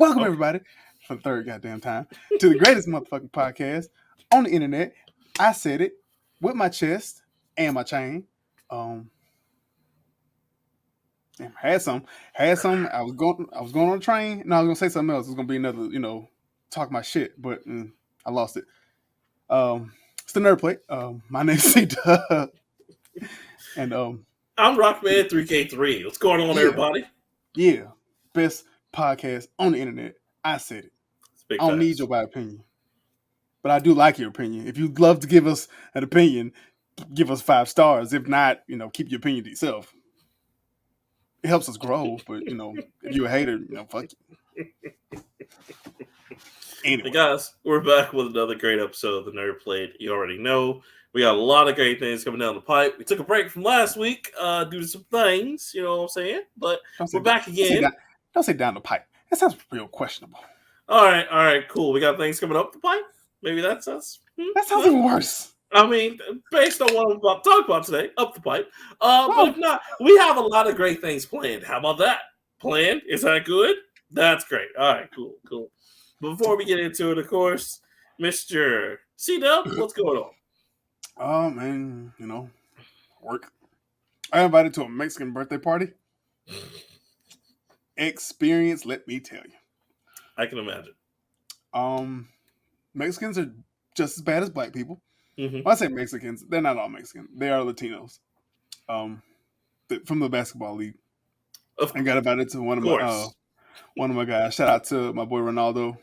Welcome, everybody, for the third goddamn time, to the greatest motherfucking podcast on the internet. I said it with my chest and my chain. Damn, had some. I was going on a train. No, I was gonna say something else. It was gonna be another, talk my shit, but I lost it. It's the Nerd Plate. My name's CDub, and I'm Rockman3K3. What's going on, everybody? Yeah, best podcast on the internet. I said it. I don't need your opinion, but I do like your opinion. If you'd love to give us an opinion, give us 5 stars. If not, keep your opinion to yourself. It helps us grow, but if you're a hater, fuck you. Anyway. Hey guys, we're back with another great episode of the Nerd Plate. You already know we got a lot of great things coming down the pipe. We took a break from last week due to some things, you know what I'm saying? But we're back again. Don't say down the pipe. That sounds real questionable. All right, cool. We got things coming up the pipe. Maybe that's us. That sounds even worse. I mean, based on what I'm about to talk about today, up the pipe. But if not, we have a lot of great things planned. How about that? Planned? Is that good? That's great. All right, cool. Before we get into it, of course, Mr. CDub, what's going on? Oh, man, work. I got invited to a Mexican birthday party. Experience, let me tell you. I can imagine. Mexicans are just as bad as black people. Mm-hmm. When I say Mexicans, they're not all Mexican. They are Latinos. From the basketball league. I got invited to one of my guys. Shout out to my boy Ronaldo.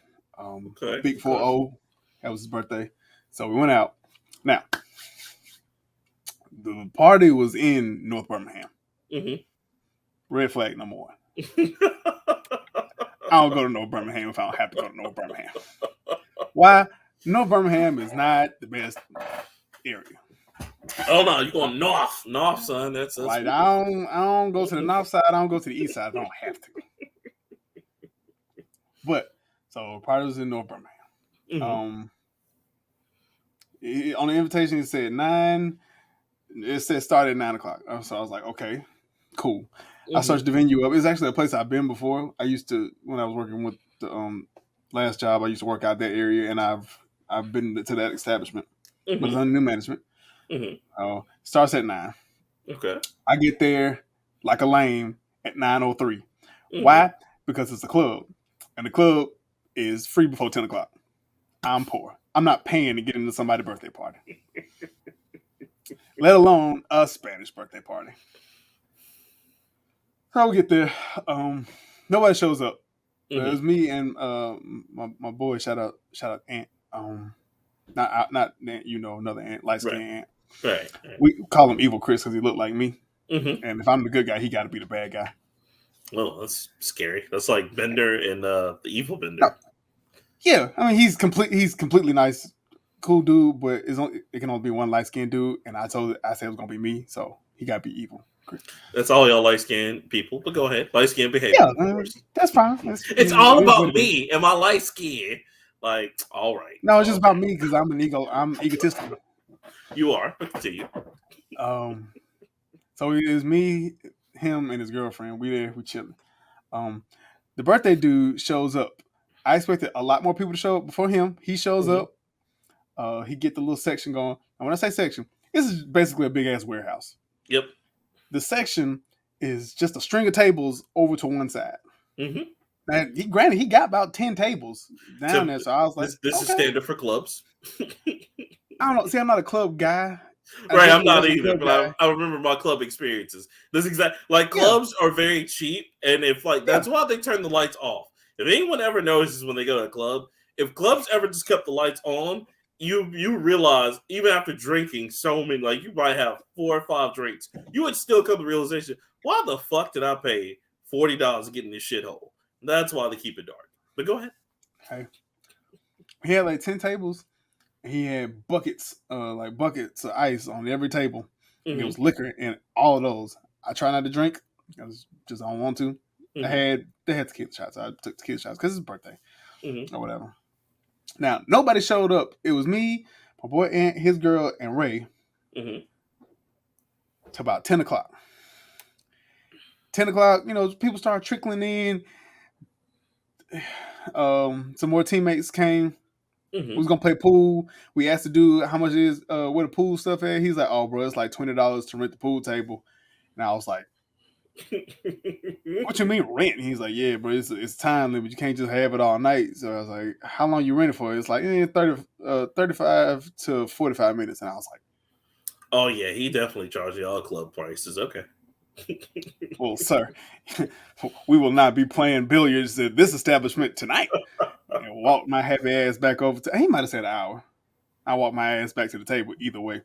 Big 4-0. That was his birthday. So we went out. Now, the party was in North Birmingham. Mm-hmm. Red flag number 1. I don't go to North Birmingham if I don't have to go to North Birmingham. Why? North Birmingham is not the best area. Oh no, you're going north, son. That's like I don't go to the north side. I don't go to the east side. I don't have to. But so party was in North Birmingham. Mm-hmm. On the invitation it said 9. It said start at 9:00. So I was like, okay, cool. Mm-hmm. I searched the venue up. It's actually a place I've been before. I used to, when I was working with the last job, I used to work out that area, and I've been to that establishment. Mm-hmm. But it's under new management. Mm-hmm. Starts at 9. Okay. I get there like a lame at 9:03. Mm-hmm. Why? Because it's a club, and the club is free before 10:00. I'm poor. I'm not paying to get into somebody's birthday party, let alone a Spanish birthday party. So we get there. Nobody shows up. Mm-hmm. It was me and my boy. Shout out Ant. Not Ant, another Ant, light skinned Ant. Right. We call him Evil Chris because he looked like me. Mm-hmm. And if I'm the good guy, he got to be the bad guy. Oh, that's scary. That's like Bender and the evil Bender. No. Yeah, I mean he's completely nice, cool dude, but it can only be one light skinned dude, and I said it was gonna be me, so he got to be evil. That's all y'all light skinned people, but go ahead, light skinned behavior. Yeah, that's fine. It's all about me and my light skin. Like, all right. No, it's just about me because I'm egotistical. You are. Continue. So it was me, him, and his girlfriend. We chilling. The birthday dude shows up. I expected a lot more people to show up before him. He shows up. He get the little section going. And when I say section, this is basically a big ass warehouse. Yep. The section is just a string of tables over to one side. Mm-hmm. And he got about 10 tables down there. So I was like, this is standard for clubs. I don't know. See, I'm not a club guy. Right, I'm not either, but I remember my club experiences. Clubs are very cheap, and if that's why they turn the lights off. If anyone ever notices when they go to a club, if clubs ever just kept the lights on, you realize even after drinking so many, you might have 4 or 5 drinks, you would still come to the realization, why the fuck did I pay $40 to get in this shithole? That's why they keep it dark. But go ahead. Okay. He had 10 tables. He had buckets of ice on every table. Mm-hmm. It was liquor in all of those. I try not to drink. I don't want to. Mm-hmm. They had tequila shots. I took tequila shots because it's his birthday or whatever. Now, nobody showed up. It was me, my boy Ant, his girl, and Ray. Mm-hmm. To about 10:00. 10:00, people start trickling in. Some more teammates came. Mm-hmm. We was gonna play pool. We asked the dude how much is where the pool stuff at. He's like, "Oh, bro, it's like $20 to rent the pool table." And I was like, "What you mean rent?" And he's like, "Yeah, bro, it's time limit. You can't just have it all night." So I was like, "How long you rent it for?" It's like 35 to 45 minutes. And I was like, "Oh yeah, he definitely charged you all club prices." Okay. "Well, sir, we will not be playing billiards at this establishment tonight." And walked my happy ass back over to. He might have said an hour. I walked my ass back to the table either way.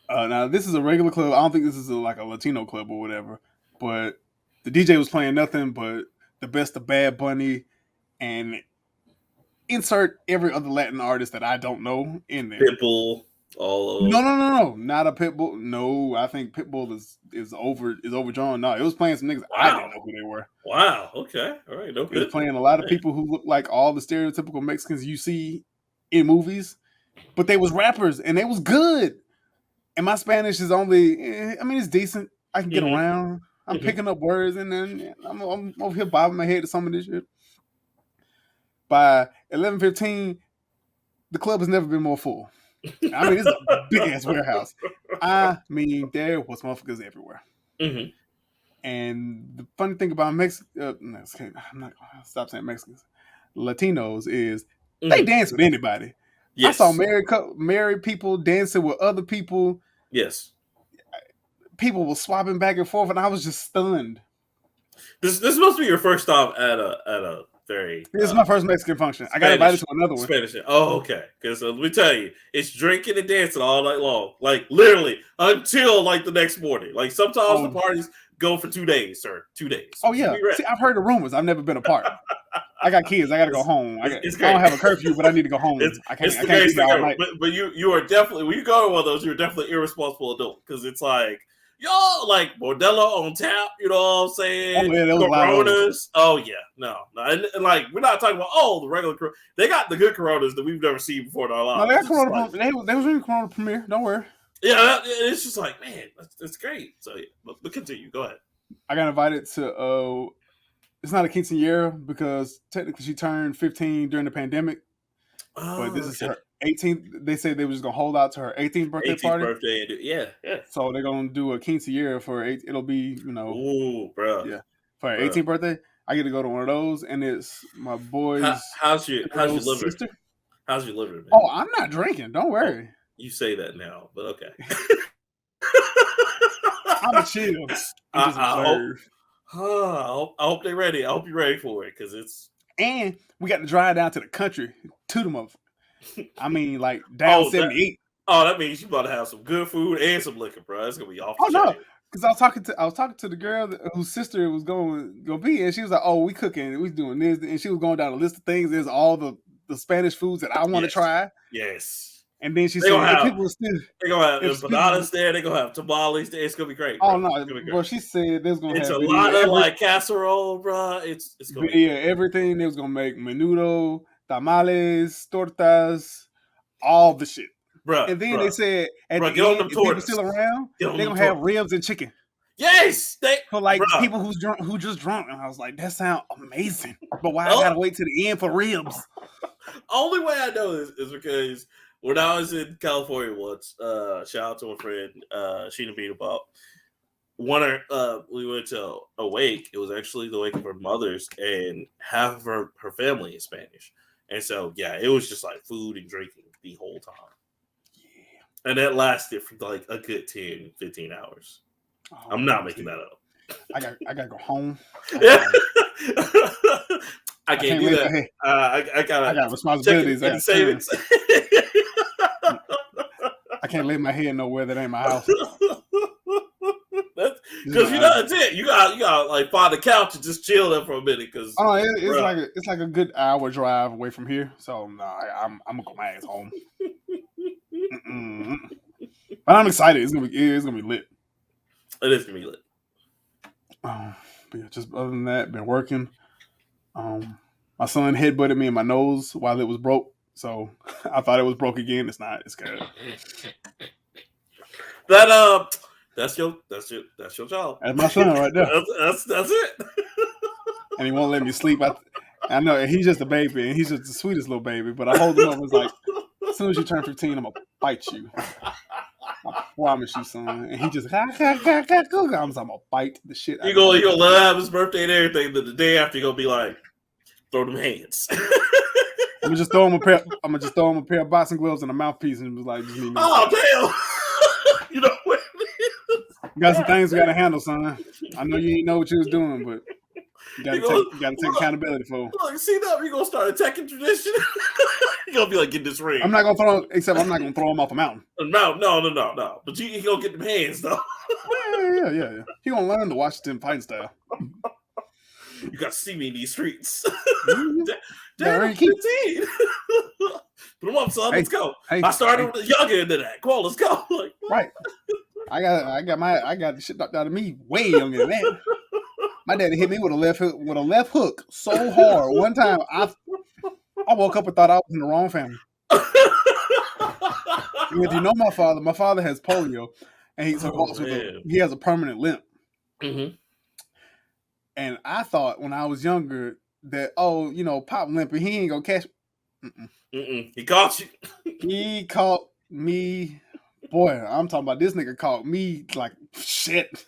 Now this is a regular club. I don't think this is like a Latino club or whatever. But the DJ was playing nothing but the best of Bad Bunny and insert every other Latin artist that I don't know in there. Pitbull, all of No, them. no, not a Pitbull. No, I think Pitbull is overdrawn. No, it was playing some niggas I didn't know who they were. Wow. Okay. All right. No It was Pitbull. playing a lot of people who look like all the stereotypical Mexicans you see in movies, but they was rappers and they was good. And my Spanish is only, I mean, it's decent. I can get around. I'm picking up words, and then I'm over here bobbing my head to some of this shit. By 11:15, the club has never been more full. I mean, it's a big ass warehouse. I mean, there was motherfuckers everywhere. Mm-hmm. And the funny thing about Mexico, I'm not gonna stop saying Mexicans, Latinos is they dance with anybody. Yes. I saw married people dancing with other people. Yes. People were swapping back and forth, and I was just stunned. This must be your first stop at a very. This is my first Mexican function. Spanish, I got invited to another one. Spanish. Oh, okay. Because let me tell you, it's drinking and dancing all night long, like literally until like the next morning. Like sometimes the parties go for 2 days, sir. 2 days. Oh yeah. See, I've heard the rumors. I've never been a part. I got kids. I got to go home. I don't have a curfew, but I need to go home. I can't be there all night. But you are definitely, when you go to one of those, you're definitely irresponsible adult because it's like, yo, like Bordello on tap, you know what I'm saying? Oh, yeah, Coronas. Oh yeah, no. And like we're not talking about the regular. They got the good Coronas that we've never seen before in our lives. No, they got Corona. Like, they was in Corona premiere. Don't worry. Yeah, it's just like, man, that's great. So yeah, but continue. Go ahead. I got invited to. It's not a quinceañera because technically she turned 15 during the pandemic. But this is her 18th. They said they were just gonna hold out to her 18th birthday party. Yeah. So they're gonna do a quinceañera for 8. It'll be Ooh, bro. Yeah, for her 18th birthday. I get to go to one of those, and it's my boy's. How's your liver? Sister? How's your liver? Man? Oh, I'm not drinking. Don't worry. Oh, you say that now, but okay. I'm a chill. I hope they're ready. I hope you're ready for it because it's. And we got to drive down to the country to the motherfucker. I mean, like down 78. That means you about to have some good food and some liquor, bro. It's gonna be off. No, because I was talking to the girl whose sister was going to be, and she was like, "Oh, we cooking, we doing this," and she was going down a list of things. There's all the Spanish foods that I want to try. Yes. And then she said, "People still they're gonna have empanadas there. They're gonna have tamales there. It's gonna be great." Oh no, bro! She said there's gonna it's have a lot of like casserole, bro. It's gonna be everything. They was gonna make menudo, tamales, tortas, all the shit. Bro, and then they said at the end, if people still around, they're gonna have ribs and chicken. Yes, for like people who just drunk. And I was like, that sounds amazing. But why I gotta wait to the end for ribs? Only way I know this is because when I was in California once, shout out to my friend Sheena Beat about we went to a wake. It was actually the wake of her mother's, and half of her family is Spanish. And so yeah, it was just like food and drinking the whole time. Yeah. And that lasted for like a good 10, 15 hours. Oh, I'm not making that up. I gotta go home. I can't do that. I got responsibilities and savings. I can't lay my head nowhere that ain't my house. Because that's it. You got like find a couch and just chill there for a minute. Because it's like a good hour drive away from here. So I'm gonna go my ass home. But I'm excited. It's gonna be lit. It is gonna be lit. But yeah, just other than that, been working. My son headbutted me in my nose while it was broke, so I thought it was broke again. It's not. It's good. That's your job. That's my son right there. That's it. and he won't let me sleep. I know he's just a baby, and he's just the sweetest little baby. But I hold him up and was like, as soon as you turn 15, I'm gonna bite you. I promise you, son. And he just, I'm gonna bite the shit out You of you. gonna let him have his birthday and everything. Then the day after, you're gonna be like, throw them hands. I'm gonna just throw him a pair of boxing gloves and a mouthpiece, and was like, just meet me. Oh damn! You know what? Got some things we gotta handle, son. I know you didn't know what you was doing, but you gotta take accountability for. Look, see that you're gonna start attacking tradition. You're gonna be like, get this ring. I'm not gonna throw him off a mountain. No. But you gonna get them hands though. Yeah. He gonna learn the Washington fighting style. You gotta see me in these streets. Damn, I'm 15. Put them up, son. Let's go. I started with the younger end of that. Come on, let's go. Like, right. I got the shit knocked out of me way younger than that. My daddy hit me with a left hook so hard. One time I woke up and thought I was in the wrong family. If you know my father has polio, and he has a permanent limp. Mm-hmm. And I thought when I was younger that Pop limping, he ain't gonna catch. He caught you. He caught me. Boy, I'm talking about this nigga caught me like shit.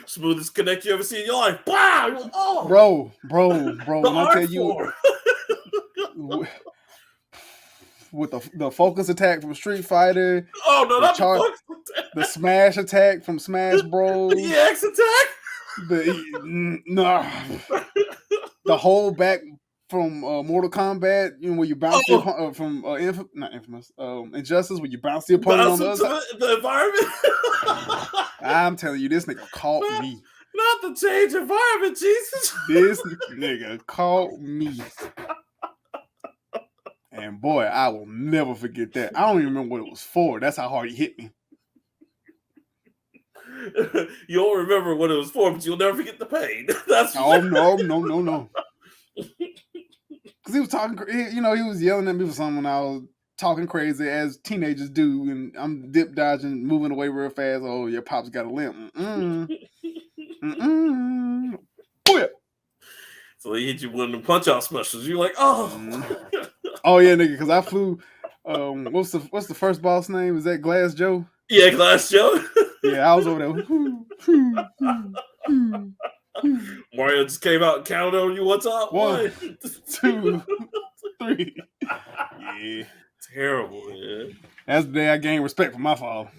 Smoothest connect you ever seen in your life. Wow! Oh. Bro. When I tell you, with the focus attack from Street Fighter. Oh no, not the focus attack. The smash attack from Smash Bros. The EX attack. The whole back from Mortal Kombat, where you bounce from not Infamous, Injustice, where you bounce the opponent on the other side. The environment. I'm telling you, this nigga caught me. Not the change environment, Jesus. This nigga caught me. And boy, I will never forget that. I don't even remember what it was for. That's how hard he hit me. You don't remember what it was for, but you'll never forget the pain. That's no. Because he was talking, he was yelling at me for something when I was talking crazy as teenagers do, and I'm dip dodging, moving away real fast. Oh, your pop's got a limp. Booyah. So he hit you with the punch out specials. You're like, oh. Oh yeah, nigga, because I flew. What's the first boss name? Is that Glass Joe? Yeah, Glass Joe. Yeah, I was over there. Mario just came out and counted on you. What's up? 1, 2, 3. Yeah. Terrible, man. That's the day I gained respect for my father.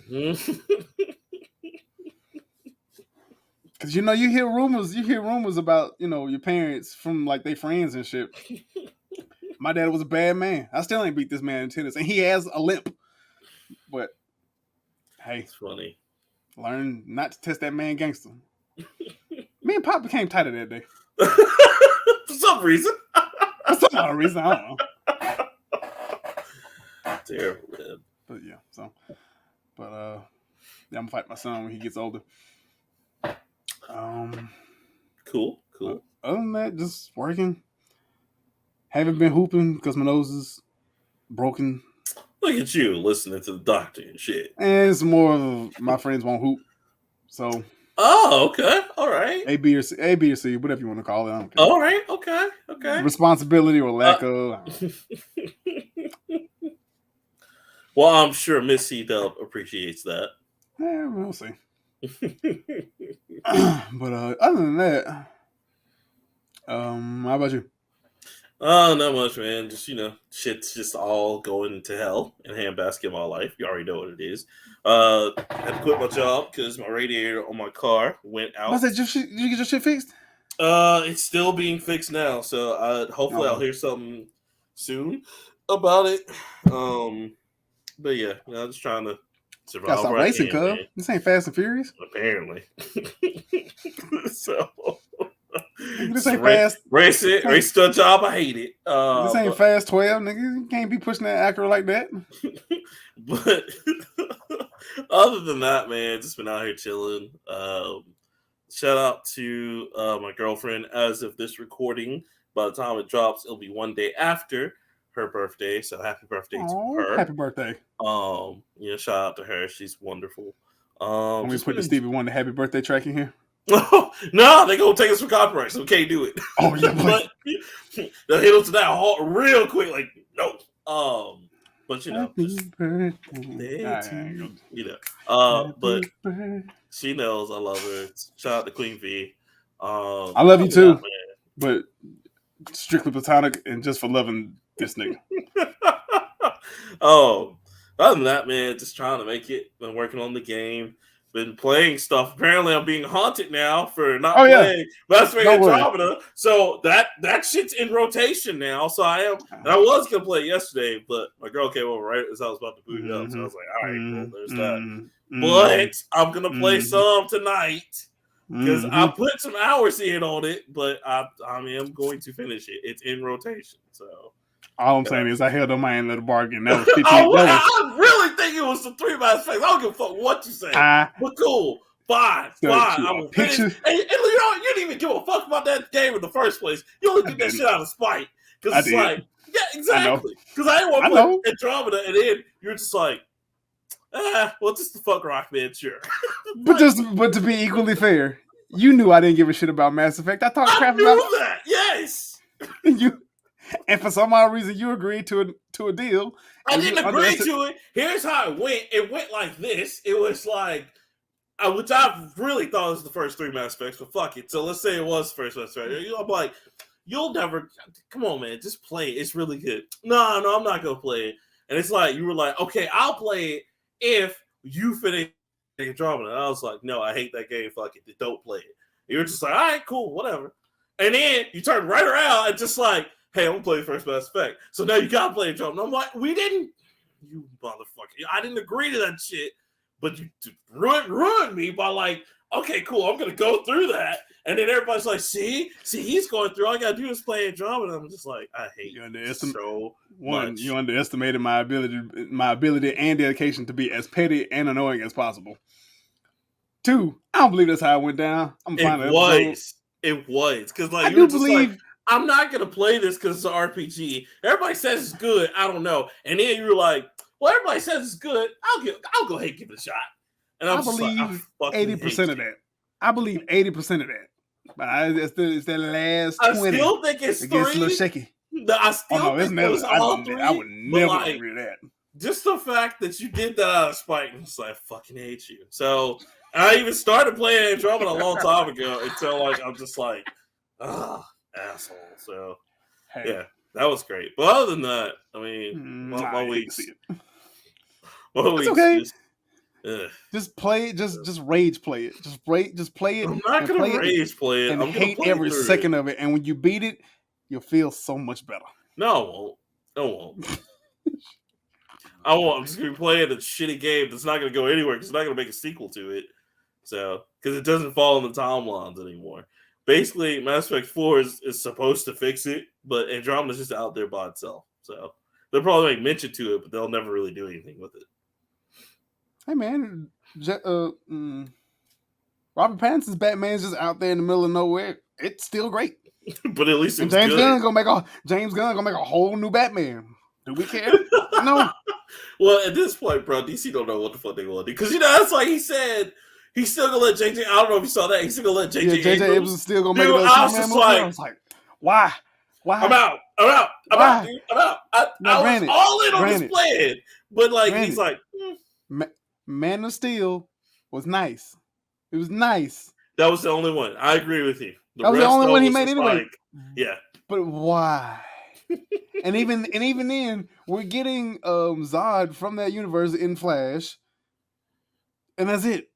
Because you hear rumors about your parents from like their friends and shit. My dad was a bad man. I still ain't beat this man in tennis, and he has a limp. But hey, it's funny. Learn not to test that man gangster. Me and Pop became tighter that day. For some reason. For some other reason, I don't know. Terrible, man. But yeah, I'm gonna fight my son when he gets older. Cool. Other than that, just working. Haven't been hooping because my nose is broken. Look at you listening to the doctor and shit. And it's more of my friends won't hoop. So. Oh, okay. All right. A, B, or C, whatever you want to call it. I don't care. All right. Okay. Responsibility or lack of. Well, I'm sure Miss CDub appreciates that. Yeah, we'll see. But other than that, how about you? Not much, man. Just shit's just all going to hell in handbasket my life. You already know what it is. I had to quit my job because my radiator on my car went out. Did you get your shit fixed? It's still being fixed now, so hopefully I'll hear something soon about it. But yeah, I'm just trying to survive. Gotta stop racing, cuz. This ain't Fast and Furious. Apparently. So this ain't fast. Race to a job. I hate it. This ain't Fast 12, nigga. You can't be pushing that Acura like that. But other than that, man, just been out here chilling. Shout out to my girlfriend. As of this recording, by the time it drops, it'll be one day after her birthday. So happy birthday to her. Happy birthday. Shout out to her. She's wonderful. Let me put the Stevie Wonder happy birthday track in here. No, they gonna take us for copyright, so we can't do it. Oh yeah, But they'll hit us to that halt real quick, like nope. But just but she knows I love her. Shout out to Queen V. I love you too, but strictly platonic and just for loving this nigga. Other than that, man, just trying to make it. Been working on the game. Been playing stuff. Apparently, I'm being haunted now for not playing Mass Effect Andromeda. So that shit's in rotation now. So I am. And I was gonna play it yesterday, but my girl came over right as I was about to boot it up. So I was like, all right, well, there's that. But I'm gonna play some tonight because I put some hours in on it. But I am going to finish it. It's in rotation. So. All I'm saying is I held on my end of the bargain. That was 15. I really think it was the 3 Mass Effects. I don't give a fuck what you say. But cool. Fine. I will finish. And you didn't even give a fuck about that game in the first place. You only did that shit out of spite. Because it's like, yeah, exactly. Because I didn't want to play Andromeda, and then you're just like, well, just the fuck Rockman, sure. But to be equally fair, you knew I didn't give a shit about Mass Effect. I talked crap about it. That. Yes. And for some odd reason, you agreed to a deal. I didn't agree to it. Here's how it went. It went like this. It was like, which I really thought was the first 3 Mass Effects, but fuck it. So let's say it was the first Mass Effect. I'm like, you'll never, come on, man, just play it. It's really good. No, I'm not going to play it. And it's like, you were like, okay, I'll play it if you finish Andromeda. And I was like, no, I hate that game. Fuck it. Don't play it. And you were just like, all right, cool, whatever. And then you turn right around and just like, hey, I'm gonna play the first Mass Effect. So now you gotta play Andromeda. I'm like, we didn't, you motherfucker. I didn't agree to that shit, but you ruined me by like, okay, cool, I'm gonna go through that. And then everybody's like, see, he's going through. All I gotta do is play Andromeda. I'm just like, I hate you so much. You underestimated my ability and dedication to be as petty and annoying as possible. 2, I don't believe that's how it went down. It was because like you were just like, I'm not gonna play this because it's an RPG. Everybody says it's good. I don't know. And then you were like, well, everybody says it's good. I'll go ahead and give it a shot. And I believe 80% of that. I believe 80% of that. But it's that last 20. I still think it's 3. It gets a little shaky. I still think it was all 3. I would never agree to that. Just the fact that you did that out of spite, I'm just like, I fucking hate you. So I even started playing Andromeda a long time ago until like I'm just like, asshole. So yeah, that was great. But other than that, I mean, my weeks. It's okay. Just play it. Just rage play it. Just play it. I'm not gonna rage play it. And I'm hate every second of it. And when you beat it, you'll feel so much better. No, I won't. I'm just gonna be playing a shitty game that's not gonna go anywhere because it's not gonna make a sequel to it. So because it doesn't fall in the timelines anymore. Basically, Mass Effect 4 is supposed to fix it, but Andromeda's just out there by itself. So they'll probably make mention to it, but they'll never really do anything with it. Hey man, Robert Pattinson's Batman's just out there in the middle of nowhere. It's still great. But at least it's James good. Gunn gonna make a whole new Batman. Do we care? No. Well, at this point, bro, DC don't know what the fuck they want to do. Because, that's like he said, he's still going to let JJ, I don't know if you saw that, he's still going to let JJ Abrams is still going to make another Superman movie. I was like, why? I'm out, dude. I'm out. I was all in on this plan. But, like, he's like, Man of Steel was nice. It was nice. That was the only one. I agree with you. That was the only one he made anyway. Yeah. But why? and even then, we're getting Zod from that universe in Flash, and that's it.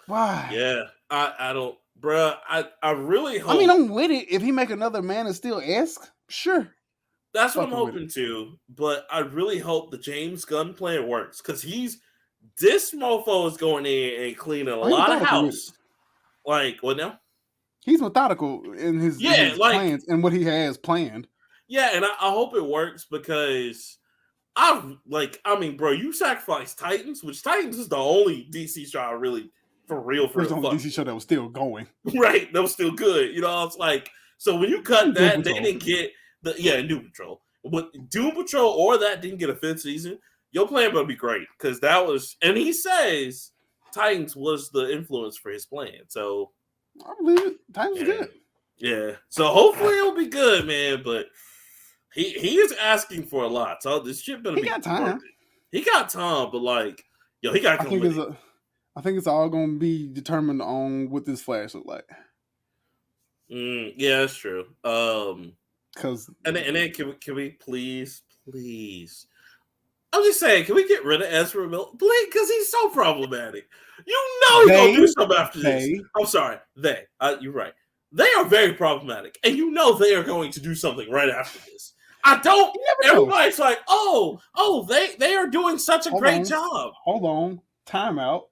Why? Yeah, I don't, bruh. I really hope. I mean, I'm with it. If he make another Man of Steel-esque, sure. That's what I'm hoping to. But I really hope the James Gunn plan works because this mofo is going in and cleaning a lot of house. Like what now? He's methodical in his plans and what he has planned. Yeah, and I hope it works because bro, you sacrificed Titans, which Titans is the only DC show I really, for real, the only DC show that was still going. Right, that was still good. It's like, so when you cut that, they didn't get Doom Patrol. But Doom Patrol or that didn't get a 5th season, your plan would be great because that was, and he says Titans was the influence for his plan. So I believe it. Times is good. Yeah. So hopefully it'll be good, man. But he is asking for a lot. So this shit better He be got time. He got time, but like, yo, he got to come with it. I think it's all gonna be determined on what this Flash look like. Yeah, that's true. Because and then can we please? I'm just saying, can we get rid of Ezra Miller? Please, because he's so problematic. You know he's gonna do something after this. I'm sorry, you're right. They are very problematic, and you know they are going to do something right after this. Everybody's like, oh, they are doing such a great job. Hold on, time out.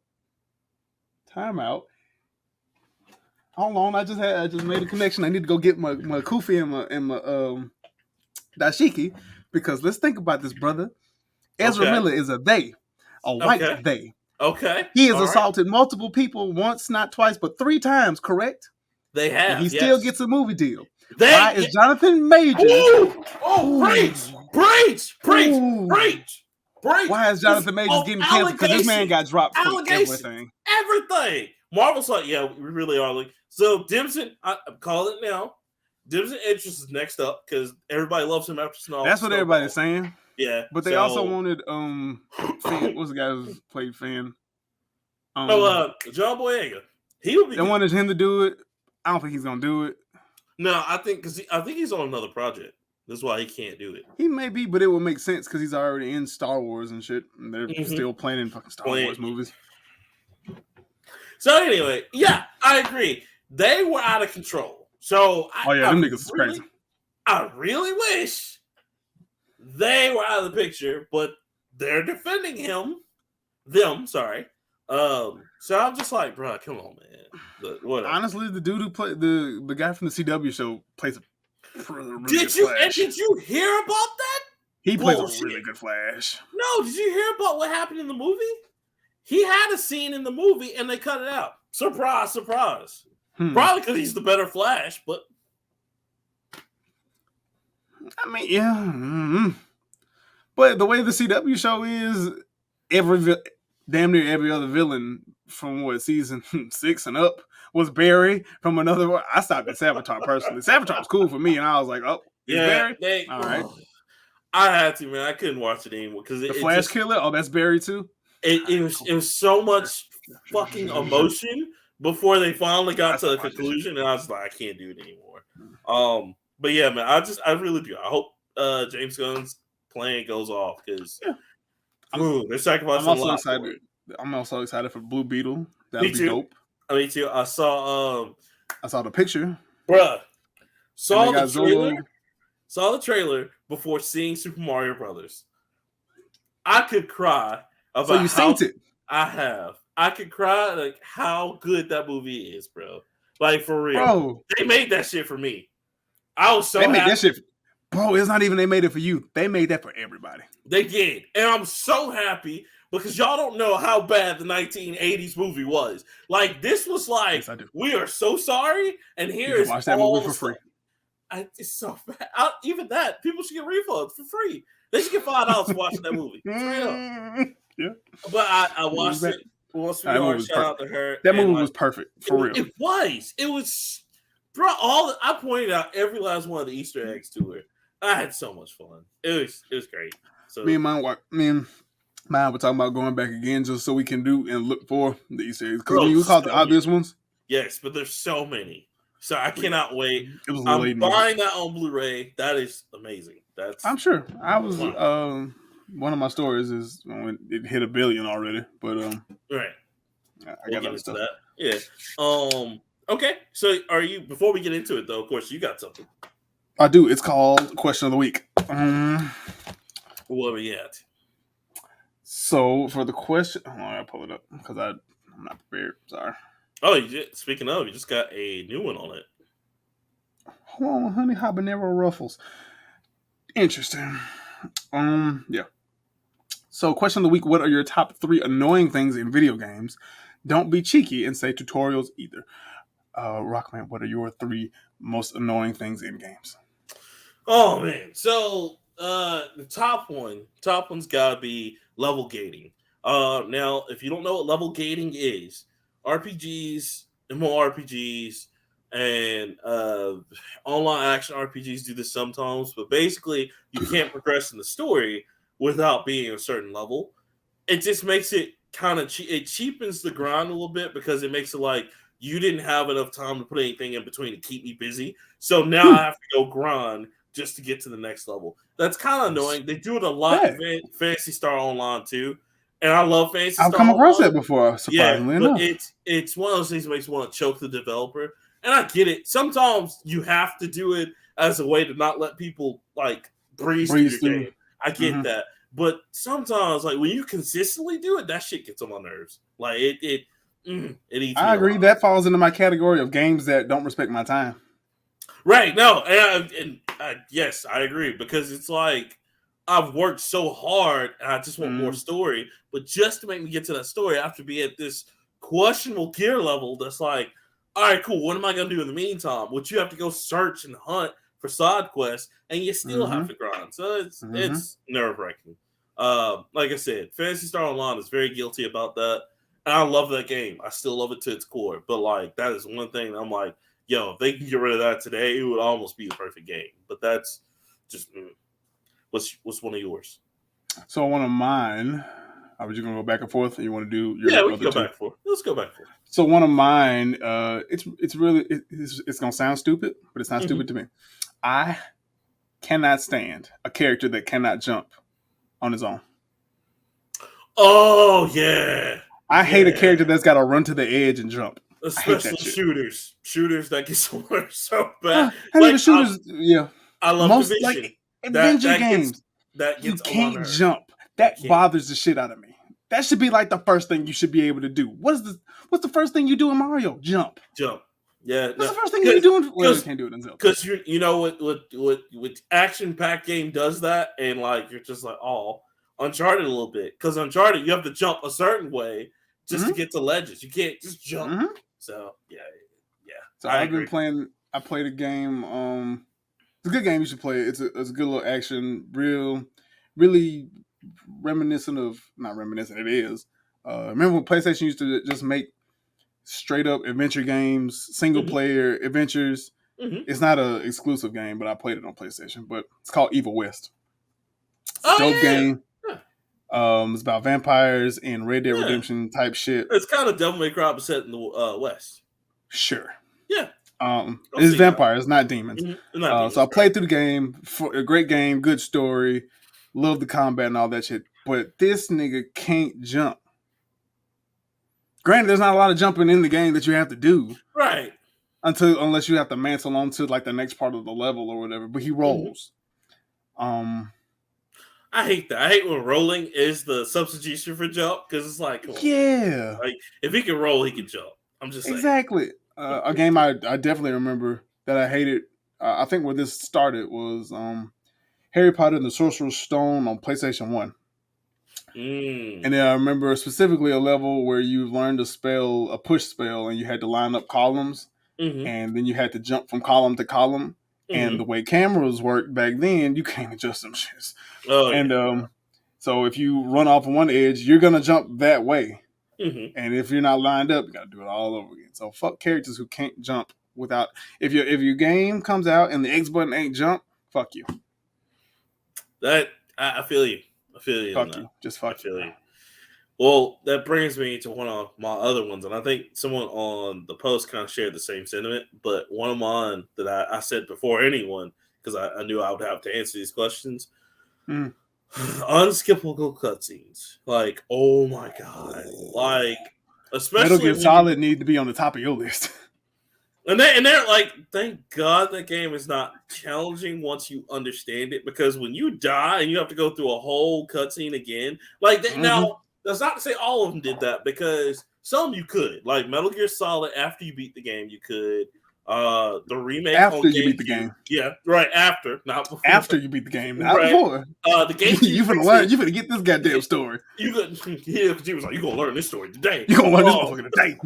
Hold on, I just made a connection. I need to go get my kufi and my dashiki, because let's think about this, brother. Ezra Miller is a white they. Okay. He has assaulted multiple people once, not twice, but 3 times, correct? They have. And he still gets a movie deal. Why is Jonathan Majors? Preach! Why is Jonathan Majors getting canceled? Because this man got dropped from everything. Marvel's like, yeah, we really are. Like, so Dimson, I'm calling it now. Dimson Idris is next up because everybody loves him after Snow. That's what everybody's saying. Yeah, but they also wanted Finn, what's the guy who played Finn? John Boyega. He would be. They wanted him to do it. I don't think he's gonna do it. No, I think he's on another project. That's why he can't do it. He may be, but it will make sense because he's already in Star Wars and shit, and they're still planning fucking Star Wars movies. So anyway, yeah, I agree. They were out of control. So them niggas is crazy. I really wish they were out of the picture, but they're defending them. Sorry. So I'm just like, bro, come on, man. Whatever. Honestly, the dude who played the guy from the CW show plays a really Did you hear about that? He plays a really good Flash. No, did you hear about what happened in the movie? He had a scene in the movie and they cut it out. Surprise, surprise. Probably because he's the better Flash, but I mean, yeah. Mm-hmm. But the way the CW show is, damn near every other villain from season 6 and up was Barry from another one. I stopped at Savitar personally. Savitar was cool for me, and I was like, oh, Barry? All right. I had to, man. I couldn't watch it anymore because the Flash Killer. Oh, that's Barry too. It was so much fucking emotion before they finally got to a conclusion, and I was like, I can't do it anymore. But yeah, man, I really do. I hope James Gunn's plan goes off because they're sacrificing. I'm also excited for Blue Beetle. That'd be dope. Me too. I saw the picture, bruh. Saw the trailer before seeing Super Mario Brothers. I could cry about. So you synced it? I have. I could cry like how good that movie is, bro. Like for real, bro. They made that shit for me. I was so. They made that shit, bro. It's not even they made it for you. They made that for everybody. They did, and I'm so happy because y'all don't know how bad the 1980s movie was. Like this was like, yes, we are so sorry, and here is watch that movie for free. It's so bad. Even that, people should get refunds for free. They should get $5 for watching that movie. Straight up. Yeah. But I watched it. Shout out to her. That movie was perfect for real. It was, bro. I pointed out every last one of the Easter eggs to her. I had so much fun. It was great. So me and mine were talking about going back again just so we can do and look for the Easter eggs because you caught the obvious ones. Yes, but there's so many. So I cannot wait. I'm buying that on Blu-ray. That is amazing. I'm sure. I was one of my stories is when it hit 1 billion already, but right. I got other stuff. That. Yeah. Okay. So are you? Before we get into it, though, of course, you got something. I do. It's called Question of the Week. What are we at? So for the question, hold on, I gotta pull it up because I'm not prepared. Sorry. Oh, speaking of, you just got a new one on it. Hold on, honey habanero ruffles. Interesting. Yeah. So, question of the week: what are your top 3 annoying things in video games? Don't be cheeky and say tutorials either. Rockman, what are your 3 most annoying things in games? Oh man, so the top one's gotta be level gating. Now, if you don't know what level gating is, RPGs MMORPGs and online action RPGs do this sometimes, but basically you can't progress in the story without being a certain level. It just makes it kind of it cheapens the grind a little bit because it makes it like you didn't have enough time to put anything in between to keep me busy. So now I have to go grind just to get to the next level. That's kind of annoying. They do it a lot in Phantasy Star Online too. And I love Phantasy I've Star come across Online. that before, surprisingly but enough. It's one of those things that makes you want to choke the developer. And I get it. Sometimes you have to do it as a way to not let people like breeze through your game. I get that. But sometimes, like when you consistently do it, that shit gets on my nerves. Like it eats me. I agree. That falls into my category of games that don't respect my time. Right? No, and yes, I agree because it's like I've worked so hard and I just want more story. But just to make me get to that story, I have to be at this questionable gear level. That's like, all right, cool. What am I gonna do in the meantime? Which you have to go search and hunt for side quests, and you still have to grind. So it's nerve wracking. Like I said, Phantasy Star Online is very guilty about that, and I love that game. I still love it to its core. But like that is one thing I'm like, yo, if they can get rid of that today, it would almost be the perfect game. But that's just what's one of yours? So one of mine. Are you gonna go back and forth? Or you want to do your we can go back for. Let's go back for. So one of mine, it's really it's gonna sound stupid, but it's not stupid to me. I cannot stand a character that cannot jump on his own. Oh yeah, I hate a character that's got to run to the edge and jump. Especially shooters that get so bad. Like shooters, I love most Division. like adventure games. That gets you can't jump. That bothers the shit out of me. That should be like the first thing you should be able to do. What's the first thing you do in Mario? Jump. Yeah. What's the first thing you do in you can't do it in Zelda. Because you know what action packed game does that, and like you're just like, oh, Uncharted a little bit. Because Uncharted, you have to jump a certain way just to get to ledges. You can't just jump. So yeah. So I've been playing. I played a game. It's a good game. You should play it. It's a good little action. Really reminiscent of not reminiscent. It is. Remember when PlayStation used to just make straight up adventure games, single player adventures. It's not an exclusive game, but I played it on PlayStation. But it's called Evil West. It's a dope game. It's about vampires and Red Dead Redemption type shit. It's kind of Devil May Cry set in the West. Sure. Yeah. It's vampires, not demons. So I played through the game. A great game, good story. Love the combat and all that shit. But this nigga can't jump. Granted, there's not a lot of jumping in the game that you have to do. Right. Unless you have to mantle onto like the next part of the level or whatever. But he rolls. I hate that. I hate when rolling is the substitution for jump because it's like, like if he can roll, he can jump. I'm just saying. Exactly. A game I definitely remember that I hated. I think where this started was Harry Potter and the Sorcerer's Stone on PlayStation 1. And then I remember specifically a level where you learned a push spell, and you had to line up columns, and then you had to jump from column to column. And the way cameras worked back then, you can't adjust them shits. So if you run off of one edge, you're gonna jump that way. And if you're not lined up, you gotta do it all over again. So fuck characters who can't jump without. If your game comes out and the X button ain't jump, fuck you. That I feel you. I feel you. Fuck you. Just fuck you. Well, that brings me to one of my other ones, and I think someone on the post kind of shared the same sentiment. But one of mine that I said before anyone, because I knew I would have to answer these questions. Unskippable cutscenes. Like, oh my god. Like, especially Metal Gear Solid need to be on the top of your list. And they're like, thank God that game is not challenging once you understand it, because when you die and you have to go through a whole cutscene again, like now that's not to say all of them did that, because some you could, like Metal Gear Solid. After you beat the game, you could. The remake after you beat the game, yeah, right after, not before. After you beat the game, not before. The game you finna learn. You finna get this goddamn story. He was like, you gonna learn this story today. You gonna learn this motherfucker today.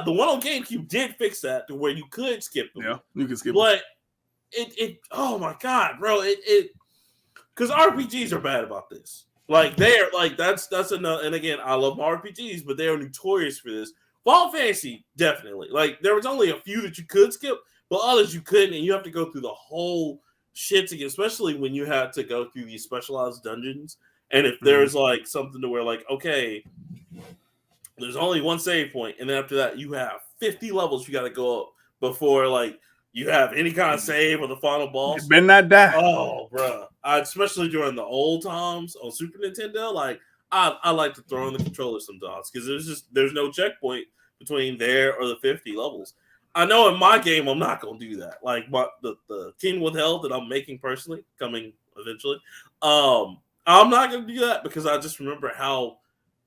The one on GameCube did fix that to where you could skip them. Yeah, you can skip them. But it oh my god, bro, it because RPGs are bad about this. Like they're like that's enough. And again, I love my RPGs, but they are notorious for this. Final Fantasy, definitely. Like, there was only a few that you could skip, but others you couldn't, and you have to go through the whole shit again, especially when you had to go through these specialized dungeons. And if there's like something to where, like, okay, there's only one save point, and then after that, you have 50 levels you got to go up before like you have any kind of save or the final boss. You better not die. Oh, bro! Especially during the old times on Super Nintendo, like I like to throw in the controller sometimes because there's no checkpoint between there or the 50 levels. I know in my game I'm not gonna do that. Like the Kingdom Withheld that I'm making personally, coming eventually. I'm not gonna do that because I just remember how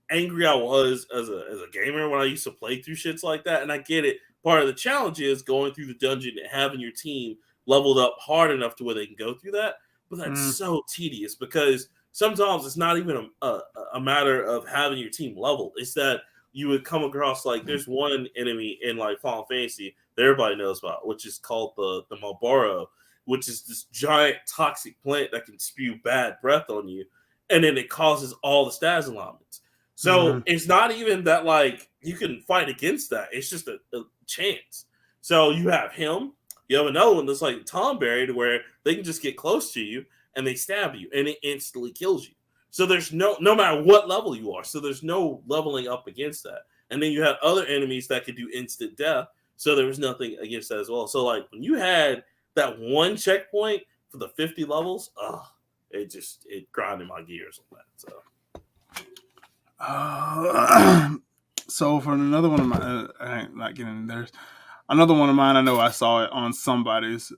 angry I was as a gamer when I used to play through shits like that. And I get it. Part of the challenge is going through the dungeon and having your team leveled up hard enough to where they can go through that. But that's so tedious because sometimes it's not even a matter of having your team leveled. It's that you would come across like there's one enemy in like Final Fantasy that everybody knows about, which is called the Malboro, which is this giant toxic plant that can spew bad breath on you, and then it causes all the status alignments. So it's not even that like you can fight against that. It's just a chance. So you have him. You have another one that's like Tom Berry, to where they can just get close to you and they stab you and it instantly kills you. So there's no matter what level you are. So there's no leveling up against that. And then you have other enemies that could do instant death. So there was nothing against that as well. So like when you had that one checkpoint for the 50 levels, it grinded my gears on that. So. So for another one of my, I ain't not getting there. Another one of mine, I know I saw it on somebody's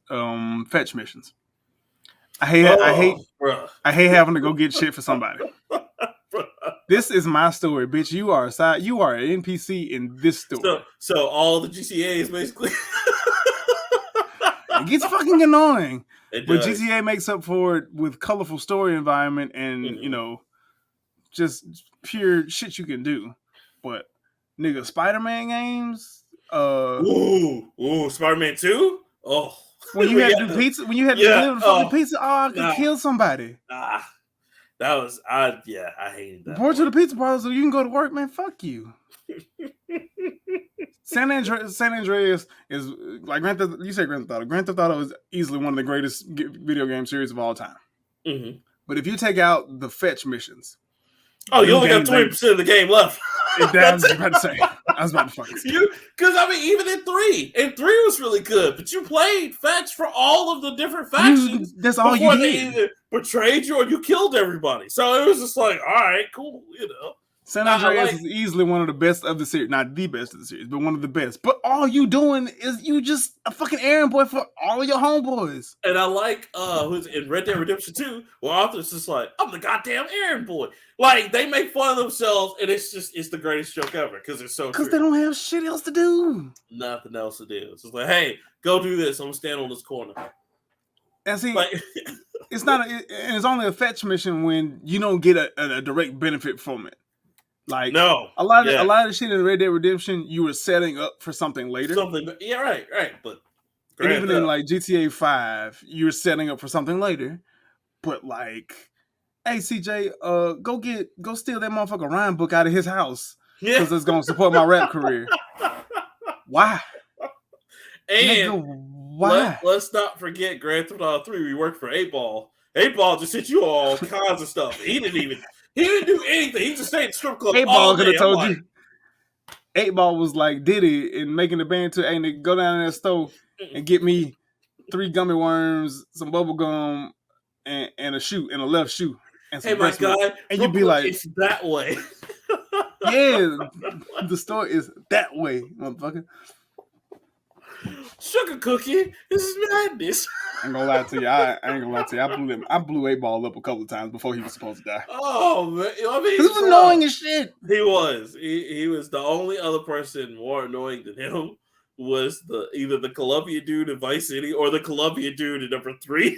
fetch missions. I hate having to go get shit for somebody. This is my story, bitch. You are an NPC in this story. So all the GTAs basically. It gets fucking annoying. But GTA makes up for it with colorful story environment and you know, just pure shit you can do. But nigga, Spider-Man games. Spider-Man 2? Oh. When you had to do pizza, when you had to deliver fucking pizza, I could kill somebody. That was I hated that. Report to the pizza parlor so you can go to work, man. Fuck you. San Andreas is like Grand Theft. You say Grand Theft Auto. Grand Theft Auto is easily one of the greatest video game series of all time. But if you take out the fetch missions, you only got 20% of the game left. I was about to say. I was about to fucking say. Because I mean, even in 3 was really good, but you played fetch for all of the different factions. That's all you did. They either betrayed you or you killed everybody. So it was just like, all right, cool, you know. San Andreas is easily one of the best of the series. Not the best of the series, but one of the best. But all you doing is you just a fucking errand boy for all of your homeboys. And I like who's in Red Dead Redemption 2, where Arthur's just like, I'm the goddamn errand boy. Like, they make fun of themselves, and it's the greatest joke ever, because it's so because they don't have shit else to do. Nothing else to do. It's just like, hey, go do this. I'm gonna stand on this corner. And see, it's not. It's only a fetch mission when you don't get a direct benefit from it. Like a lot of the shit in Red Dead Redemption, you were setting up for something later. Right. But and even in like GTA 5, you were setting up for something later. But like, hey CJ, go steal that motherfucker Rhyme book out of his house because it's gonna support my rap career. Why? And nigga, why? Let's not forget Grand Theft Auto 3. We worked for 8-Ball. 8-Ball just hit you all kinds of stuff. He didn't do anything. He just stayed at the strip club. 8-Ball could have told you. 8-Ball was like Diddy in making the band to nigga, go down in that store and get me 3 gummy worms, some bubble gum, and a left shoe. And some my guy, and you'd be like, it's that way. Yeah, the store is that way, motherfucker. Sugar cookie, this is madness. I ain't gonna lie to you. I ain't gonna lie to you. I blew 8-Ball up a couple of times before he was supposed to die. Oh man, I mean, he was annoying as shit. He was. He was the only other person more annoying than him. Was either the Columbia dude in Vice City or the Columbia dude in number 3.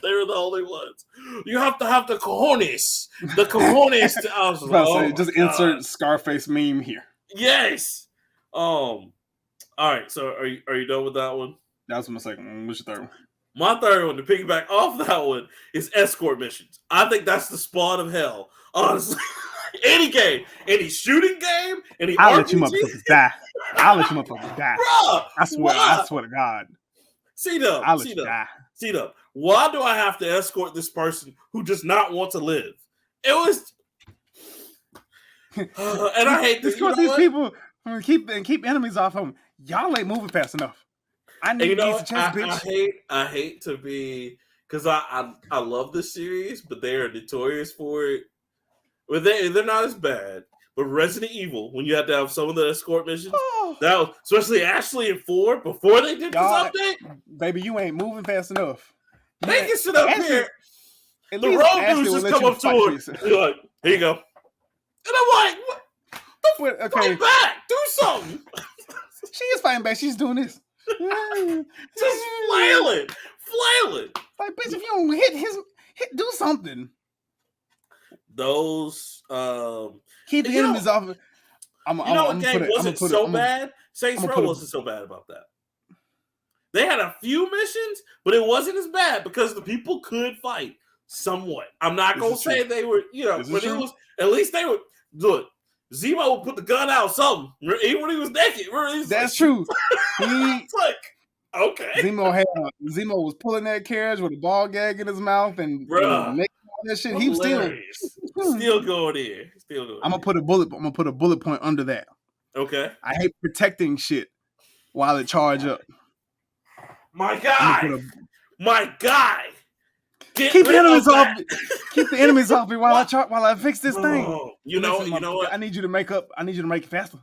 They were the only ones. You have to have the cojones. The cojones. I was like, just insert Scarface meme here. Yes. All right. So are you done with that one? That's my second one. What's your third one? My third one, to piggyback off that one, is escort missions. I think that's the spawn of hell, honestly. Any game, any shooting game, any I'll RPG. let you motherfuckers die. I'll let you motherfuckers die. Bruh, I swear to God. I'll let you die. CDub. Why do I have to escort this person who does not want to live? It was, and I hate this. Escort these people and keep enemies off of them. Y'all ain't moving fast enough. I need these chest, bitch. I hate to be, because I love this series, but they are notorious for it. Well, they're not as bad. But Resident Evil, when you had to have some of the escort missions, that was, especially Ashley and 4, before they did this update, baby, you ain't moving fast enough. They can sit up here. The road dudes just come up to her. You're like, here you go. And I'm like, what? Okay. Fight back. Do something. She is fighting back. She's doing this. Just flailing. Like, bitch, if you don't hit, do something. Those keep the enemies off. What game wasn't so bad? Saints Row wasn't so bad about that. They had a few missions, but it wasn't as bad because the people could fight somewhat. I'm not gonna say they were, but it was at least they were. Look, Zemo would put the gun out, something even when he was naked. That's true. It's like, okay, Zemo was pulling that carriage with a ball gag in his mouth and naked. That shit, he was still going in. I'm gonna put a bullet point under that. Okay. I hate protecting shit while it charge up. My guy. Keep the enemies off. Keep the enemies off me while I fix this thing. You know what? I need you to make it faster.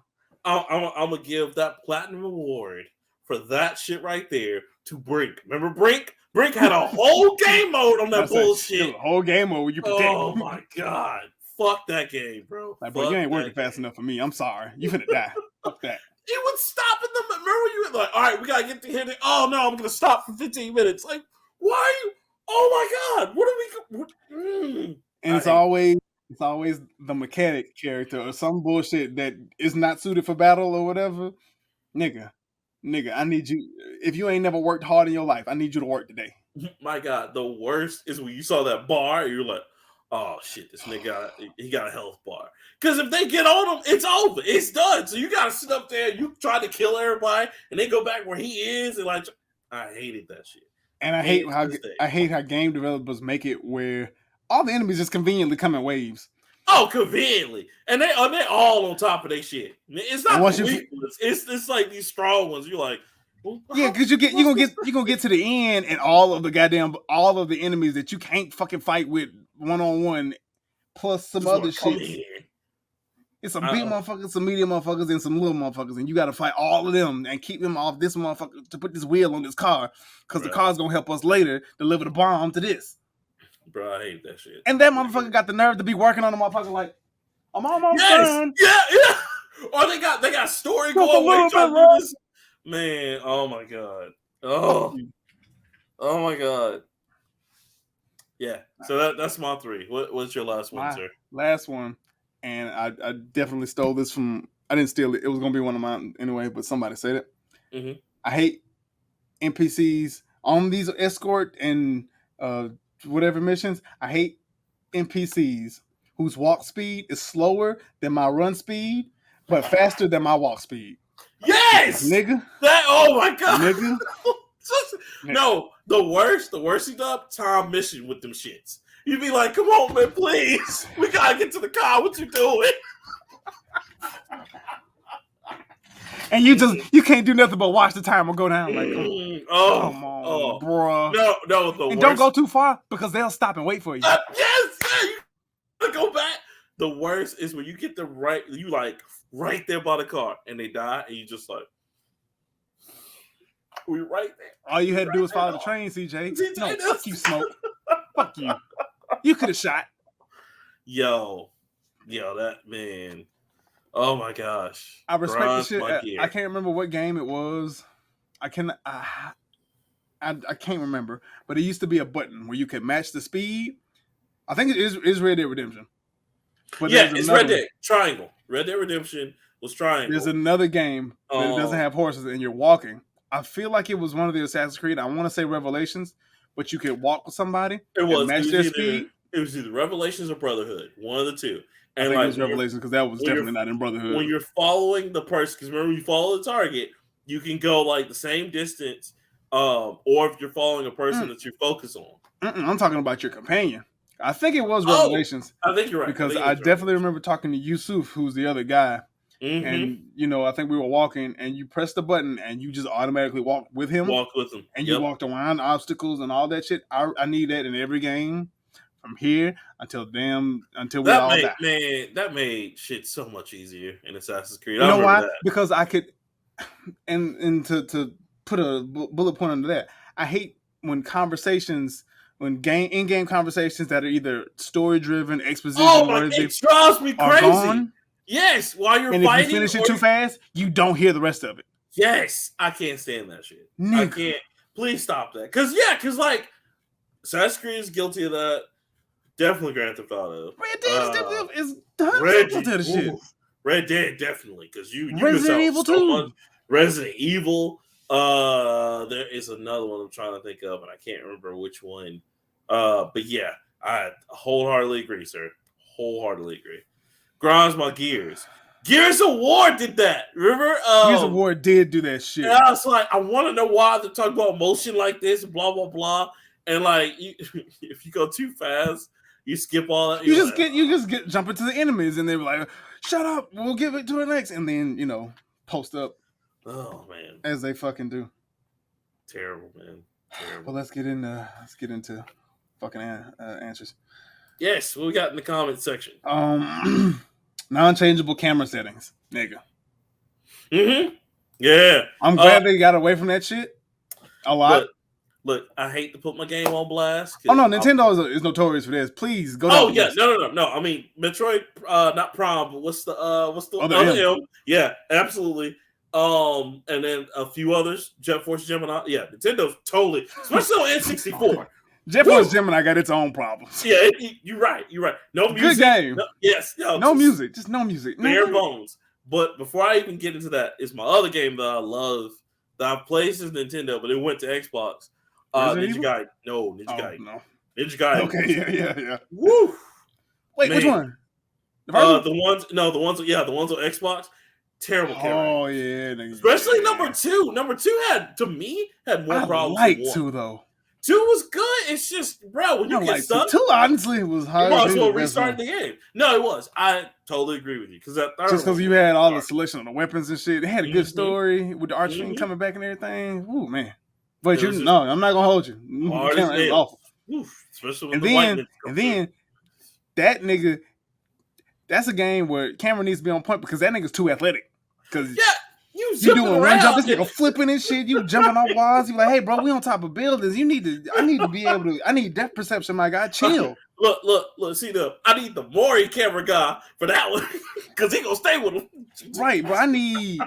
I'm gonna give that platinum award for that shit right there to Brink. Remember Brink? Brink had a whole game mode on that bullshit. A whole game mode where you protect. Oh my god. Fuck that game, bro. Like, bro, you ain't working fast enough for me. I'm sorry. You finna die. Fuck that. It would stop in the. Remember when you were like, all right, we gotta get to here. Oh no, I'm gonna stop for 15 minutes. Like, why are you? Oh my god, what are we? And it's always the mechanic character or some bullshit that is not suited for battle or whatever. Nigga, I need you. If you ain't never worked hard in your life, I need you to work today. My god, the worst is when you saw that bar and you're like, oh shit, this nigga he got a health bar. Because if they get on him, it's over. It's done. So you gotta sit up there, you try to kill everybody, and they go back where he is, and like, I hated that shit. And I hate how game developers make it where all the enemies just conveniently come in waves. Oh, conveniently, and they all on top of their shit. It's not the weak ones. It's like these strong ones. You're like, well, yeah, because you're gonna get to the end, and all of the enemies that you can't fucking fight with 1-on-1, plus some other shit. It's some big motherfuckers, some medium motherfuckers, and some little motherfuckers, and you got to fight all of them and keep them off this motherfucker to put this wheel on this car, because the car's gonna help us later deliver the bomb to this. Bro, I hate that shit. And that motherfucker got the nerve to be working on the motherfucker like, I'm almost done. Yeah. Or they got story going. Trying to do this. Man, oh my god. Oh my god. Yeah. So that's my 3. What's your last one, sir? Last one. And I definitely stole this from. I didn't steal it. It was gonna be one of mine anyway, but somebody said it. Mm-hmm. I hate NPCs on these escort and whatever missions. I hate NPCs whose walk speed is slower than my run speed, but faster than my walk speed. Yes, nigga. Oh my god, nigga. No, the worst he done time mission with them shits. You'd be like, come on, man, please. We gotta get to the car. What you doing? And you can't do nothing but watch the timer go down. Like, come on, bro. No, and don't go too far because they'll stop and wait for you. Yes, you gotta go back. The worst is when you get right there by the car and they die and you just like, we right there. All you had to do was follow the train, CJ. No, fuck you, Smoke. Fuck you. You could have shot. Yo, that man. Oh my gosh. I respect the shit. I can't remember what game it was. I can't remember. But it used to be a button where you could match the speed. I think it is Red Dead Redemption. But yeah, it's Red Dead. Triangle. Red Dead Redemption was triangle. There's another game that doesn't have horses and you're walking. I feel like it was one of the Assassin's Creed. I want to say Revelations, but you could walk with somebody and match their speed. It was either Revelations or Brotherhood. One of the two. I think it was Revelations because that was definitely not in Brotherhood. When you're following the person, because remember, you follow the target, you can go like the same distance, or if you're following a person that you focus on. I'm talking about your companion. I think it was Revelations. I think you're right. Because I definitely remember talking to Yusuf, who's the other guy. And, I think we were walking and you pressed the button and you just automatically walked with him. And you walked around obstacles and all that shit. I need that in every game from here until we all die. Man, that made shit so much easier in Assassin's Creed. You know why? That. Because I could, and to put a bullet point under that, I hate when in-game conversations that are either story-driven, exposition worthy, it drives me crazy. Gone, yes, while you're fighting, if you finish it too fast, you don't hear the rest of it. Yes, I can't stand that shit. Nigga. I can't. Please stop that. Because like Assassin's Creed is guilty of that. Definitely Grand Theft Auto. Red Dead is guilty of the shit. Red Dead definitely because you Resident Evil so 2. Much. Resident Evil. There is another one I'm trying to think of, and I can't remember which one. But yeah, I wholeheartedly agree, sir. Wholeheartedly agree. Grinds my gears. Gears of War did that. Remember? Gears of War did do that shit. And I was like, I want to know why they're talking about motion like this, blah blah blah. And like, if you go too fast, you skip all that. You just get jump into the enemies, and they were like, "Shut up, we'll give it to it next," and then post up. Oh man, as they fucking do. Terrible, man. Terrible. Well, let's get into fucking answers. Yes, what we got in the comment section? Non-changeable camera settings, nigga. Yeah, I'm glad they got away from that shit. A lot. Look, I hate to put my game on blast. Oh no, Nintendo is notorious for this. Please go down. Oh yeah, no. I mean, Metroid, not Prime, but what's the other M? Yeah, absolutely. And then a few others, Jet Force Gemini. Yeah, Nintendo's totally, especially on N64. Jet Force Gemini got its own problems. Yeah, you're right. No music. Good game. No music. Just no music. Bare bones. But before I even get into that, it's my other game that I love that I've played since Nintendo, but it went to Xbox. Ninja Gaiden. No, Ninja Gaiden. No. Ninja Gaiden. Okay, yeah. Woo! Wait, which one? The ones on Xbox. Terrible camera. Oh yeah, especially number 2. Number 2 had more problems. I like 2 though. 2 was good. It's just, bro, when you get stuck. 2 honestly was hard. You might as well restart the game. No, it was. I totally agree with you because just because you had all the selection of the weapons and shit, it had a good story with the Archfiend coming back and everything. Ooh man, but I'm not gonna hold you. It's awful. Especially with the and then that nigga. That's a game where camera needs to be on point because that nigga's too athletic. Because you doing run jump, this nigga flipping and shit. You jumping off walls. You like, hey, bro, we on top of buildings. I need to be able to. I need depth perception, my guy. Chill. Look. See I need the Mori camera guy for that one because he gonna stay with him. Right, bro. I need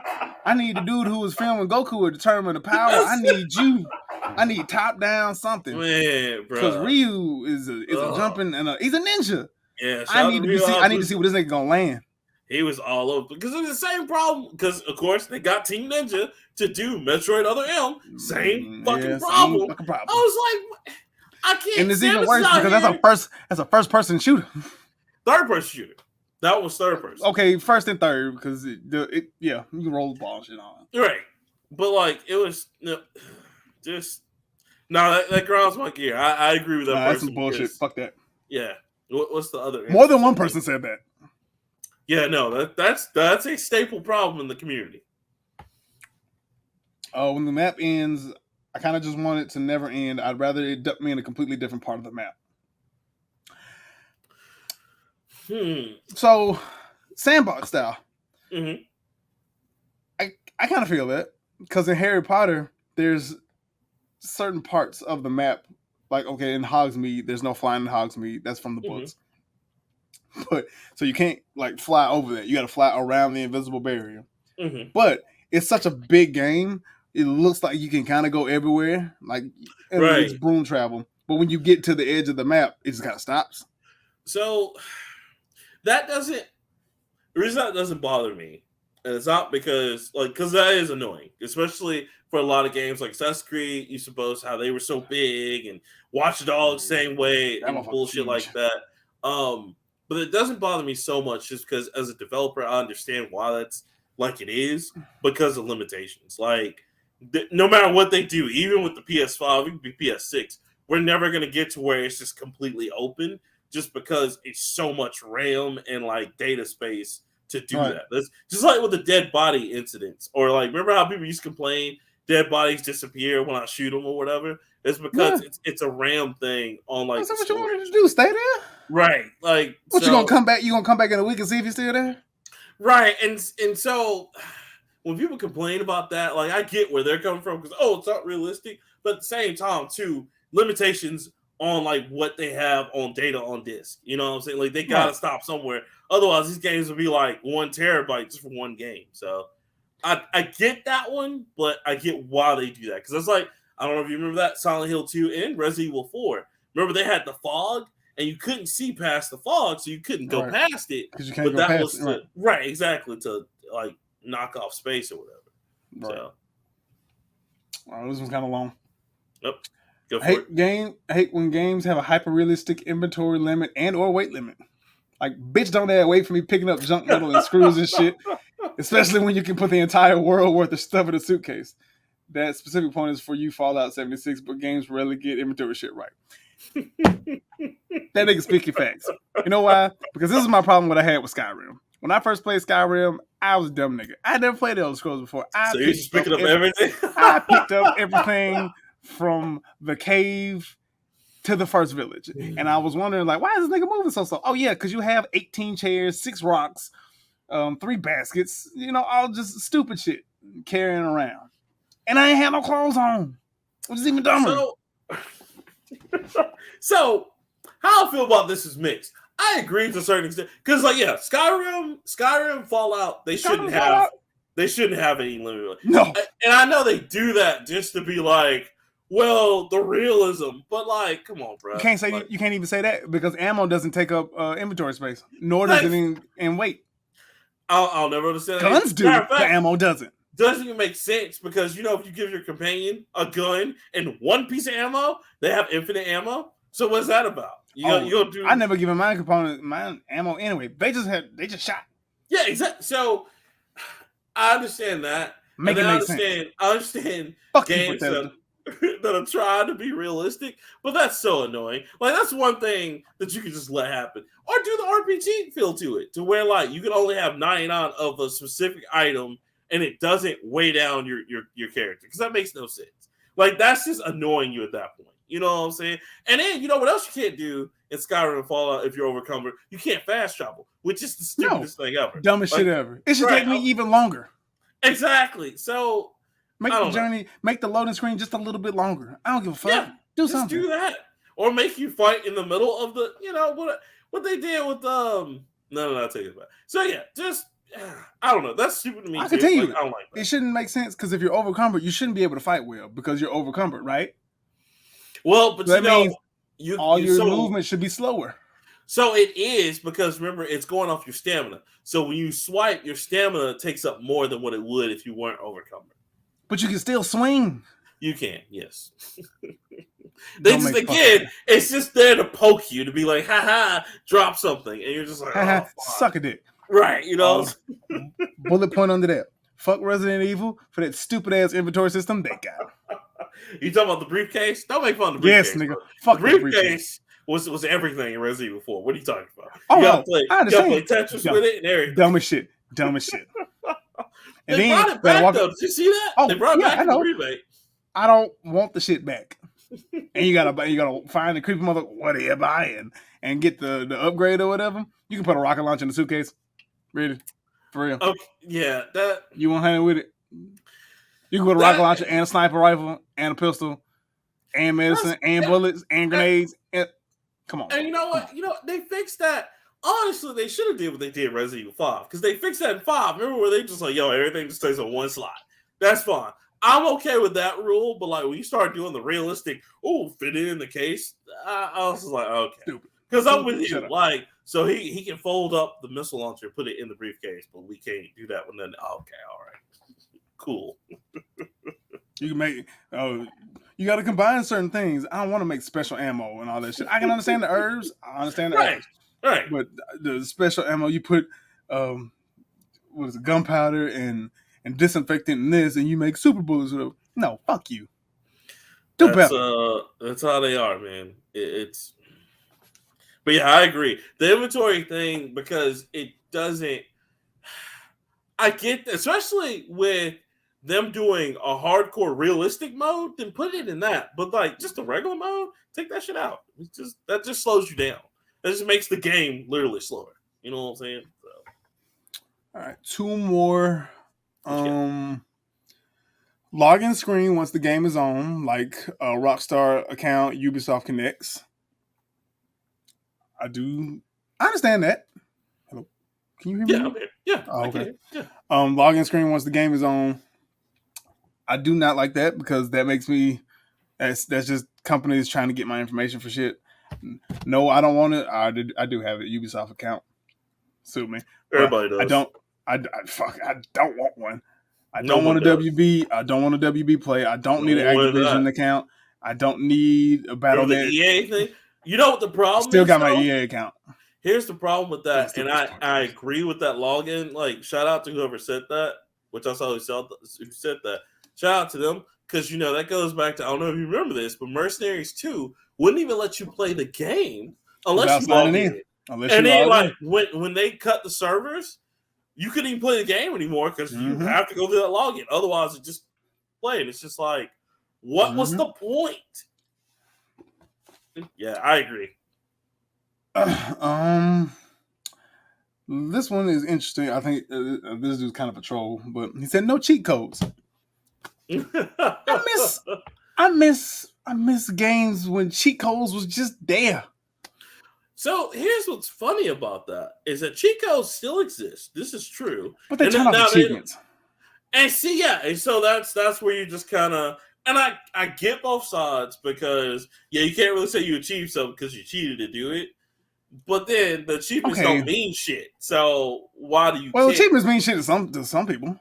the dude who was filming Goku to determine the power. I need you. I need top down something. Man, bro. Because Ryu is a jumping and he's a ninja. Yeah, I need to see where this nigga gonna land. He was all over because it's the same problem. Because of course they got Team Ninja to do Metroid Other M. Same fucking problem. I was like, I can't. And it's even worse because that's a first person shooter. Third person shooter. That was third person. Okay, first and third because you can roll the ball and shit on. Right, but like it was just that grounds my gear. I agree with that. That's some bullshit. Fuck that. Yeah. What's the other? More than one person said that. Yeah, no, that's a staple problem in the community. When the map ends, I kind of just want it to never end. I'd rather it dump me in a completely different part of the map. So, sandbox style. Mm-hmm. I kind of feel that because in Harry Potter, there's certain parts of the map. Like, okay, in Hogsmeade, there's no flying in Hogsmeade. That's from the books. But so you can't like fly over that. You got to fly around the invisible barrier. But it's such a big game. It looks like you can kind of go everywhere. Like it's broom travel. But when you get to the edge of the map, it just kind of stops. So the reason that doesn't bother me, and it's not because that is annoying, especially for a lot of games like Assassin's Creed. You suppose how they were so big and Watch Dogs same way and bullshit like that. but it doesn't bother me so much just because as a developer, I understand why that's like it is because of limitations. Like, no matter what they do, even with the PS5, it could be PS6, we're never going to get to where it's just completely open just because it's so much RAM and like data space to do that. That's just like with the dead body incidents, or like remember how people used to complain dead bodies disappear when I shoot them or whatever. It's because it's a RAM thing on like. That's what you wanted to do. Stay there, right? Like, what you gonna come back? You gonna come back in a week and see if you're still there? Right, and so when people complain about that, like I get where they're coming from because it's not realistic, but at the same time too, limitations on like what they have on data on disk. You know what I'm saying? Like they gotta stop somewhere. Otherwise, these games will be like 1 terabyte just for one game. So I get that one, but I get why they do that because it's like I don't know if you remember that Silent Hill 2 and Resident Evil 4. Remember they had the fog and you couldn't see past the fog, so you couldn't go past it because you can't go past it. Right, exactly, to like knock off space or whatever. So, this one's kind of long. Yep. Go for it. I hate when games have a hyper realistic inventory limit and or weight limit. Like, bitch, don't add weight for me picking up junk metal and screws and shit. Especially when you can put the entire world worth of stuff in a suitcase. That specific point is for you, Fallout 76, but games rarely get inventory shit right. That nigga speaking facts. You know why? Because this is my problem what I had with Skyrim. When I first played Skyrim, I was a dumb nigga. I never played Elder Scrolls before. So you're just picking up everything? I picked up everything from the cave to the first village. And I was wondering, like, why is this nigga moving so slow? Oh, yeah, because you have 18 chairs, 6 rocks, 3 baskets, all just stupid shit carrying around. And I ain't had no clothes on, which is even dumber. So how I feel about this is mixed. I agree to a certain extent because, like, yeah, Skyrim, Fallout, they shouldn't have any limit. No, and I know they do that just to be like, well, the realism, but like, come on, bro. You can't say you can't even say that because ammo doesn't take up inventory space, nor does it in weight. I'll never understand. Guns do, the ammo doesn't. Doesn't even make sense because if you give your companion a gun and 1 piece of ammo, they have infinite ammo. So what's that about? I never given my ammo anyway. They just shot. Yeah, exactly. So I understand that. Make it make sense. I understand games that are trying to be realistic, but that's so annoying. Like that's one thing that you can just let happen, or do the RPG feel to it, to where like you can only have 99 of a specific item. And it doesn't weigh down your character because that makes no sense. Like that's just annoying you at that point. You know what I'm saying? And then what else you can't do in Skyrim and Fallout if you're overcumbered? You can't fast travel, which is the stupidest thing ever. Dumbest shit ever. It should take me even longer. Exactly. So make the journey, make the loading screen just a little bit longer. I don't give a fuck. Yeah, do something. Just do that, or make you fight in the middle of the. What they did with No, take it back. So yeah, just. I don't know. That's stupid to me. I can tell you, I don't like that. It shouldn't make sense because if you're overcumbered, you shouldn't be able to fight well because you're overcumbered, right? Well, but so that means all your movement should be slower. So it is because remember, it's going off your stamina. So when you swipe, your stamina takes up more than what it would if you weren't overcumbered. But you can still swing. You can, yes. It's just there to poke you to be like, ha, drop something, and you're just like, suck a dick. Right, bullet point under that. Fuck Resident Evil for that stupid ass inventory system they got. You talking about the briefcase? Don't make fun of the briefcase. Yes, nigga. Fuck the briefcase. Was everything in Resident Evil 4. What are you talking about? You gotta play Tetris with it and everything. Dumb as shit. They brought it back though. Did you see that? They brought it back in the remake. I don't want the shit back. And you gotta find the creepy mother. What are you buying? And get the upgrade or whatever. You can put a rocket launcher in the suitcase. Ready? For real. Okay, yeah, that you want to hang with it? You can put a rocket launcher and a sniper rifle and a pistol and medicine and bullets and grenades. Come on. And you know what? They fixed that. Honestly, they should have did what they did in Resident Evil 5 because they fixed that in 5. Remember where they just like, everything just stays on one slot. That's fine. I'm okay with that rule, but like when you start doing the realistic, fit it in the case, I was like, okay. Because I'm with you. Like, so he can fold up the missile launcher, put it in the briefcase, but we can't do that one. Then okay, all right, cool. You can make you got to combine certain things. I don't want to make special ammo and all that shit. I can understand the herbs. I understand the herbs. Right. But the special ammo you put, what is it, gunpowder and disinfectant in this, and you make super bullets. No, fuck you. Do better. That's how they are, man. It's but yeah, I agree. The inventory thing, because it doesn't. I get, especially with them doing a hardcore realistic mode, then put it in that. But like just a regular mode, take that shit out. It's just that just slows you down. That just makes the game literally slower. You know what I'm saying? So, All right, two more. what you got? Login screen once the game is on, like a Rockstar account, Ubisoft connects. I understand that. Hello, can you hear me? Yeah, I'm here. Yeah, Oh, I can okay. hear. Yeah. Login screen once the game is on. I do not like that because that makes me. That's just companies trying to get my information for shit. No, I don't want it. I do have a Ubisoft account. Sue me, but Everybody I does. don't. I don't want one. I No don't want one a does. WB. I don't want a WB play. I don't No need an one wanted Activision that. account. I don't need a Remember the BattleNet. EA thing? You know what the I problem still is, got my though? EA account. Here's the problem with that, That's the and worst I, part. I agree with that login. Like, shout out to whoever said that, which I saw who said that. Shout out to them, because, that goes back to, I don't know if you remember this, but Mercenaries 2 wouldn't even let you play the game unless Without you signing log in, in. unless And you then, log like, in. when they cut the servers, you couldn't even play the game anymore because you Mm-hmm. have to go through that login. Otherwise, it just played. It's just like, what was the point? Yeah, I agree. This one is interesting. I think this dude's kind of a troll, but he said no cheat codes. I miss games when cheat codes was just there. So here's what's funny about that is that cheat codes still exist. This is true, But they and turn off now they achievements. and see, yeah, and so that's where you just kind of, and I get both sides, because yeah, you can't really say you achieved something because you cheated to do it, but then the achievements Okay. don't mean shit. So why do you Well, care? achievements mean shit to some people.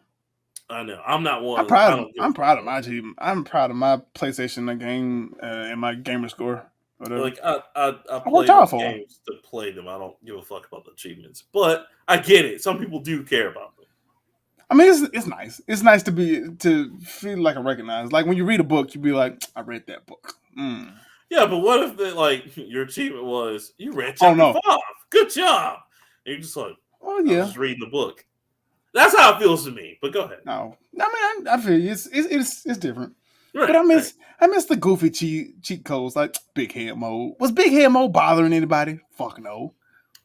I know I'm not one I'm of them. I proud. don't give a I'm fuck proud of about my it. achievement. I'm proud of my PlayStation game and my gamer score. Whatever. Like I I worked play the hard for them. games to play them. I don't give a fuck about the achievements, but I get it. Some people do care about them. I mean, it's nice. It's nice to feel like I recognize. Like when you read a book, you be like, I read that book. Mm. Yeah, but what if your achievement was you read Oh chapter no. 5? Good job. And you're just like, Well, I was yeah. just reading the book. That's how it feels to me. But go ahead. No. I mean, I feel you. It's different. But Right, right. I miss the goofy cheat codes like big head mode. Was big head mode bothering anybody? Fuck no.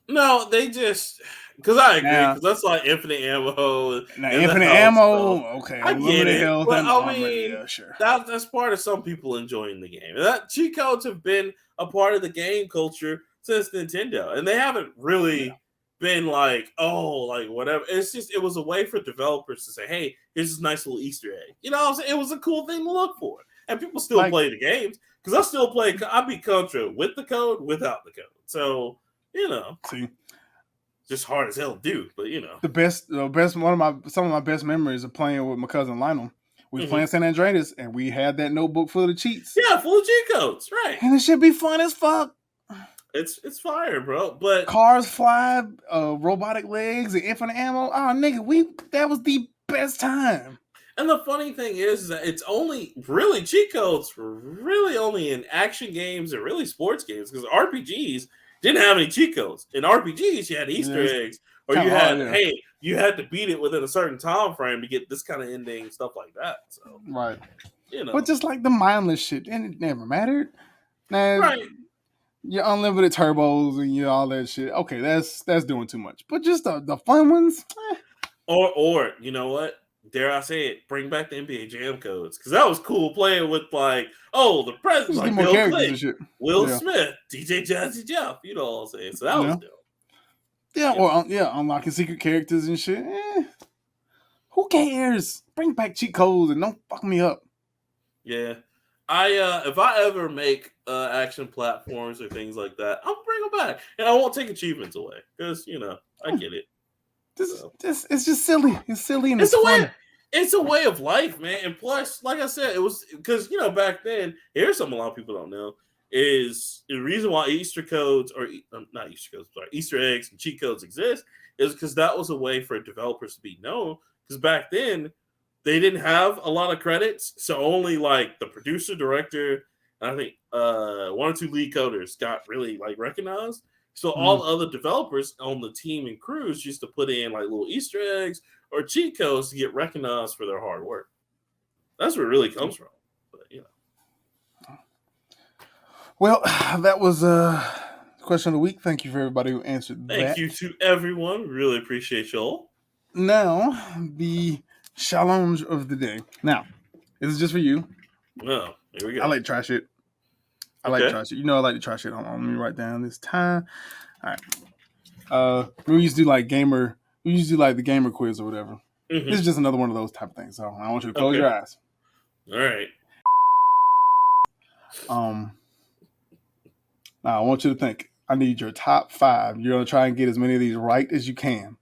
No, they just, because I agree, Now, because that's like infinite ammo and the infinite health stuff. ammo. Okay, I get unlimited it, health but and I armor. mean Yeah, sure. that's part of some people enjoying the game. And that cheat codes have been a part of the game culture since Nintendo, and they haven't Yeah. really been like, oh, like whatever. It's just it was a way for developers to say, hey, here's this nice little Easter egg. You know what I'm saying? It was a cool thing to look for, and people still Like play the games because I still play. I beat Contra with the code, without the code. So see. just hard as hell to do, but The best some of my best memories of playing with my cousin Lionel. We was mm-hmm. playing San Andreas and we had that notebook full of cheats. Yeah, full of cheat codes, right? And it should be fun as fuck. It's fire, bro. But cars fly, robotic legs, and infinite ammo. Oh, nigga, that was the best time. And the funny thing is that it's only really cheat codes were really only in action games and really sports games, because RPGs didn't have any cheat codes. In RPGs, you had Easter eggs, or you had you had to beat it within a certain time frame to get this kind of ending, stuff like that. So right, but just like the mindless shit, and it never mattered. Now, right, your unlimited turbos and all that shit. Okay, that's doing too much. But just the fun ones. Or you know what? Dare I say it? Bring back the NBA Jam codes, because that was cool playing with the president, like more Bill characters Clinton, and shit. Will Smith, DJ Jazzy Jeff. You know what I'm saying? So that was dope. Yeah, or unlocking secret characters and shit. Who cares? Bring back cheat codes and don't fuck me up. Yeah, if I ever make action platforms or things like that, I'll bring them back, and I won't take achievements away, because I get it. This it's just silly. It's silly and it's fun. It's a way of life, man. And plus, like I said, it was because back then. Here's something a lot of people don't know: is the reason why Easter codes or not Easter codes, sorry, Easter eggs and cheat codes exist is because that was a way for developers to be known. Because back then they didn't have a lot of credits, so only like the producer, director, and I think one or two lead coders got really like recognized. So all the other developers on the team and crews used to put in like little Easter eggs or cheat codes to get recognized for their hard work. That's where it really comes from. But Well, that was question of the week. Thank you for everybody who answered that. Thank you to everyone. Really appreciate y'all. Now, the challenge of the day. Now, this is just for you. Oh, here we go. I like to try shit. I like to try shit. You know I like to try shit. Hold on, let me write down this time. All right. We used to do like the gamer quiz or whatever. Mm-hmm. This is just another one of those type of things. So I want you to close your eyes. All right. Now I want you to think. I need your top 5. You're gonna try and get as many of these right as you can.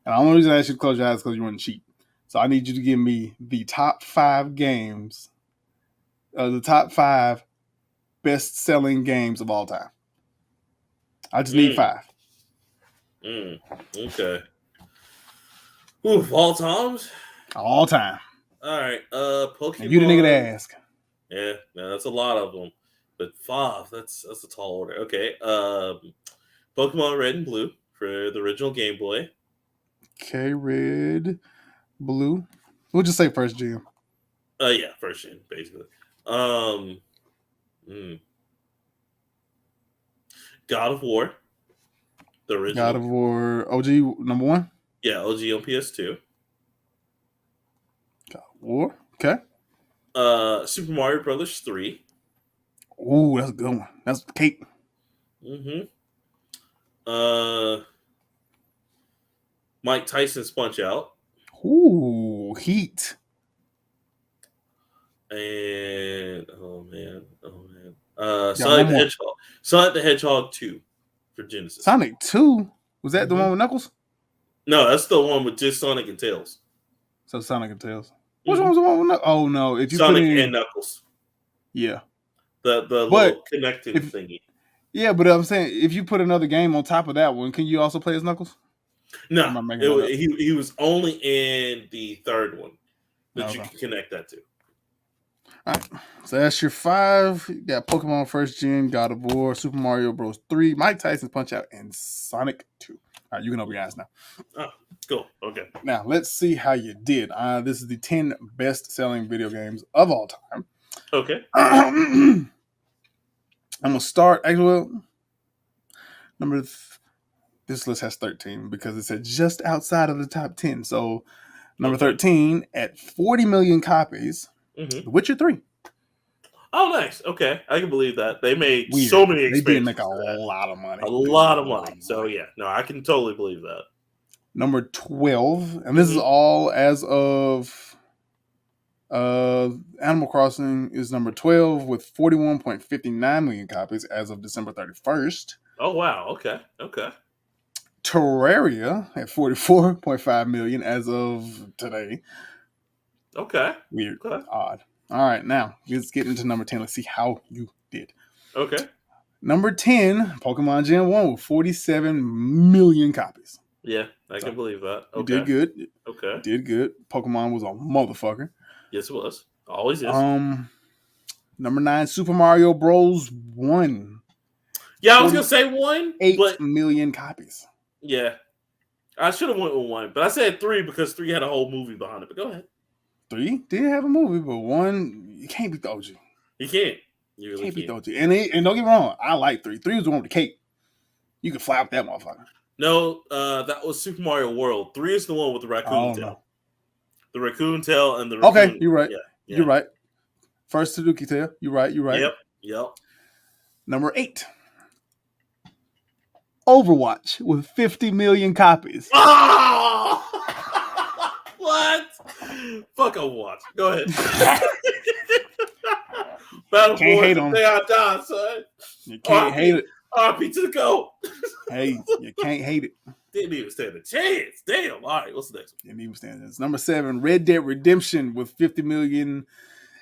And the only reason I asked you to close your eyes is because you want to cheat. So I need you to give me the top 5 games, the top 5 best-selling games of all time. I just need 5. Okay. Ooh, all times? All time. All right. Pokemon. And you the nigga to ask. Yeah, that's a lot of them. But 5, that's a tall order. Okay. Pokemon Red and Blue for the original Game Boy. Okay, Red, Blue. We'll just say first gen. Yeah, first gen, basically. God of War. The original. God of War OG number 1? Yeah, OG on PS2. God of War. Okay. Super Mario Brothers 3. Ooh, that's a good one. That's cake. Mm-hmm. Mike Tyson's Punch Out. Ooh, Heat. And Sonic the Hedgehog. Sonic the Hedgehog 2 for Genesis. Sonic 2? Was that the one with Knuckles? No, that's the one with just Sonic and Tails. So Sonic and Tails. Which one was the one with Knuckles? Oh no, if you Sonic put in, and Knuckles. Yeah. The little connected thingy. Yeah, but I'm saying if you put another game on top of that one, can you also play as Knuckles? No, he was only in the third one that you can connect that to. All right, so that's your 5. You got Pokemon First Gen, God of War, Super Mario Bros. 3, Mike Tyson's Punch Out, and Sonic 2. All right, you can open your eyes now. Oh, cool. Okay. Now, let's see how you did. This is the 10 best-selling video games of all time. Okay. I'm going to start. Actually, this list has 13 because it said just outside of the top 10. So, number 13 at 40 million copies, The Witcher 3. Oh, nice. Okay. I can believe that. They made so many expansions. They did make a lot of money. A lot of money. So, yeah. No, I can totally believe that. Number 12, and this is all as of Animal Crossing is number 12 with 41.59 million copies as of December 31st. Oh, wow. Okay. Terraria at 44.5 million as of today. Okay. Weird. Okay. Odd. All right, now let's get into number 10. Let's see how you did. Okay. Number 10, Pokemon Gen 1 with 47 million copies. Yeah, I can believe that. Okay. You did good. Okay. You did good. Pokemon was a motherfucker. Yes, it was. Always is. Number 9, Super Mario Bros. 1. Yeah, I was going to say 1. 8 million copies. Yeah. I should have went with 1, but I said 3 because 3 had a whole movie behind it. But go ahead. 3 did have a movie, but 1, you can't beat the OG. You can't. You really can't beat the OG. And don't get me wrong, I like 3. 3 was the one with the cake. You can fly up that motherfucker. No, that was Super Mario World. 3 is the one with the raccoon tail. No. The raccoon tail and the raccoon. Okay, you're right. Yeah. You're right. First Suzuki tail. You're right. Yep. Number 8. Overwatch with 50 million copies. Oh! What? Fuck Overwatch. Go ahead. Battle can't hate on the day I die, son. You can't hate it. RP to the goal. Hey, you can't hate it. Didn't even stand a chance. Damn. All right, what's the next one? Didn't even stand a chance. Number 7, Red Dead Redemption with 50 million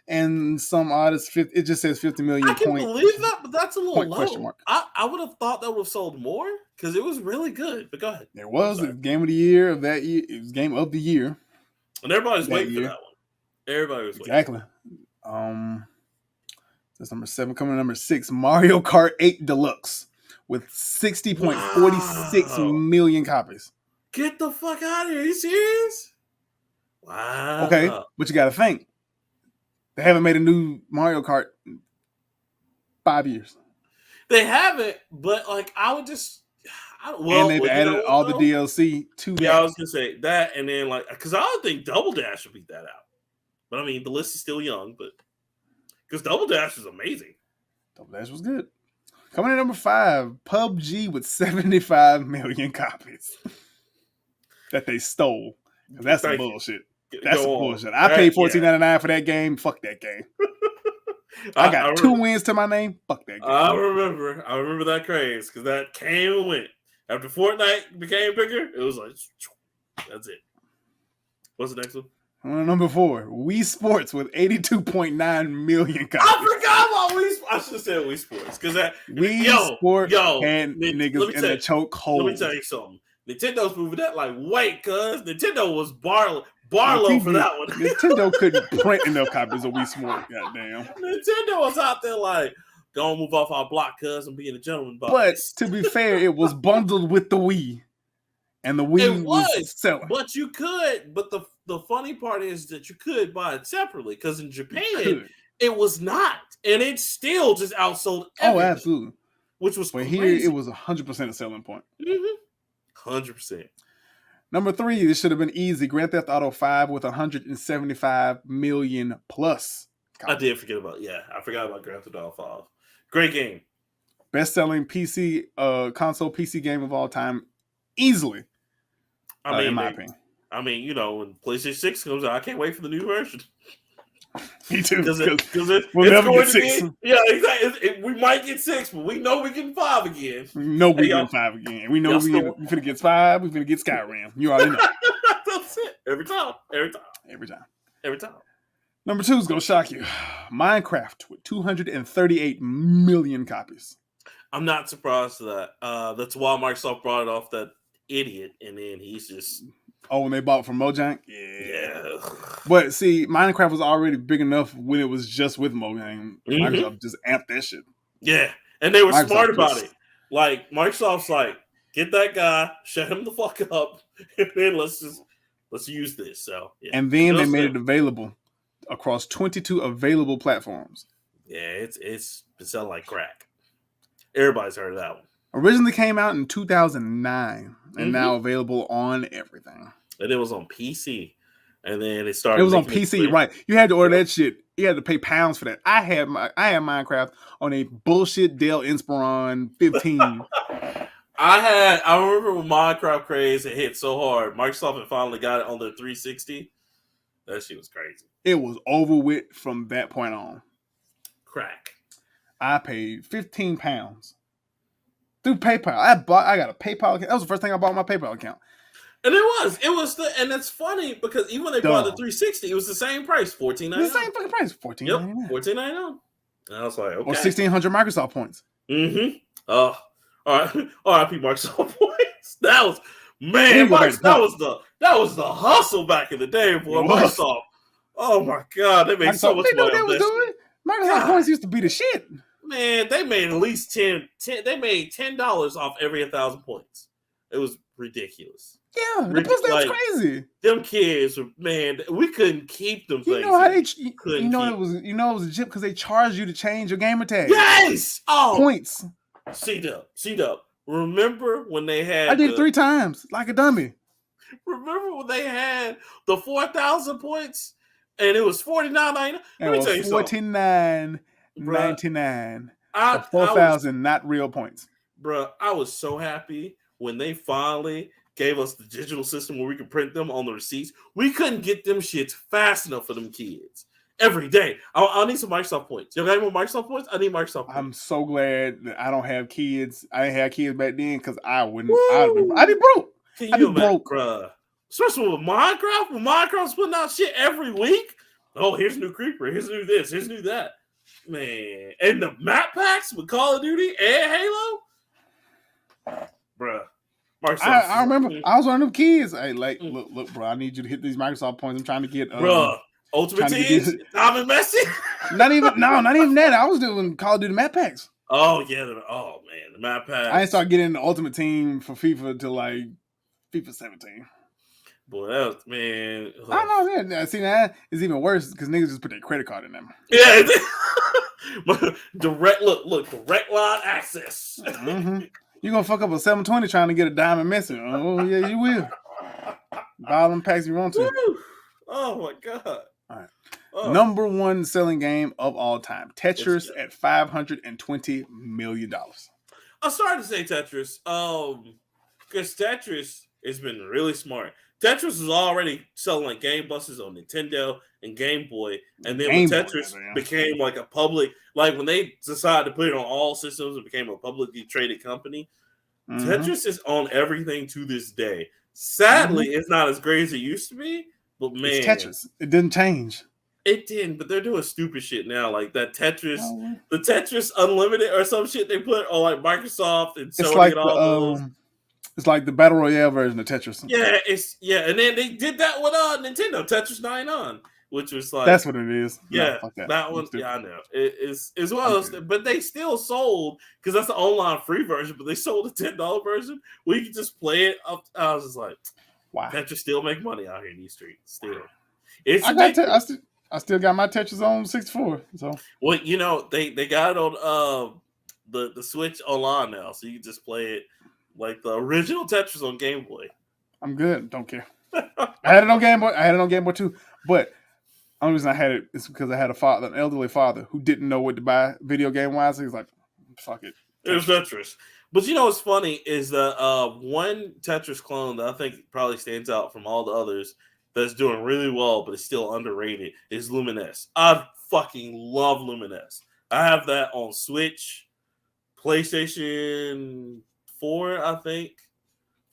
and some oddest 50. It just says 50 million. I can believe that, but that's a little low. Question mark. I would have thought that would have sold more because it was really good. But go ahead. It was the game of the year of that year. It was game of the year, and everybody's waiting for that one. Everybody was waiting. Exactly. That's number 7. Coming to number 6, Mario Kart 8 Deluxe with 60.46 million copies. Get the fuck out of here! Are you serious? Wow. Okay, but you got to think they haven't made a new Mario Kart in 5 years. They haven't, but like I would just. And they've added all the DLC to that. Yeah, I was gonna say that, and then like because I don't think Double Dash would beat that out. But I mean, the list is still young, but because Double Dash is amazing. Double Dash was good. Coming in number 5, PUBG with 75 million copies that they stole. That's some bullshit. That's some bullshit. I paid $14.99 for that game. Fuck that game. I got 2 wins to my name. Fuck that game. I remember that craze because that came and went. After Fortnite became bigger, it was like that's it. What's the next one? Number 4, Wii Sports with 82.9 million copies. I forgot about Wii Sports. I should have said Wii Sports because that Wii Sports and niggas in the chokehold. Let me tell you something. Nintendo's moving that like wait, cuz Nintendo was Barlow for that one. Nintendo couldn't print enough copies of Wii Sports. Goddamn. Nintendo was out there like, go move off our block, cuz I'm being a gentleman. But to be fair, it was bundled with the Wii. And the Wii was selling. But you could. But the funny part is that you could buy it separately because in Japan it was not, and it still just outsold everything. Oh, absolutely. Which was but crazy. Here it was 100% a selling point. 100%. Number 3, this should have been easy. Grand Theft Auto 5 with 175 million plus copies. I did forget about I forgot about Grand Theft Auto 5. Great game. Best-selling PC console PC game of all time, easily. In my opinion. I mean, you know, when PlayStation 6 comes out, I can't wait for the new version. Me too. Because we'll never get 6. Exactly. We might get 6, but we know we get 5 again. We know we get 5 again. We know we're finna get 5. We're finna get Skyrim. You already know. That's it. Every time. Number 2 is gonna shock you. Minecraft with 238 million copies. I'm not surprised at that. That's why Microsoft brought it off that idiot, and then he's just when they bought from Mojang? Yeah. But see, Minecraft was already big enough when it was just with Mojang. Microsoft just amped that shit. Yeah. And they were smart about it. Like Microsoft's like, get that guy, shut him the fuck up, and then let's use this. So and then they made it available across 22 available platforms. Yeah, it's been selling like crack. Everybody's heard of that one. Originally came out in 2009 and now available on everything. And it was on PC. And then it started. It was on PC, right? You had to order that shit. You had to pay pounds for that. I had Minecraft on a bullshit Dell Inspiron 15. I remember when Minecraft craze had hit so hard. Microsoft had finally got it on their 360. That shit was crazy. It was over with from that point on. Crack. I paid £15 through PayPal. I got a PayPal account. That was the first thing I bought my PayPal account. And and it's funny because even when they bought the 360, it was the same price, $14.99. The same fucking price, $14.99. Yep, $14.99. And I was like, okay. Or 1,600 Microsoft points. All right, RIP Microsoft points. That was that was the hustle back in the day for Microsoft. Oh my God, they made so much money on that. Microsoft points used to be the shit. Man, they made at least they made $10 off every 1,000 points. It was ridiculous. Yeah, that was crazy. Them kids, man, we couldn't keep them. You know how it was a chip because they charged you to change your gamer tag. Yes. Oh, points. CDub. Remember when they had? I did 3 times like a dummy. Remember when they had the 4,000 points and it was $49.99? Let me tell you something. $49.99. 4,000, not real points. Bruh, I was so happy when they finally gave us the digital system where we could print them on the receipts. We couldn't get them shits fast enough for them kids. Every day. I need some Microsoft points. You got any more Microsoft points? I need Microsoft points. I'm so glad that I don't have kids. I didn't have kids back then because I'd be broke. Can you imagine, bruh? Especially with Minecraft. When Minecraft's putting out shit every week. Oh, here's a new creeper. Here's a new this. Here's a new that. Man, and the map packs with Call of Duty and Halo, bruh. I remember I was one of them kids. Hey, like, look, bro, I need you to hit these Microsoft points. I'm trying to get, Ultimate Teams, Tom and Messi. not even that. I was doing Call of Duty map packs. Oh yeah, man, the map packs. I didn't start getting the Ultimate Team for FIFA until like FIFA 17. Boy, that was, man. I don't know. See, that is even worse because niggas just put their credit card in them. Yeah, direct line access. Mm-hmm. You gonna fuck up a 720 trying to get a diamond Messi? Oh yeah, you will. Buy all them packs you want to. Woo! Oh my god! All right. Oh. Number one selling game of all time, Tetris at $520 million. I started to say Tetris, because Tetris has been really smart. Tetris was already selling like game busters on Nintendo and Game Boy, and then when Tetris became like a public, like when they decided to put it on all systems, it became a publicly traded company. Mm-hmm. Tetris is on everything to this day. Sadly, it's not as great as it used to be, but man, it's Tetris. It didn't change. It didn't, but they're doing stupid shit now, like that Tetris, the Tetris Unlimited or some shit they put on like Microsoft and Sony like and all those. It's like the Battle Royale version of Tetris. Yeah, and then they did that with Nintendo, Tetris 99, which was like that's what it is. Yeah, no, that one. Yeah, I know. It's one of those, but they still sold because that's the online free version, but they sold the $10 version where you can just play it up. I was just like, wow, Tetris still make money out here in these streets. Still, I still got my Tetris on 64. So well, you know they got it on the Switch online now, so you can just play it like the original Tetris on Game Boy. I'm good. Don't care. I had it on Game Boy. I had it on Game Boy too. But the only reason I had it is because I had an elderly father who didn't know what to buy video game wise. So he's like, fuck it. It's Tetris. But you know what's funny is that one Tetris clone that I think probably stands out from all the others that's doing really well, but is still underrated is Lumines. I fucking love Lumines. I have that on Switch, PlayStation 4, I think,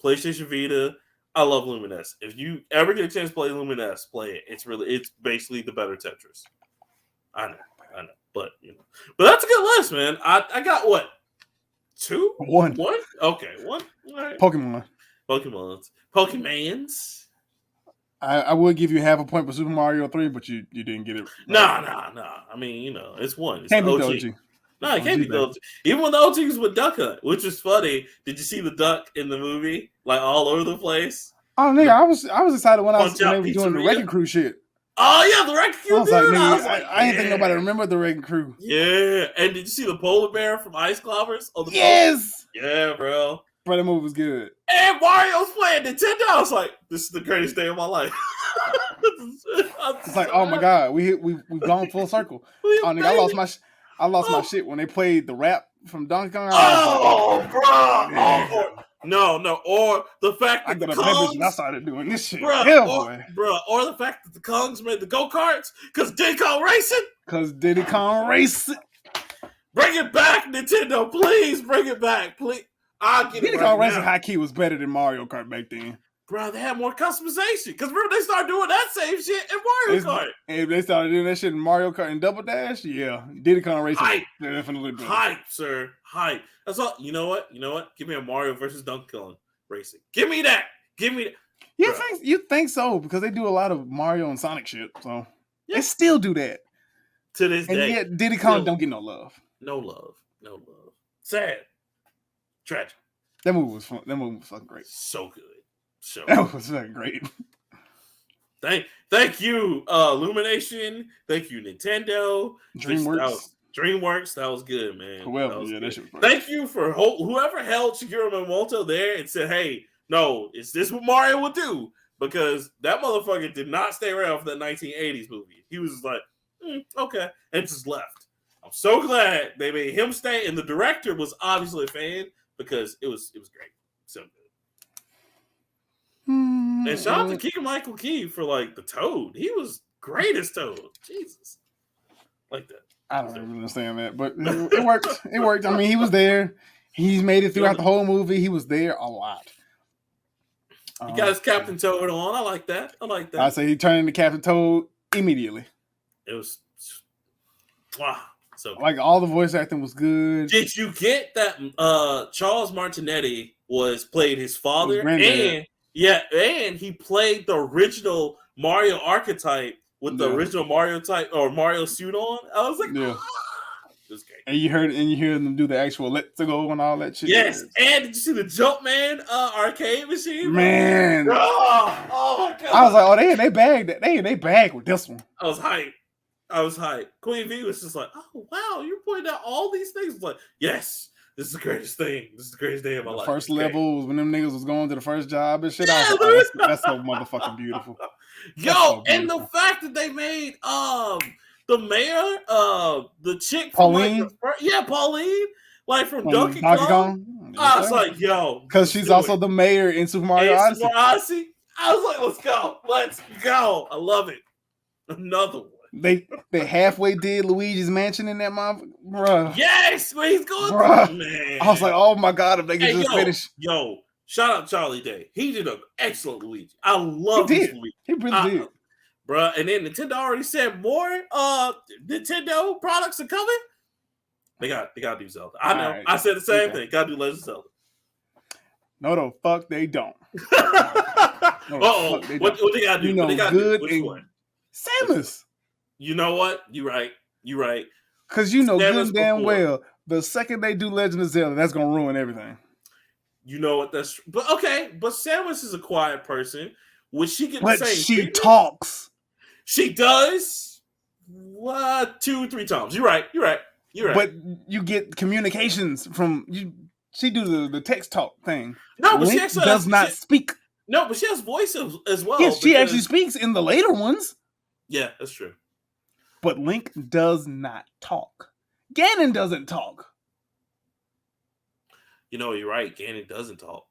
PlayStation Vita. I love Lumines. If you ever get a chance to play Lumines, play it. It's basically the better Tetris. I know. But that's a good list, man. I got what? 2? 1. Okay, 1. All right. Pokemons. I would give you half a point for Super Mario 3, but you didn't get it. Nah. I mean, it's 1. It's can't be the OG. No, it can't be the OG. Even when the OG was with Duck Hunt, which was funny. Did you see the duck in the movie? Like all over the place? Oh, nigga, I was excited when they were doing the Wrecking Crew shit. Oh, yeah, the Wrecking Crew. I was like, nigga, I didn't think nobody remembered the Wrecking Crew. Yeah. And did you see the polar bear from Ice Climbers? Yes! Yeah, bro. Bro, that movie was good. And Mario's playing Nintendo. I was like, this is the greatest day of my life. It's like, oh my god, we've gone full circle. Oh, nigga, I lost my shit when they played the rap from Donkey Kong. Bro! No, or the fact that I got a membership and I started doing this shit. Or the fact that the Kongs made the go-karts because Diddy Kong Racing. Bring it back, Nintendo. Please bring it back. Please. I'll get Diddy Kong Racing high key was better than Mario Kart back then. Bro, they had more customization. Because remember, they started doing that same shit in Mario Kart. And they started doing that shit in Mario Kart and Double Dash. Yeah. Diddy Kong Racing. Definitely better. Hype, sir. Hype. That's all. You know what? Give me a Mario versus Donkey Kong Racing. Give me that. You think so? Because they do a lot of Mario and Sonic shit. So they still do that. To this day. And yet Diddy Kong don't get no love. No love. Sad. Tragic. That movie was fun. That movie was fucking great. So good. That was fucking great. Thank you, Illumination. Thank you, Nintendo. DreamWorks. That was good, man. That shit was great. Thank you for whoever held Shigeru Miyamoto there and said, "Hey, no, is this what Mario would do?" Because that motherfucker did not stay around for that 1980s movie. He was like, "Okay," and just left. I'm so glad they made him stay, and the director was obviously a fan because it was great. So good. And shout out to Keegan-Michael Key for like the Toad. He was great as Toad. Jesus. Like that. I don't really understand that, but it worked. It worked. I mean, he was there. He's made it throughout the whole movie. He was there a lot. He got his Captain Toad on. I like that. I say he turned into Captain Toad immediately. It was wow. So like all the voice acting was good. did you get that? Charles Martinetti played his father, granddad. and he played the original Mario archetype with the original Mario type or Mario suit on. I was like, it was great. And you hear them do the actual let's go and all that shit. Yes, and did you see the Jumpman arcade machine? Man, oh my god! I was like, oh, they bagged it. They bagged with this one. I was hyped. Queen V was just like, oh wow, you're pointing out all these things. I was like, yes, this is the greatest thing. This is the greatest day of my life. First level was when them niggas was going to the first job and shit. I was like, oh, that's so motherfucking beautiful. Yo, so and the fact that they made the mayor, the chick from Pauline, Pauline, like from Donkey Kong. I was like, yo, because she's also the mayor in Super Mario Odyssey. I was like, let's go. I love it. Another one. They halfway did Luigi's Mansion in that motherfucker, bro. Yes, where he's going, man. I was like, oh my god, if they could just finish. Yo, shout out Charlie Day. He did an excellent Luigi. I love this Luigi. He really did, bro. And then Nintendo already said more Nintendo products are coming. They got to do Zelda. I know. Right. I said the same thing. Got to do Legend of Zelda. No, the fuck they don't. What they got to do? You know, they got good Which one? Samus. You know what? You're right. Because you know good and damn well, the second they do Legend of Zelda, that's going to ruin everything. You know what? That's but Samus is a quiet person. Would she get but the same? She talks. She does. 2-3 times. You're right. But you get communications from you. She do the text talk thing. No, but Link she actually does not speak. No, but she has voice as well. Yes, she actually speaks in the later ones. Yeah, that's true. But Link does not talk. Ganon doesn't talk. You know, you're right. Ganon doesn't talk.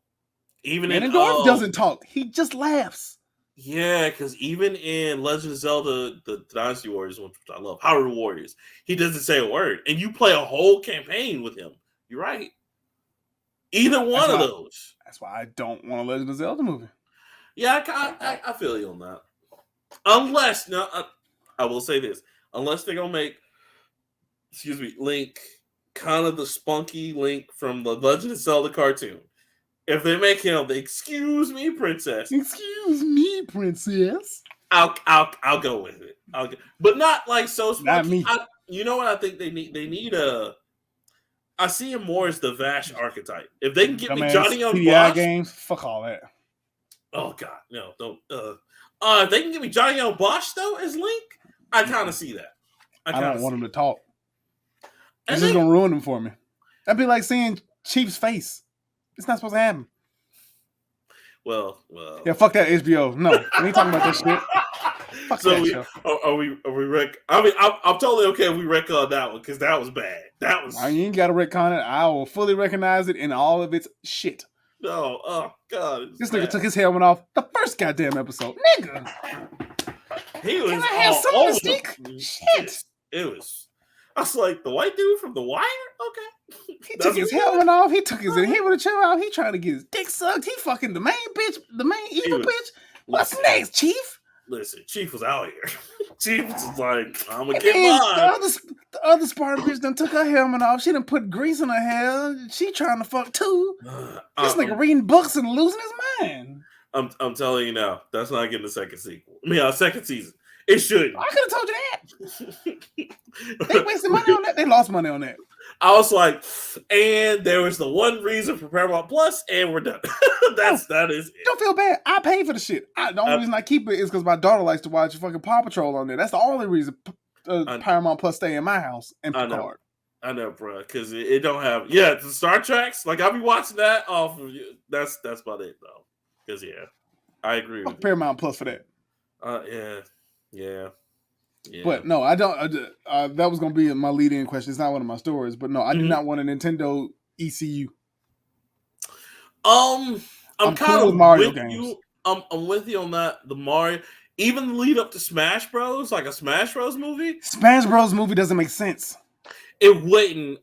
Even Ganondorf doesn't talk. He just laughs. Yeah, because even in Legend of Zelda, the Dynasty Warriors, which I love, Hyrule Warriors, he doesn't say a word. And you play a whole campaign with him. You're right. Either one of those. That's why I don't want a Legend of Zelda movie. Yeah, I feel you on that. Unless, I will say this. Unless they're going to make, Link kind of the spunky Link from the Legend of Zelda cartoon. If they make him the excuse me, princess. Excuse me, princess. I'll go with it. But not like so spunky. Not me. You know what I think they need? They need I see him more as the Vash archetype. If they can get me Johnny on Bosch games, fuck all that. Oh god, no, don't. If they can get me Johnny on Bosch though as Link, I kind of see that. I don't want him to talk. It's just gonna ruin him for me. That'd be like seeing Chief's face. It's not supposed to happen. Well. Yeah, fuck that HBO. No, we ain't talking about that shit. Fuck so that show. Are we I mean, I'm totally okay if we retcon that one because that was bad. That was. You ain't got to retcon it. I will fully recognize it in all of its shit. No, oh god, this nigga took his helmet off the first goddamn episode, nigga. He was. Can I have some mystique? Shit. It was. I was like, the white dude from The Wire? Okay. He took his helmet off. He took his inhibitor chill out. He trying to get his dick sucked. He fucking the main bitch, the main evil bitch. What's next, Chief? Listen, Chief was out here. Chief was like, I'm going to get mine. The other Spartan bitch done took her helmet off. She done put grease in her hair. She trying to fuck too. This nigga reading books and losing his mind. I'm telling you now, that's not getting a second sequel. I mean, a second season. It shouldn't. I could have told you that. They wasted money on that. They lost money on that. I was like, and there was the one reason for Paramount Plus, and we're done. That is it. Don't feel bad. I paid for the shit. The only reason I keep it is because my daughter likes to watch fucking Paw Patrol on there. That's the only reason Paramount Plus stay in my house and Picard. I know, bro, because it don't have the Star Treks. Like I'll be watching that off of you. That's about it though. Because I agree with Paramount Plus for that. Yeah. But no, I don't. That was going to be my lead-in question. It's not one of my stories, but no, I do not want a Nintendo ECU. I'm kind cool of with Mario with games. you. I'm with you on that. The Mario, even the lead up to Smash Bros, like a Smash Bros movie. Smash Bros movie doesn't make sense. It wouldn't,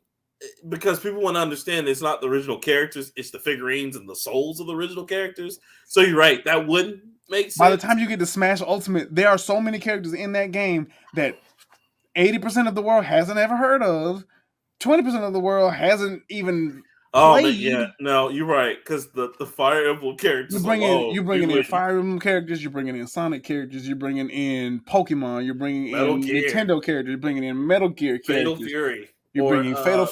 because people want to understand it's not the original characters; it's the figurines and the souls of the original characters. So you're right. That wouldn't make sense. By the time you get to Smash Ultimate, there are so many characters in that game that 80% of the world hasn't ever heard of. 20% of the world hasn't even Oh man, played. yeah, no, you're right. Because the Fire Emblem characters You're alone, bringing in Fire Emblem characters. You're bringing in Sonic characters. You're bringing in Pokemon. You're bringing Metal in Gear, Nintendo characters. You're bringing in Metal Gear Fatal characters. Fury, You're or bringing Fatal.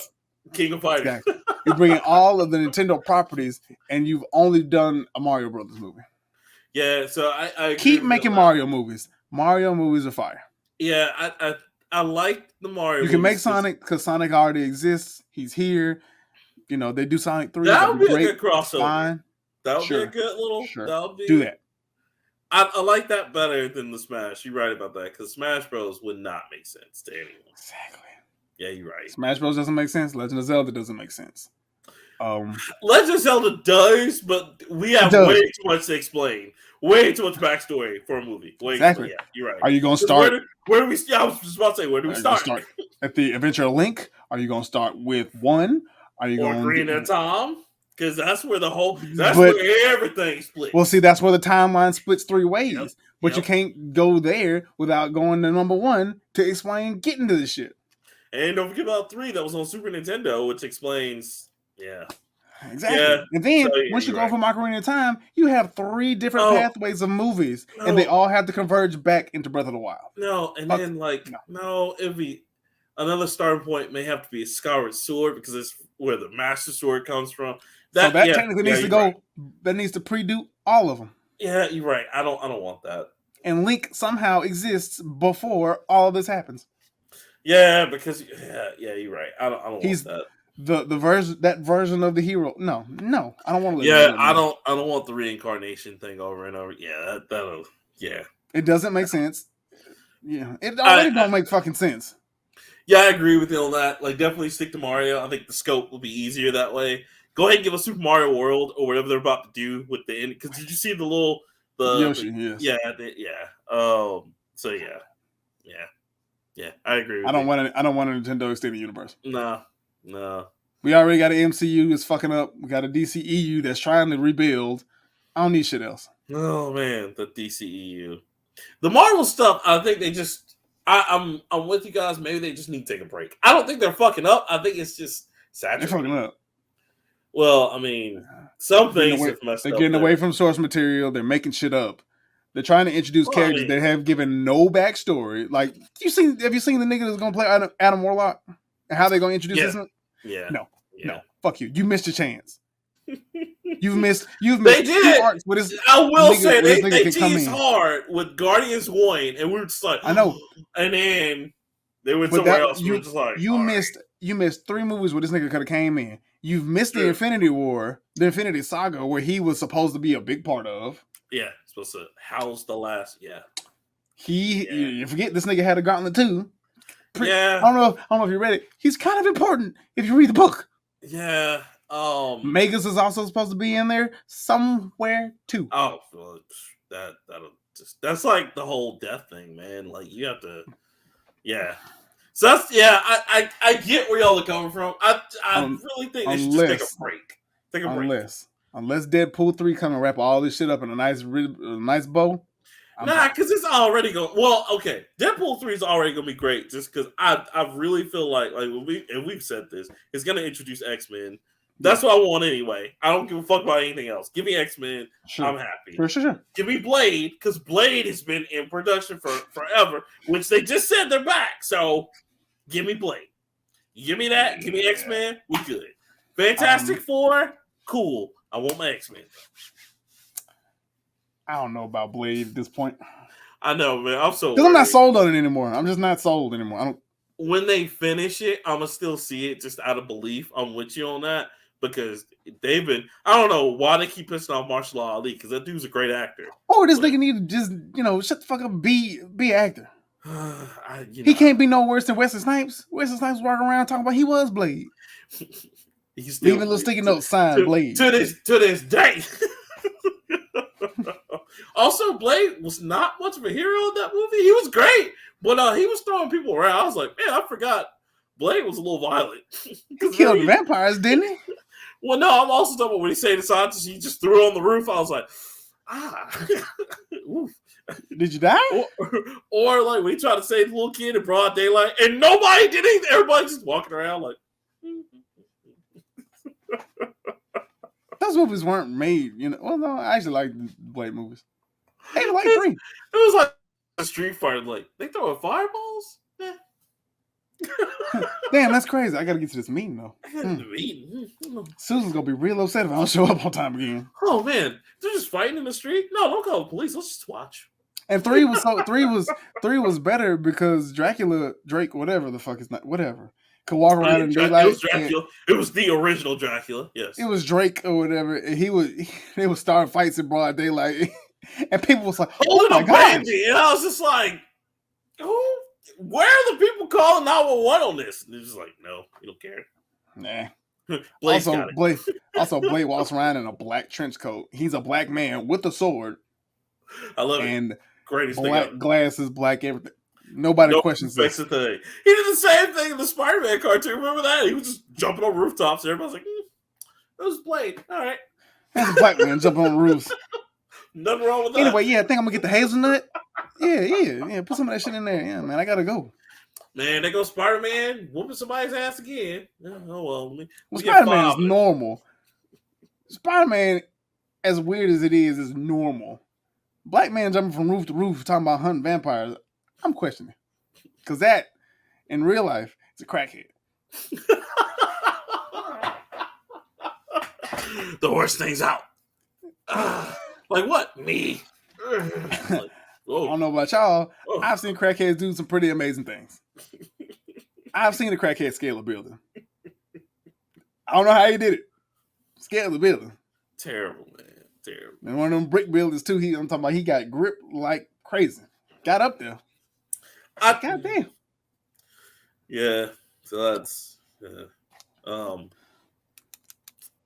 King of Fighters. Exactly. You're bringing all of the Nintendo properties, and you've only done a Mario Brothers movie. Yeah, so I keep making Mario movies. Mario movies are fire. Yeah, I like the Mario. You can make Sonic because Sonic already exists. He's here. You know, they do Sonic 3. That would be great. a good crossover. Fine. That would be a good little. That would be, do that. I like that better than the Smash. You're right about that because Smash Bros would not make sense to anyone. Exactly. Yeah, you're right. Smash Bros doesn't make sense. Legend of Zelda doesn't make sense. Legend of Zelda does, but we have way too much to explain. Way too much backstory for a movie. Exactly. Yeah, you're right. Are you going to start? Where do we? I was just about to say, where do we start? At the Adventure of Link? Are you going to start with 1? Are you going Green and Tom? Because that's where where everything splits. Well, see, that's where the timeline splits 3 ways. Yep. But you can't go there without going to number 1 to explain getting to this shit. And don't forget about 3 that was on Super Nintendo, which explains, Exactly. Yeah. And then once you go from Ocarina of Time, you have 3 different pathways of movies, and they all have to converge back into Breath of the Wild. No, and then it'd be another starting point may have to be a Skyward Sword because it's where the Master Sword comes from. That technically needs to go. Right. That needs to pre-do all of them. Yeah, you're right. I don't want that. And Link somehow exists before all of this happens. Yeah, because you're right. I don't want that. The version of the hero. No, I don't want to. Yeah, I don't want the reincarnation thing over and over. Yeah, that'll. It doesn't make sense. Yeah, it already don't make fucking sense. Yeah, I agree with you on that. Like, definitely stick to Mario. I think the scope will be easier that way. Go ahead and give us Super Mario World or whatever they're about to do with the end. Because did you see the Yoshi? Yes. Yeah. So yeah. I agree. I don't want a Nintendo extended universe. No. We already got an MCU that's fucking up. We got a DCEU that's trying to rebuild. I don't need shit else. Oh man, the DCEU, the Marvel stuff. I think they just. I'm with you guys. Maybe they just need to take a break. I don't think they're fucking up. I think it's just saturated. They're fucking up. Well, I mean, some things have messed up. They're getting away from source material. They're making shit up. They're trying to introduce characters that have given no backstory. Like, have you seen the nigga that's gonna play Adam Warlock and how they gonna introduce this? Yeah. No. Fuck you. You missed your chance. You've missed. They did. Arcs with this I will say they teased hard with Guardians 1, and we were just like, I know. And then they went somewhere else. We were just like, you missed 3 movies where this nigga could have came in. You've missed the Infinity War, the Infinity Saga, where he was supposed to be a big part of. Yeah, supposed to house the last. Yeah. You forget this nigga had a Gauntlet too. Yeah. I don't know if you read it. He's kind of important if you read the book. Yeah. Magus is also supposed to be in there somewhere too. Oh, well, that's like the whole death thing, man. Like, you have to. Yeah. So that's I get where y'all are coming from. I really think they should just take a break. Unless Deadpool 3 come and wrap all this shit up in a nice bow. Because it's already going. Well, okay, Deadpool 3 is already going to be great. Just because I really feel like we've said this, it's going to introduce X-Men. That's what I want anyway. I don't give a fuck about anything else. Give me X-Men. Sure. I'm happy. Sure. Give me Blade, because Blade has been in production for forever, which they just said they're back. So give me Blade. Give me that. Give me X-Men. We good. Fantastic Four. Cool. I want my X-Men. I don't know about Blade at this point. I know, man. I'm so. Because I'm not sold on it anymore. I'm just not sold anymore. When they finish it, I'm gonna still see it just out of belief. I'm with you on that. Because they've been, I don't know why they keep pissing off Marshall Ali, because that dude's a great actor. Or this nigga need to just, shut the fuck up and be an actor. He can't be no worse than Wesley Snipes. Wesley Snipes walking around talking about he was Blade. He's still leaving a little sticky note signed Blade. To this day. Also, Blade was not much of a hero in that movie. He was great, but he was throwing people around. I was like, man, I forgot Blade was a little violent. He killed vampires, didn't he? Well, no, I'm also talking about when he saved the scientist, he just threw it on the roof. I was like, oof. Did you die? Or like we try to save the little kid in broad daylight, and nobody did anything. Everybody's just walking around like. Those movies weren't made, Well, no, I actually like Blade movies. I even like 3. It was like a Street Fighter. Like they throwing fireballs. Yeah. Damn, that's crazy. I gotta get to this meeting though. Susan's gonna be real upset if I don't show up on time again. Oh man, they're just fighting in the street. No, don't call the police. Let's just watch. And 3 was better because Drake, whatever the fuck is not whatever, could walk around in daylight. It was Dracula. It was the original Dracula. Yes, it was Drake or whatever. And they would start fights in broad daylight, and people was like, "Oh my god!" And I was just like, "Oh, where are the people calling 911 on this?" And they're just like, "No, we don't care." Nah. Blade walks around in a black trench coat. He's a black man with a sword. I love and it. Greatest black glasses, black everything. Nobody questions this. The thing. He did the same thing in the Spider-Man cartoon. Remember that? He was just jumping on rooftops. And everybody's like, that was Blade. All right. That's a black man jumping on roofs. Nothing wrong with that. Anyway, I think I'm going to get the hazelnut. Yeah. Put some of that shit in there. Yeah, man, I got to go. Man, there goes Spider-Man whooping somebody's ass again. Oh, well. Spider-Man is normal. Spider-Man, as weird as it is normal. Black man jumping from roof to roof talking about hunting vampires. I'm questioning. Because that, in real life, is a crackhead. The worst thing's out. Like what? Me. Like, I don't know about y'all. I've seen crackheads do some pretty amazing things. I've seen a crackhead scale a building. I don't know how he did it. Scale the building. Terrible, man. Terrible. And one of them brick buildings too. I'm talking about. He got grip like crazy. Got up there. God damn. Yeah. So that's. But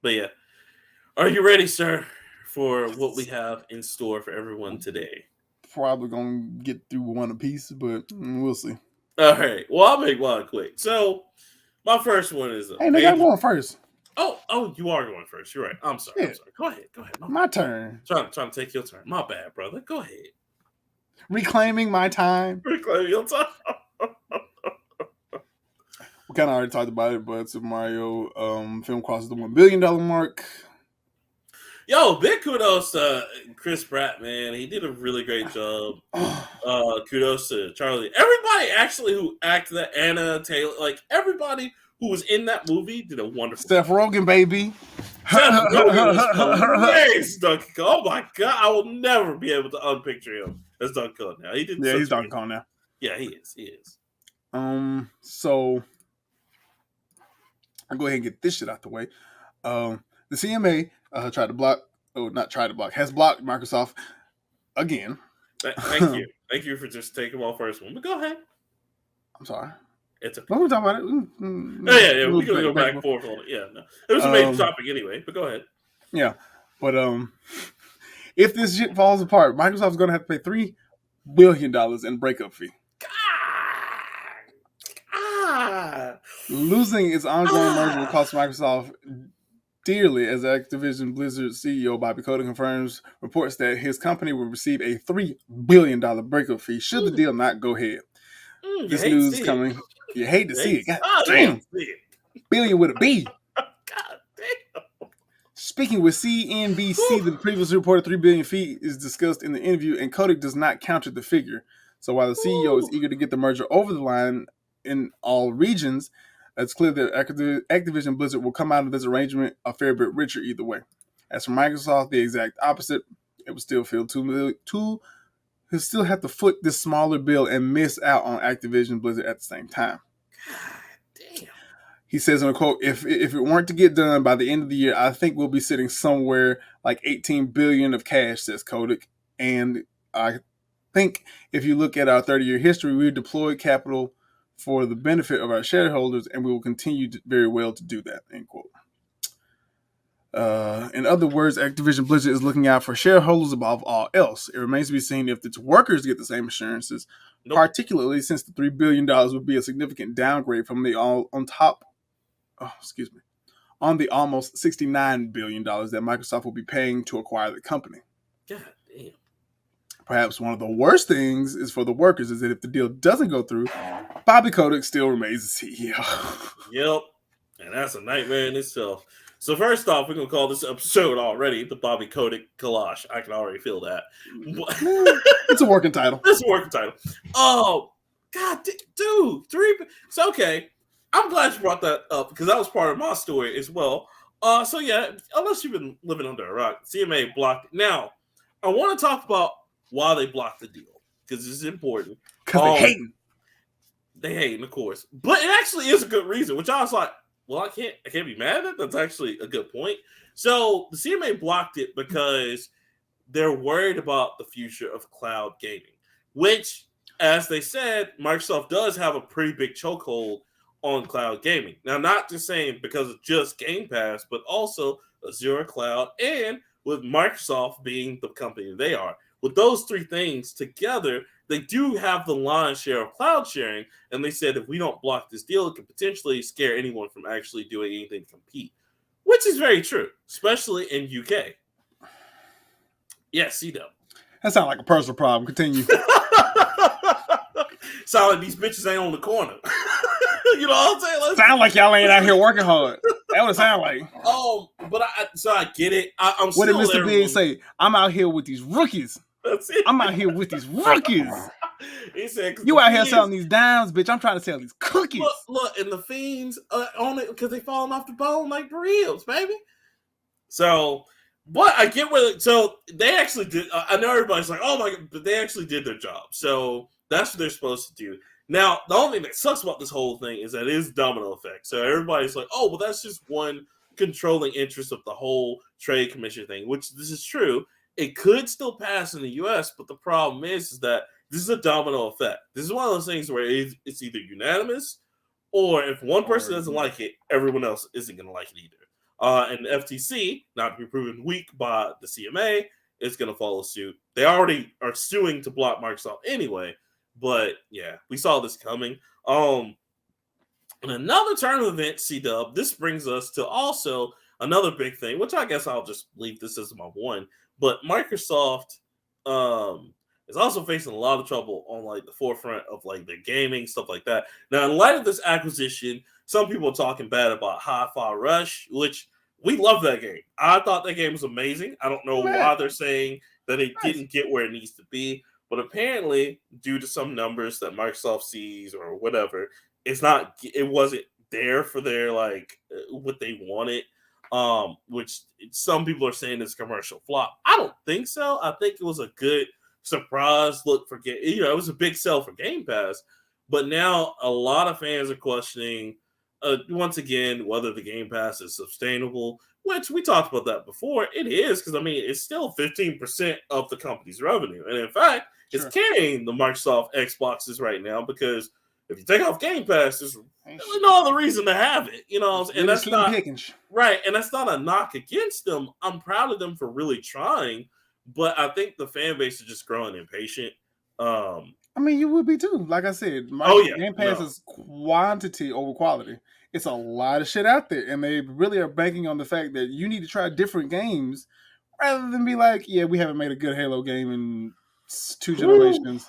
yeah, are you ready, sir, for what we have in store for everyone today? Probably gonna get through one apiece, but we'll see. All right. Well, I'll make one quick. So, my first one is. Hey, nigga, I'm going first. Oh, you are going first. You're right. I'm sorry. Go ahead. My turn. Trying to take your turn. My bad, brother. Go ahead. Reclaiming my time. Reclaiming your time. We kind of already talked about it, but Super Mario film crosses the $1 billion mark. Yo, big kudos to Chris Pratt, man. He did a really great job. Kudos to Charlie. Everybody actually who acted that, Anna Taylor, like everybody who was in that movie did a wonderful Seth Rogen, baby. Seth Rogen was hilarious, Donkey Kong. Oh my god, I will never be able to unpicture him as Donkey Kong now. He's Donkey Kong now. Yeah, he is. So I'll go ahead and get this shit out the way. The CMA has blocked Microsoft again. Thank you. Thank you for just taking my first one. But go ahead. I'm sorry. It's okay. What were we talking about? Yeah. We're going to go back and forth on it. Yeah, no. It was a major topic anyway, but go ahead. Yeah. But if this shit falls apart, Microsoft's going to have to pay $3 billion in breakup fee. Losing its ongoing merger will cost Microsoft dearly, as Activision Blizzard CEO Bobby Kotick confirms reports that his company will receive a $3 billion breakup fee should the deal not go ahead. This news is coming. You hate to see it. God damn. Billion with a B. God damn. Speaking with CNBC, the previously reported $3 billion fee is discussed in the interview, and Kotick does not counter the figure. So while the CEO is eager to get the merger over the line in all regions, it's clear that Activision Blizzard will come out of this arrangement a fair bit richer either way. As for Microsoft, the exact opposite. It will still feel he'll still have to foot this smaller bill and miss out on Activision Blizzard at the same time. God damn. He says in a quote, if it weren't to get done by the end of the year, I think we'll be sitting somewhere like $18 billion of cash, says Kotick. And I think if you look at our 30-year history, we've deployed capital for the benefit of our shareholders, and we will continue very well to do that, end quote. In other words, Activision Blizzard is looking out for shareholders above all else. It remains to be seen if its workers get the same assurances, particularly since the $3 billion would be a significant downgrade from the on the almost $69 billion that Microsoft will be paying to acquire the company. God damn. Perhaps one of the worst things is for the workers is that if the deal doesn't go through, Bobby Kotick still remains the CEO. Yep. And that's a nightmare in itself. So first off, we're gonna call this episode already the Bobby Kotick Kalash. I can already feel that. It's a working title. It's a working title. Oh God, dude, So okay, I'm glad you brought that up because that was part of my story as well. So yeah, unless you've been living under a rock, CMA blocked it. Now, I want to talk about why they blocked the deal because this is important. Because they hating. They hating, of course, but it actually is a good reason. Which I was like, well, I can't be mad at that. That's actually a good point. So the CMA blocked it because they're worried about the future of cloud gaming, which, as they said, Microsoft does have a pretty big chokehold on cloud gaming. Now, not just saying because of just Game Pass, but also Azure Cloud and with Microsoft being the company they are. With those three things together, they do have the lion's share of cloud sharing, and they said if we don't block this deal, it could potentially scare anyone from actually doing anything to compete, which is very true, especially in UK. Yes, CDub. That sounds like a personal problem. Continue. Sound like these bitches ain't on the corner. You know what I'm saying? Sound like y'all ain't out here working hard. That would sound like. But I get it. I'm what did Mr. Big say? I'm out here with these rookies. That's it. I'm out here with these rookies. He said, you out here selling these dimes, bitch. I'm trying to sell these cookies. Look, and the fiends on it because they falling off the bone like the ribs, baby. So, but I get where. So they actually did. I know everybody's like, oh my god, but they actually did their job. So that's what they're supposed to do. Now, the only thing that sucks about this whole thing is that it is domino effect. So everybody's like, oh, well, that's just one controlling interest of the whole trade commission thing, which this is true. It could still pass in the U.S., but the problem is that this is a domino effect. This is one of those things where it's either unanimous or if one person doesn't like it, everyone else isn't going to like it either. And the FTC, not to be proven weak by the CMA, is going to follow suit. They already are suing to block Microsoft anyway. But yeah, we saw this coming. And another turn of events, CDub, this brings us to also another big thing, which I guess I'll just leave this as my one. But Microsoft is also facing a lot of trouble on like the forefront of like their gaming, stuff like that. Now, in light of this acquisition, some people are talking bad about Hi-Fi Rush, which we love that game. I thought that game was amazing. I don't know why they're saying that it didn't get where it needs to be. But apparently, due to some numbers that Microsoft sees or whatever, it wasn't there for their like what they wanted. Which some people are saying is commercial flop. I don't think so. I think it was a good surprise look for game. It was a big sell for Game Pass. But now a lot of fans are questioning once again whether the Game Pass is sustainable. Which we talked about that before. It is because it's still 15% of the company's revenue, and in fact, it's carrying the Microsoft Xboxes right now because if you take off Game Pass, there's really no other reason to have it, and that's not right. And that's not a knock against them. I'm proud of them for really trying, but I think the fan base is just growing impatient. You would be too. Like I said, Game Pass is quantity over quality. It's a lot of shit out there, and they really are banking on the fact that you need to try different games rather than be like, yeah, we haven't made a good Halo game in 2 generations.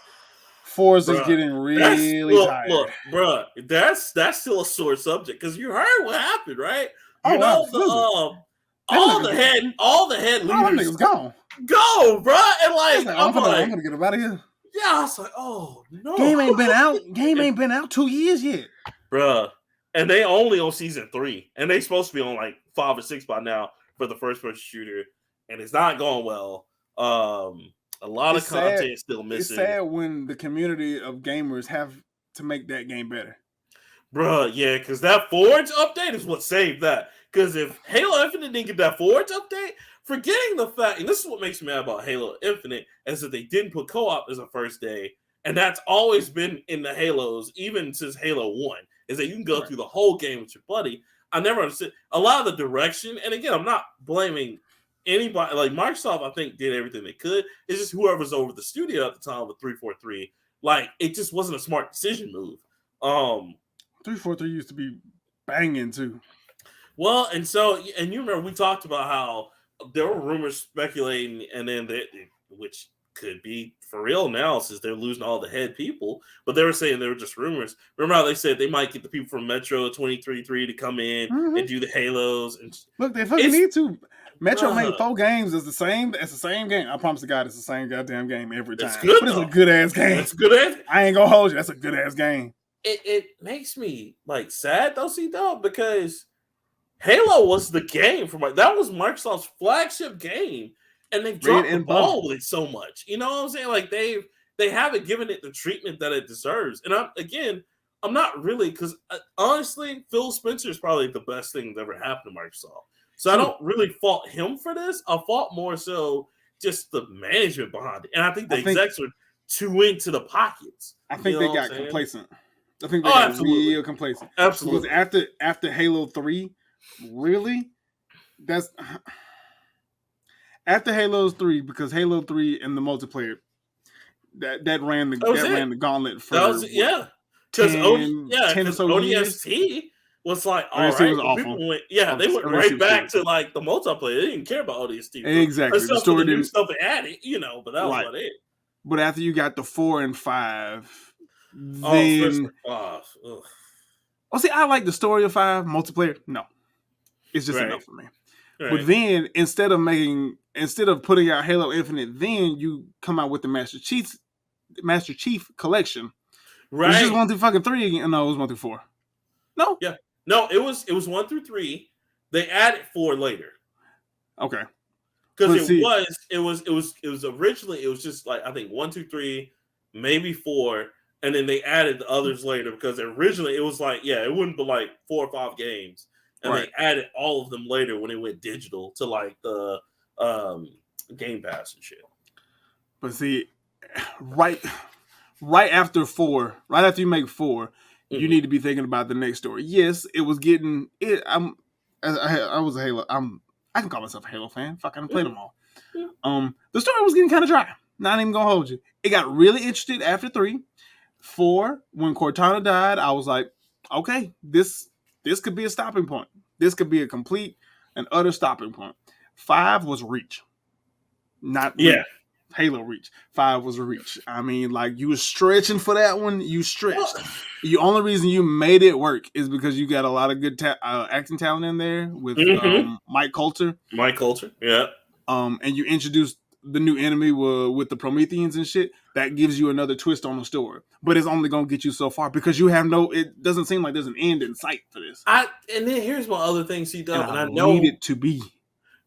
Forza's getting really tired. Look, bruh, that's still a sore subject because you heard what happened, right? All the head leaders gone, bruh, and like I'm gonna get them out of here. Yeah, I was like, oh no, game ain't been out 2 years yet, bruh. And they only on season 3, and they supposed to be on like 5 or 6 by now for the first-person shooter, and it's not going well. A lot of content is still missing. It's sad when the community of gamers have to make that game better. Bruh, yeah, because that Forge update is what saved that. Because if Halo Infinite didn't get that Forge update, forgetting the fact, and this is what makes me mad about Halo Infinite, is that they didn't put co-op as a first day, and that's always been in the Halos, even since Halo 1, is that you can go through the whole game with your buddy. I never understood a lot of the direction, and again, I'm not blaming anybody. Like Microsoft, I think, did everything they could. It's just whoever's over the studio at the time with 343, like, it just wasn't a smart decision move. 343 used to be banging, too. Well, and you remember we talked about how there were rumors speculating, and then which could be for real now since they're losing all the head people. But they were saying they were just rumors. Remember how they said they might get the people from Metro 23.3 to come in and do the Halos? And look, they fucking need to. Metro made 4 games. It's the same game. I promise to God, it's the same goddamn game every time. It's good, but it's a good ass game. It's good ass. I ain't gonna hold you. That's a good ass game. It makes me like sad though, CDub, because Halo was the game for that was Microsoft's flagship game, and they've dropped the ball with it so much. You know what I'm saying? Like they haven't given it the treatment that it deserves. And I'm not really, because honestly, Phil Spencer is probably the best thing that ever happened to Microsoft. So I don't really fault him for this. I fault more so just the management behind it. And I think the execs are too into the pockets. I think they got complacent. I think they got real complacent. Absolutely. Because after Halo 3, really, that's after Halo 3, because Halo 3 and the multiplayer that ran the gauntlet for because ODST was like all right. Was awful. They went right back to like the multiplayer. They didn't care about ODST. Exactly. The story didn't stuff they added, but that was about it. But after you got the 4 and 5, then see, I like the story of 5 multiplayer. No, it's just enough for me. Right. But then instead of putting out Halo Infinite, then you come out with the Master Chief collection. Right. It was just 1 through fucking 3 again. No, it was 1 through 4. No. Yeah. No, it was 1 through 3. They added 4 later. Okay. Because it was originally it was just like I think 1, 2, 3, maybe 4, and then they added the others later because originally it was like it wouldn't be like 4 or 5 games, and they added all of them later when it went digital to like the Game Pass and shit. But see, right after 4, right after you make 4, you need to be thinking about the next story. Yes, it was getting it. I was a Halo. I can call myself a Halo fan. Fuck, I done played them all. The story was getting kind of dry. Not even gonna hold you. It got really interested after 3. 4, when Cortana died, I was like, okay, this could be a stopping point. This could be a complete and utter stopping point. 5 was Reach. Not Halo Reach. 5 was a Reach. I mean, like, you were stretching for that one. You stretched. The only reason you made it work is because you got a lot of good acting talent in there with Mike Coulter. Yeah. And you introduced the new enemy with the Prometheans and shit. That gives you another twist on the story. But it's only going to get you so far because you have it doesn't seem like there's an end in sight for this. And then here's my other thing, CDub, and I know need it to be.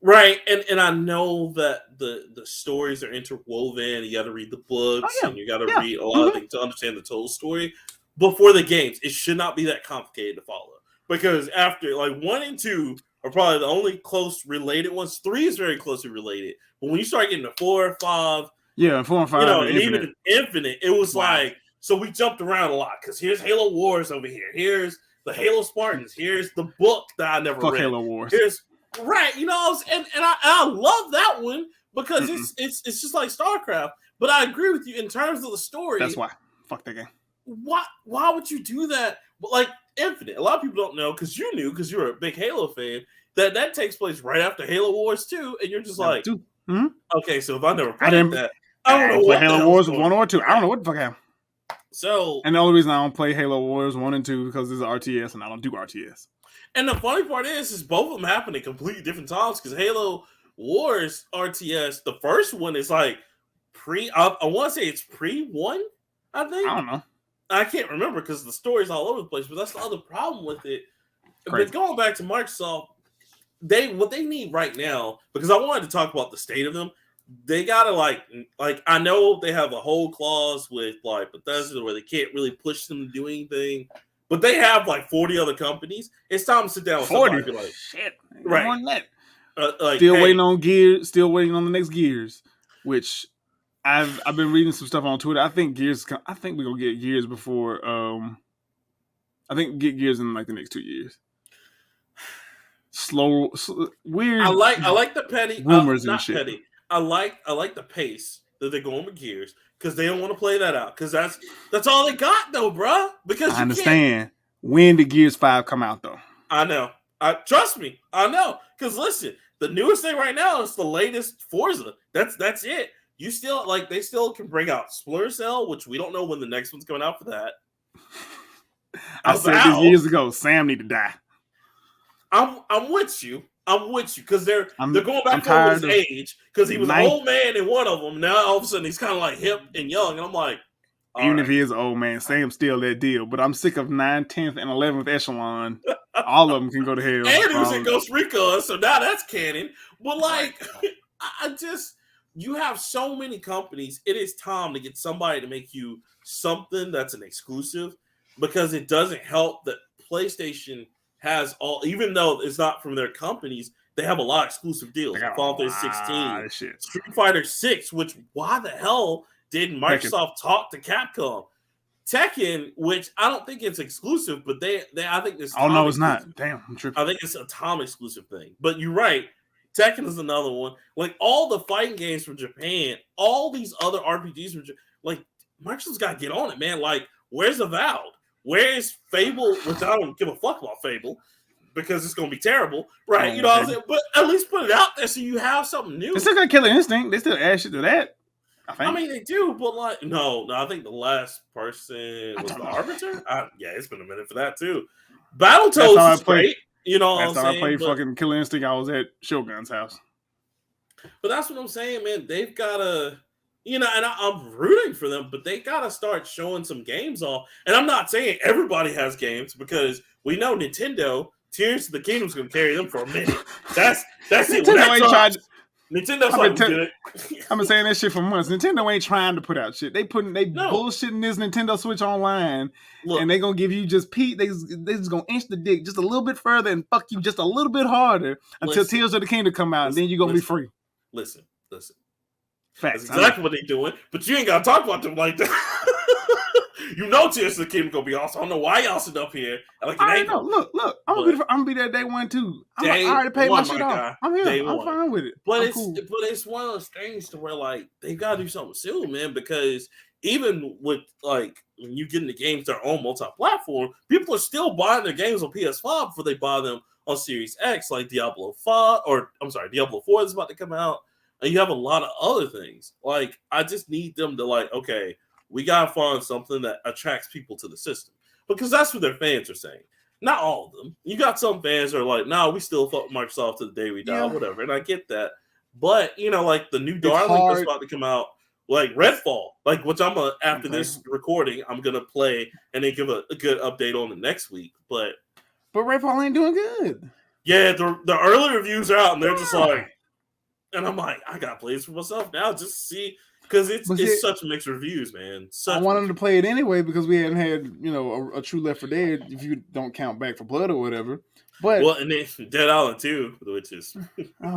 Right, and I know that the stories are interwoven. You got to read the books, and you got to read a lot of things to understand the total story. Before the games, it should not be that complicated to follow. Because after, 1 and 2 are probably the only close related ones. 3 is very closely related. But when you start getting to 4, 5... Yeah, 4 and 5 and even Infinite, it was like... So we jumped around a lot. Because here's Halo Wars over here. Here's the Halo Spartans. Here's the book that I never read. Halo Wars. Right, and I love that one because it's just like StarCraft. But I agree with you in terms of the story. That's why. Fuck that game. Why would you do that? But like Infinite, a lot of people don't know because you knew because you're a big Halo fan that takes place right after Halo Wars 2, and you're just like, okay, so if I never played that, I don't know what Halo Wars 1 or 2. I don't know what the fuck happened. So, and the only reason I don't play Halo Wars 1 and 2 because it's RTS, and I don't do RTS. And the funny part is both of them happen at completely different times because Halo Wars RTS, the first one is like I want to say it's pre-1, I think. I don't know. I can't remember because the story's all over the place, but that's the other problem with it. But going back to Microsoft, what they need right now, because I wanted to talk about the state of them, they gotta like I know they have a whole clause with like Bethesda where they can't really push them to do anything. But they have like 40 other companies. It's time to sit down with 40. Somebody. Like, shit, right? More than that. Still waiting on Gears. Still waiting on the next Gears, which I've been reading some stuff on Twitter. I think we're gonna get Gears before. I think get Gears in like the next 2 years. Slow, weird. I like the petty rumors and shit. Petty. I like the pace that they're going with Gears. Because they don't want to play that out. Because that's all they got, though, bro. Because I understand. When did Gears 5 come out, though? I know. Trust me. I know. Because listen, the newest thing right now is the latest Forza. That's it. you still like they still can bring out Splinter Cell, which we don't know when the next one's coming out for that. I said this years ago. Sam need to die. I'm with you. Because they're going back over his age because he was an old man in one of them. Now all of a sudden he's kind of like hip and young, and I'm like, even if he is an old man, Sam's still that deal. But I'm sick of 9th, 10th, and 11th echelon. All of them can go to hell. And he was in Ghost Recon, so now that's canon. But like, you have so many companies. It is time to get somebody to make you something that's an exclusive, because it doesn't help that PlayStation has all, even though it's not from their companies, they have a lot of exclusive deals. Final Fantasy 16, Street Fighter 6, which why the hell didn't Microsoft talk to Capcom? Tekken, which I don't think it's exclusive, but I think this. Oh no, it's not. Damn, I'm tripping. I think it's a Tom exclusive thing. But you're right. Tekken is another one. Like all the fighting games from Japan, all these other RPGs from like Microsoft's got to get on it, man. Like, where's Avowed? Where's Fable? Which I don't give a fuck about Fable because it's going to be terrible, right? You know what I'm saying? But at least put it out there so you have something new. They still got Killer Instinct. They still add shit to that. I mean, they do, but like, no. I think the last person was the Arbiter. Yeah, it's been a minute for that too. Battletoads is great. You know, last time I played fucking Killer Instinct, I was at Shogun's house. But that's what I'm saying, man. They've got to. You know, and I'm rooting for them, but they got to start showing some games off. And I'm not saying everybody has games, because we know Nintendo, Tears of the Kingdom's going to carry them for a minute. That's it. Nintendo ain't good. I've been saying that shit for months. Nintendo ain't trying to put out shit. They bullshitting this Nintendo Switch Online, and they going to give you just they just going to inch the dick just a little bit further and fuck you just a little bit harder until Tears of the Kingdom come out, and then you're going to be free. Listen. Facts. That's exactly what they're doing, but you ain't got to talk about them like that. You know Tears of the Kingdom going to be awesome. I don't know why y'all sit up here. I know. Look. I'm going to be there day one, too. I already paid my shit off. I'm here. I'm fine with it. But it's one of those things to where, like, they got to do something soon, man, because even with, like, when you get into games that are on multi-platform, people are still buying their games on PS5 before they buy them on Series X, like Diablo 4 is about to come out. And you have a lot of other things. Like, I just need them to, like, okay, we got to find something that attracts people to the system. Because that's what their fans are saying. Not all of them. You got some fans that are like, nah, we still fuck Microsoft to the day we die, whatever. And I get that. But, you know, like, the new Darling that's about to come out, like Redfall, like, which I'm going to, after this recording, I'm going to play and then give a good update on it next week. But Redfall ain't doing good. Yeah, the early reviews are out, and they're just like, and I'm like, I gotta play this for myself now just to see, because it's such mixed reviews, man. I wanted to play it anyway because we hadn't had, you know, a true Left 4 Dead, if you don't count Back 4 Blood or whatever. But and then Dead Island 2, which is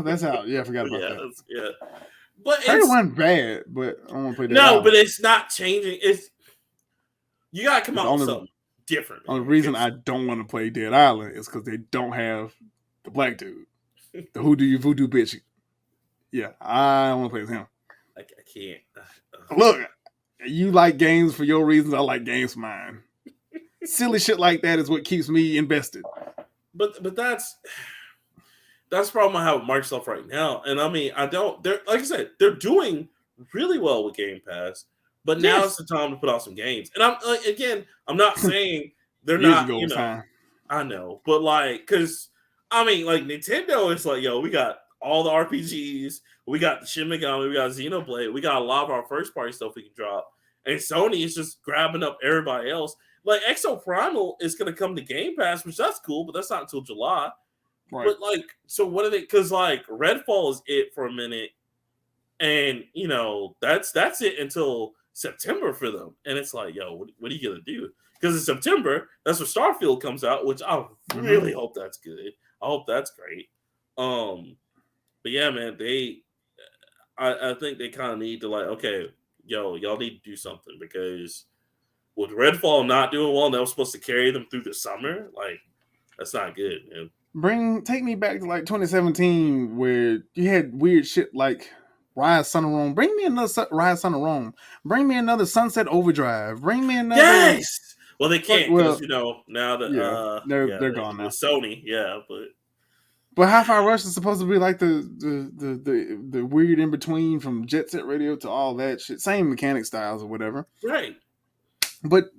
that's out. Yeah, I forgot about that. Yeah, but it wasn't bad, but I don't want to play that. No, but it's not changing. You gotta come out with something different. The only reason I don't want to play Dead Island is because they don't have the black dude, the voodoo bitch. Yeah, I don't want to play with him. I can't. Look, you like games for your reasons. I like games for mine. Silly shit like that is what keeps me invested. But that's the problem I have with Microsoft right now. And I mean, they're, like I said, they're doing really well with Game Pass. But now it's the time to put out some games. And I'm not saying they're not. You know, I know, but like, because I mean, like Nintendo is like, yo, we got all the RPGs, we got the Shin Megami, we got Xenoblade, we got a lot of our first party stuff we can drop, and Sony is just grabbing up everybody else. Like Exo Primal is going to come to Game Pass, which that's cool, but that's not until July. Right. But like, so what are they? Because like Redfall is it for a minute, and you know that's it until September for them, and it's like, yo, what are you gonna do? Because in September, that's when Starfield comes out, which I really hope that's good. I hope that's great. But yeah, man, I think they kind of need to like, okay, yo, y'all need to do something, because with Redfall not doing well, and that was supposed to carry them through the summer, like that's not good, man. Take me back to like 2017 where you had weird shit like Rise Son of Rome. Bring me another Rise Son of Rome. Bring me another Sunset Overdrive. Bring me another. Yes. Well, they can't because you know now that they're gone now. Sony, but. But Hi-Fi Rush is supposed to be like the weird in between from Jet Set Radio to all that shit. Same mechanic styles or whatever. Right. But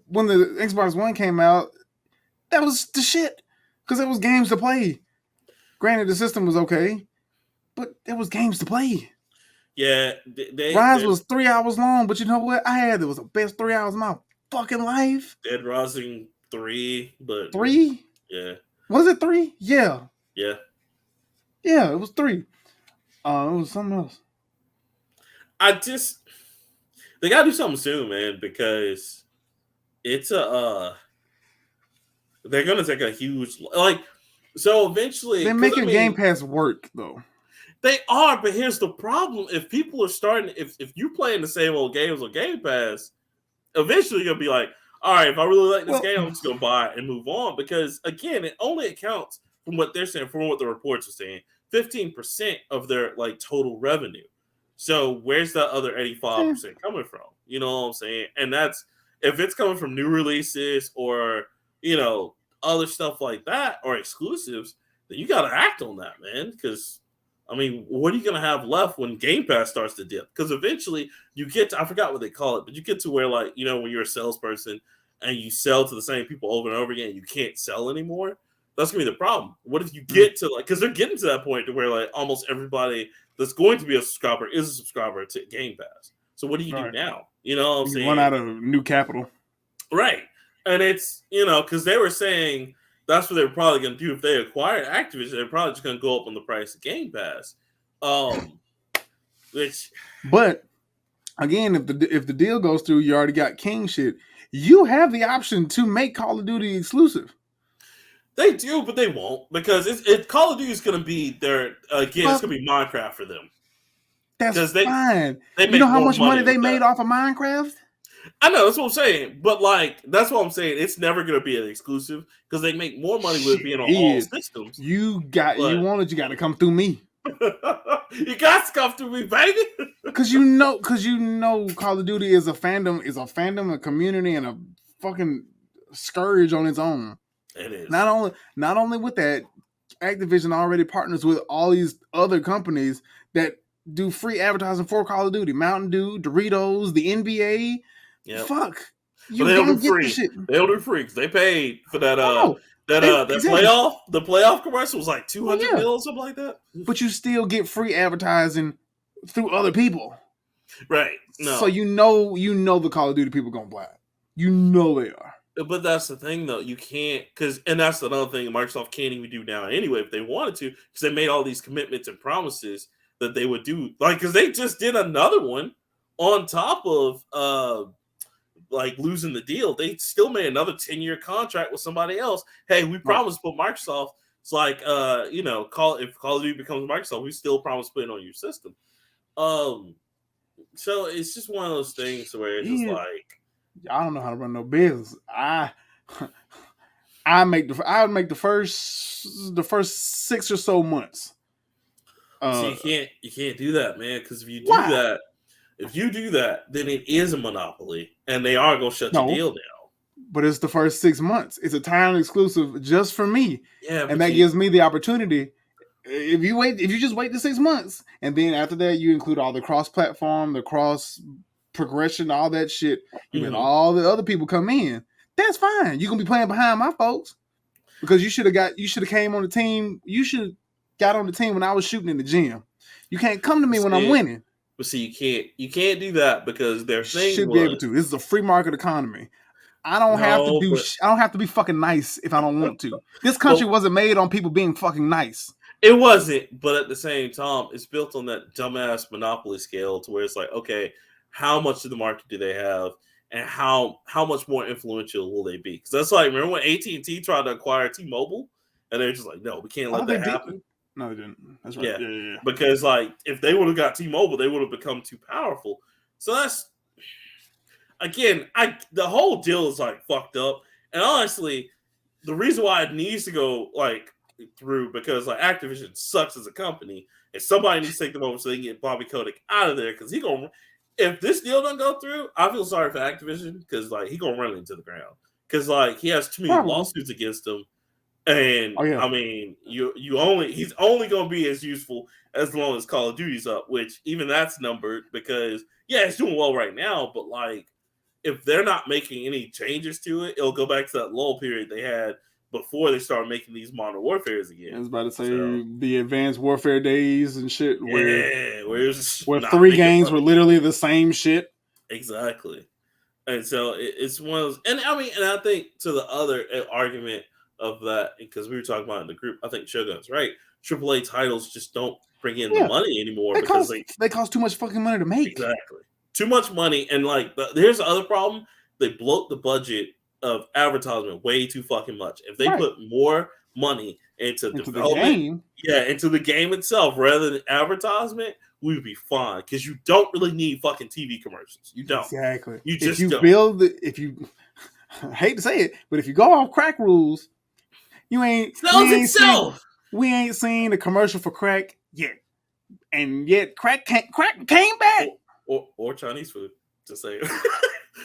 when the Xbox One came out, that was the shit because it was games to play. Granted, the system was okay, but it was games to play. Yeah, Rise was 3 hours long, but you know what? It was the best 3 hours of my fucking life. Dead Rising 3, but 3? Yeah. Was it 3? Yeah. Yeah. Yeah, it was 3. It was something else. They gotta do something soon, man, because it's they're gonna take a huge so eventually they're making Game Pass work though. They are, but here's the problem: if people are starting, if you playing the same old games on Game Pass, eventually you'll be like, all right, if I really like this game, I'm just gonna buy it and move on. Because again, it only accounts from what they're saying, from what the reports are saying, 15% of their total revenue. So where's the other 85% coming from? You know what I'm saying? And that's if it's coming from new releases or other stuff like that or exclusives, then you got to act on that, man. Because I mean, what are you going to have left when Game Pass starts to dip? Because eventually you get to, I forgot what they call it, but you get to where when you're a salesperson and you sell to the same people over and over again, you can't sell anymore. That's going to be the problem. What if you get to because they're getting to that point to where almost everybody that's going to be a subscriber is a subscriber to Game Pass. So what do you do now? You know what I'm saying? Run out of new capital. Right. And it's, because they were saying that's what they're probably going to do if they acquired Activision. They're probably just going to go up on the price of Game Pass. But again, if the deal goes through, you already got King shit. You have the option to make Call of Duty exclusive. They do, but they won't because Call of Duty is going to be their it's going to be Minecraft for them. That's fine. You know how much money they made off of Minecraft? I know, that's what I'm saying. But that's what I'm saying. It's never going to be an exclusive because they make more money with being on all systems. You want it, you got to come through me. You got to come through me, baby. Because you know Call of Duty is a fandom, a community, and a fucking scourge on its own. It is. Not only with that, Activision already partners with all these other companies that do free advertising for Call of Duty. Mountain Dew, Doritos, the NBA. Yep. Fuck. But they don't do free. They don't do free because they paid for that exactly. playoff commercial was like $200 million or something like that. But you still get free advertising through other people. Right. No. So you know the Call of Duty people gonna buy it. You know they are. But that's the thing, though. You can't and that's another thing Microsoft can't even do now anyway if they wanted to, because they made all these commitments and promises that they would do, because they just did another one on top of losing the deal. They still made another 10-year contract with somebody else. Hey, we promised to put Microsoft. It's if Call of Duty becomes Microsoft, we still promise to put it on your system. So it's just one of those things where it's just I don't know how to run no business. I would make the first 6 or so months. So you can't do that, man. Because if you do that, then it is a monopoly, and they are gonna shut the deal down. But it's the first 6 months. It's a time exclusive just for me. Yeah, and that gives me the opportunity. If you just wait the 6 months, and then after that you include all the cross-platform, the cross progression, all that shit, you let all the other people come in. That's fine. You can be playing behind my folks because you should have came on the team. You should have got on the team when I was shooting in the gym. You can't come to me when I'm winning. But see, you can't do that because their thing should be able to. This is a free market economy. I don't have to be fucking nice if I don't want to. This country wasn't made on people being fucking nice. It wasn't, but at the same time, it's built on that dumbass monopoly scale to where it's like, okay, how much of the market do they have, and how much more influential will they be? Because that's remember when AT&T tried to acquire T-Mobile, and they're just like, no, we can't let that happen. No, they didn't. That's right. Yeah. Because if they would have got T-Mobile, they would have become too powerful. So that's again, the whole deal is fucked up. And honestly, the reason why it needs to go through because Activision sucks as a company, and somebody needs to take them over so they can get Bobby Kotick out of there because if this deal doesn't go through, I feel sorry for Activision because he gonna run into the ground because he has too many lawsuits against him And Oh yeah. I mean, he's only going to be as useful as long as Call of Duty's up, which even that's numbered because it's doing well right now, but like if they're not making any changes to it, it'll go back to that lull period they had before they started making these Modern Warfares again. I was about to say So, the Advanced Warfare days and shit, where not 3 games were money. literally the same shit. Exactly. And so it's one of those, and I mean, and I think to the other argument of that, because we were talking about it in the group, I think Shogun's right. AAA titles just don't bring in the money anymore because they cost too much fucking money to make. Exactly. Too much money, and like here's the other problem: they bloat the budget of advertisement way too fucking much. If they put more money into development, into the game itself rather than advertisement, we'd be fine because you don't really need fucking TV commercials. You don't. Exactly. You just I hate to say it, but if you go off crack rules, we ain't seen a commercial for crack yet. And yet crack came back. Or Chinese food, to say it.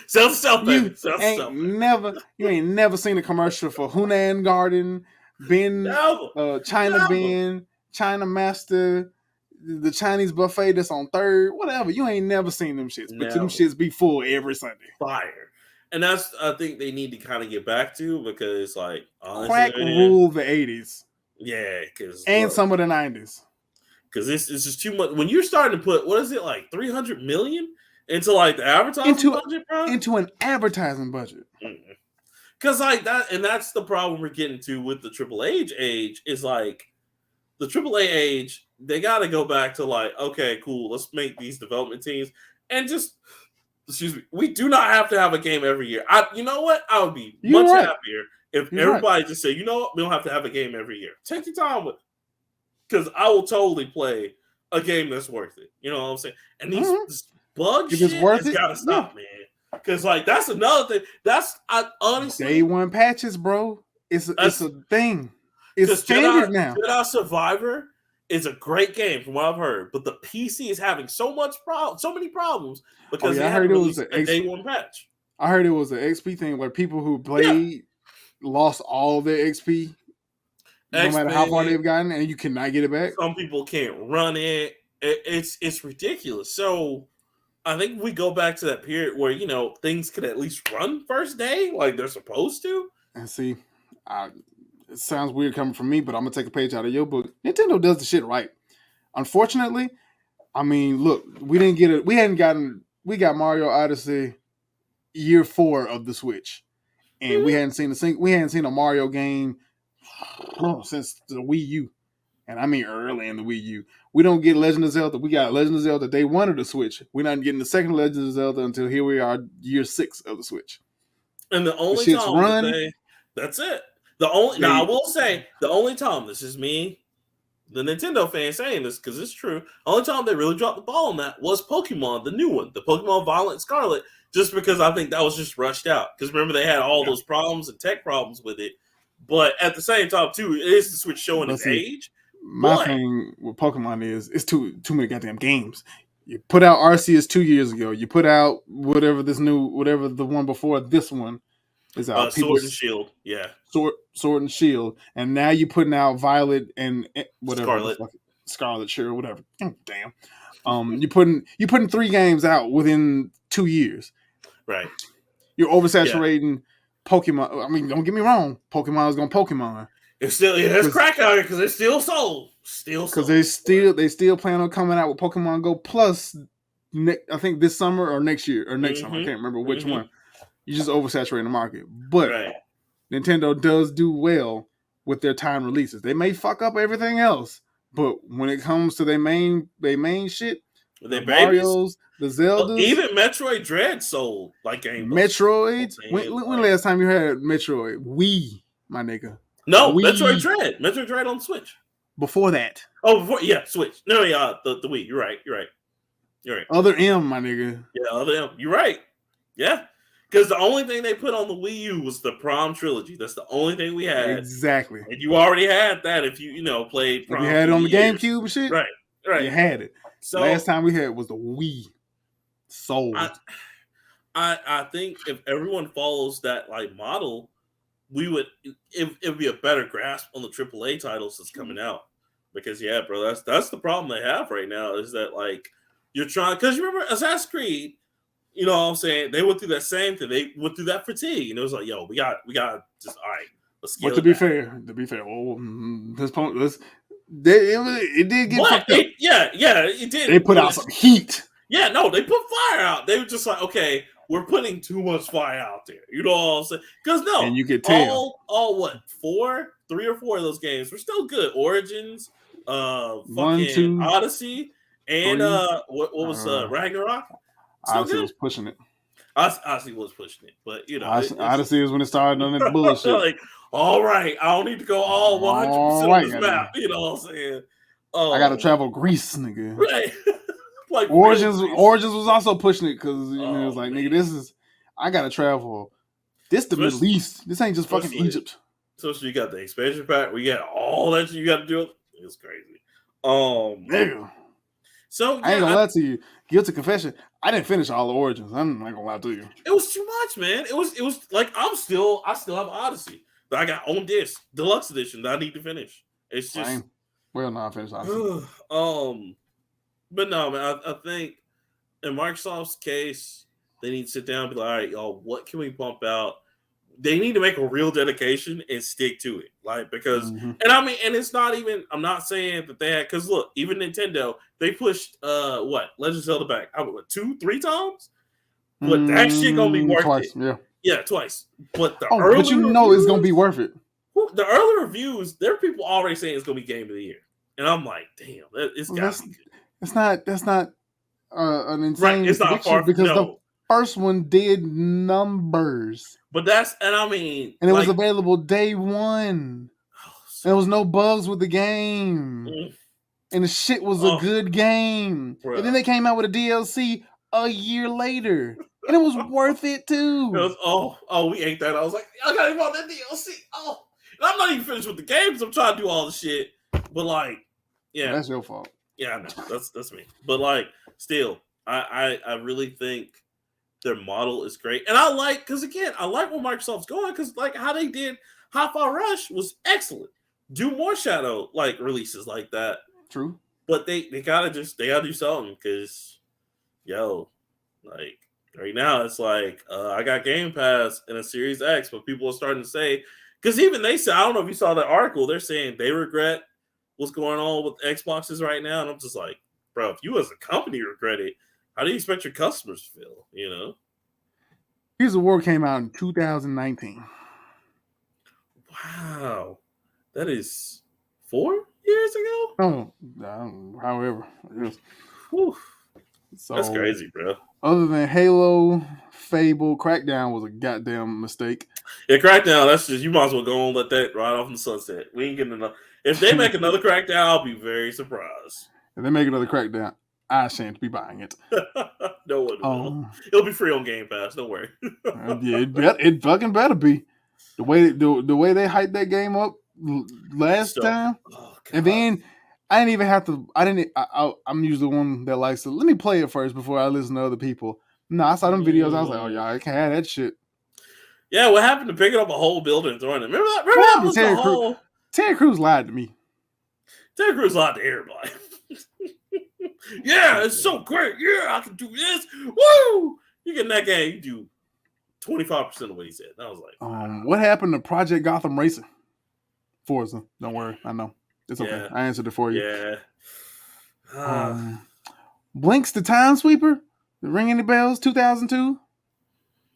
Self, baby. You ain't never seen a commercial for Hunan Garden, China Ben, China Master, the Chinese buffet that's on 3rd, whatever. You ain't never seen them shits. But them shits be full every Sunday. Fire. And that's, I think they need to kind of get back to, because like honestly, crack ruled the 80s. Yeah, because some of the 90s. Because this is just too much. When you're starting to put, what is it, like 300 million into like the advertising budget, bro? Into an advertising budget. Because like that, and that's the problem we're getting to with the AAA age is like the AAA age, they got to go back to like, okay, cool, let's make these development teams and just, we do not have to have a game every year. You know what? I would be much happier if everybody just said, you know what, we don't have to have a game every year. Take your time with it. Because I will totally play a game that's worth it. You know what I'm saying? And this bug shit has got to stop, man. Because like that's another thing. Honestly Day 1 patches, bro. It's a thing. It's standard now. Jedi Survivor is a great game from what I've heard, but the PC is having so many problems because they haven't released a Day 1 patch. I heard it was an XP thing where people who played lost all their XP. No matter how far they've gotten, and you cannot get it back. Some people can't run it. It's ridiculous. So I think we go back to that period where, you know, things could at least run first day like they're supposed to. And see, it sounds weird coming from me, but I'm going to take a page out of your book. Nintendo does the shit right. Unfortunately, I mean, look, we didn't get it. We got Mario Odyssey year 4 of the Switch. And we hadn't seen a Mario game since the Wii U, and I mean early in the Wii U. We don't get Legend of Zelda. We got Legend of Zelda Day 1 of the Switch. We're not getting the second Legend of Zelda until here we are, year 6 of the Switch. And the only time that's it. I will say the only time, this is me, the Nintendo fan saying this because it's true. The only time they really dropped the ball on that was Pokemon, the new one, the Pokemon Violet Scarlet, just because I think that was just rushed out. Because remember they had all those problems and tech problems with it. But at the same time, too, it is the Switch showing its age. My thing with Pokemon is it's too many goddamn games. You put out Arceus 2 years ago. You put out whatever the one before this one is out. Sword and Shield, yeah. Sword and Shield, and now you're putting out Violet and whatever Scarlet, sure, whatever. Damn. You're putting 3 games out within 2 years. Right. You're oversaturating Pokemon. I mean, don't get me wrong. Pokemon is going to Pokemon. It's still there's crack out here because it's still sold. Because they still plan on coming out with Pokemon Go Plus. I think this summer or next year or next summer. I can't remember which one. You just oversaturate the market, but Nintendo does do well with their time releases. They may fuck up everything else, but when it comes to their main shit, the Marios, the Zeldas, even Metroid Dread sold like game. Metroid. When last time you had Metroid? Wii, my nigga. No, Metroid Dread on Switch. Before that. Switch. No, the Wii. You're right. Other M, my nigga. Yeah, other M. You're right. Yeah. Because the only thing they put on the Wii U was the Prom Trilogy. That's the only thing we had. Exactly. And you already had that if you played Prom. You had it on the GameCube and shit? Right. You had it. So last time we had was the Wii. Sold. I think if everyone follows that like model, it would be a better grasp on the AAA titles that's coming out. Because yeah, bro, that's the problem they have right now is that like you're trying because you remember Assassin's Creed, you know what I'm saying? They went through that same thing. They went through that fatigue, and it was like, yo, we got just all right. Let's scale but to be fair, well, it did get fucked up. Yeah, it did. They put out some heat. Yeah, no, they put fire out. They were just like, okay, we're putting too much fire out there. You know what I'm saying? Because no, and you could tell all what 3 or 4 of those games were still good. Origins, fucking 1, 2, Odyssey, and 3, what was Ragnarok? Odyssey was pushing it. Odyssey was pushing it, but you know, Odyssey is when it started on that bullshit. Like, all right, I don't need to go all 100% of this map. You know what I'm saying? I gotta travel Greece, nigga. Right. Like Origins was also pushing it because it was like, nigga, this is I gotta travel. This the Middle East. This ain't just fucking Egypt. So you got the expansion pack. We got all that you got to do. It's crazy. Nigga. So yeah, I ain't gonna lie to you. Guilty confession. I didn't finish all the Origins. I'm not gonna lie to you. It was too much, man. It was like I still have Odyssey that I got on disc, deluxe edition that I need to finish. It's just I finished Odyssey. But no, man, I think in Microsoft's case, they need to sit down and be like, all right, y'all, what can we bump out? They need to make a real dedication and stick to it. Like, because, and I mean, and it's not even, I'm not saying that they had, because look, even Nintendo, they pushed, Legend of Zelda back, 2, 3 times? But that shit gonna be worth twice, it. Yeah, twice. But but you know it's gonna be worth it. The early reviews, there are people already saying it's gonna be Game of the Year. And I'm like, damn, it's gotta be good. That's not an insane it's not far because the first one did numbers. But and I mean, and it was available day one. There was no bugs with the game, and the shit was a good game. Bro. And then they came out with a DLC a year later, and it was worth it too. It was, we ate that. I was like, I got him on that DLC. And I'm not even finished with the games. I'm trying to do all the shit, but like, yeah, that's your fault. Yeah, I know. That's me. But like, still, I really think their model is great, and I like because again, I like where Microsoft's going because like how they did Hi-Fi Rush was excellent. Do more Shadow like releases like that. True, but they gotta do something because like right now it's like I got Game Pass and a Series X, but people are starting to say because even they said I don't know if you saw that article. They're saying they regret what's going on with Xboxes right now, and I'm just like, bro, if you as a company regret it, how do you expect your customers to feel? You know. Gears of War came out in 2019. Wow, that is 4 years ago. However, so that's crazy, bro. Other than Halo, Fable, Crackdown was a goddamn mistake. Yeah, Crackdown. That's just you might as well go and let that ride off in the sunset. We ain't getting enough. If they make another Crackdown, I'll be very surprised. If they make another Crackdown, I shan't be buying it. No one will. It'll be free on Game Pass. Don't worry. Yeah, it fucking better be. The way they hyped that game up last time, and then I didn't even have to. I'm usually the one that likes to let me play it first before I listen to other people. No, I saw them videos. I was like, oh yeah, I can't have that shit. Yeah, what happened to picking up a whole building and throwing it? Remember that was the whole. Terry Crews lied to me. Terry Crews lied to everybody. Yeah, it's so great. Yeah, I can do this. Woo! You get in that game, you do 25% of what he said. And I was like, what happened to Project Gotham Racing? Forza. Don't worry. I know. It's okay. Yeah. I answered it for you. Yeah. Blinks the Time Sweeper? Ring any bells? 2002?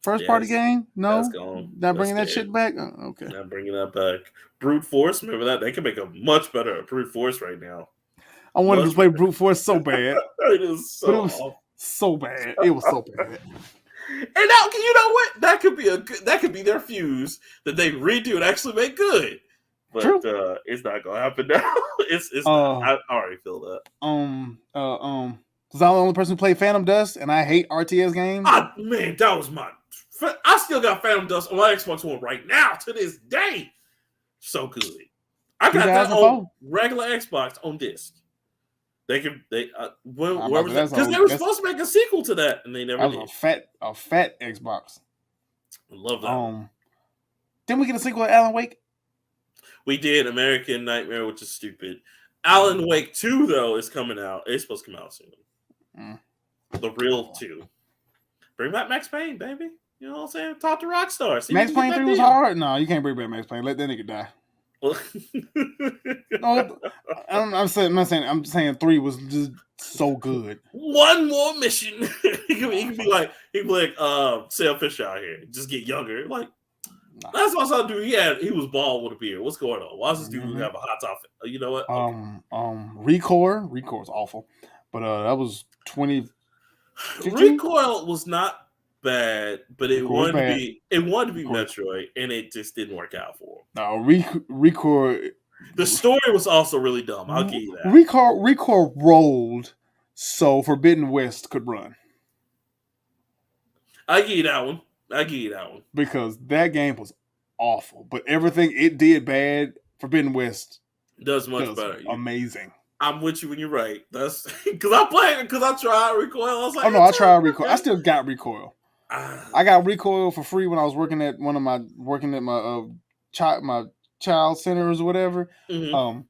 First party game? No? That's gone. Not bringing that shit back? Okay. Not bringing that back. Brute Force, remember that? They can make a much better Brute Force right now. I wanted to play Brute Force so bad. It is so bad. It was so bad. And now, you know what? That could be their fuse that they redo and actually make good. But it's not gonna happen now. It's not. I already feel that. Was I the only person who played Phantom Dust, and I hate RTS games? Man, that was I still got Phantom Dust on my Xbox One right now to this day. So good. I got that on regular Xbox on disc. Because they were supposed to make a sequel to that, and they never did. A fat Xbox. I love that. Didn't we get a sequel to Alan Wake? We did American Nightmare, which is stupid. Alan Wake 2, though, is coming out. It's supposed to come out soon. The real 2. Bring back Max Payne, baby. You know what I'm saying? Talk to Rockstar. See Max Payne 3 was hard. No, you can't bring back Max Payne. Let that nigga die. No, I'm saying 3 was just so good. One more mission. he can be like Sam Fisher out here. Just get younger. Like that's what I saw dude. He was bald with a beard. What's going on? Why does this dude have a hot top? You know what? Okay. Recoil was awful. But that was 20. Recoil was not bad, but it wanted to be Metroid, and it just didn't work out for him. No, Recoil. The story was also really dumb. I'll give you that. Recoil rolled so Forbidden West could run. I give you that one. Because that game was awful, but everything it did bad, Forbidden West does much better. Amazing. I'm with you when you're right. That's because I tried Recoil. I was like, I tried Recoil. I still got Recoil. I got Recoil for free when I was working at my child centers or whatever. Mm-hmm.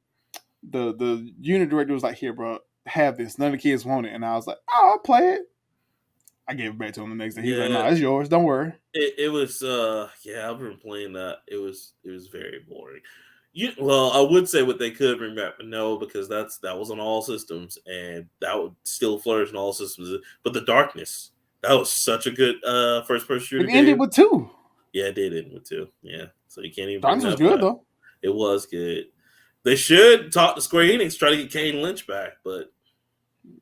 The unit director was like, "Here, bro, have this. None of the kids want it," and I was like, "Oh, I'll play it." I gave it back to him the next day. He was like, "No, it's yours. Don't worry." It was I've been playing that. It was very boring. Well, I would say what they could bring back, but no, because that was on all systems, and that would still flourish on all systems. But the Darkness, that was such a good first-person shooter. It ended with 2. Yeah, it did end with 2. Yeah, so you can't even. Darkness was good though. It was good. They should talk to Square Enix, try to get Kane Lynch back, but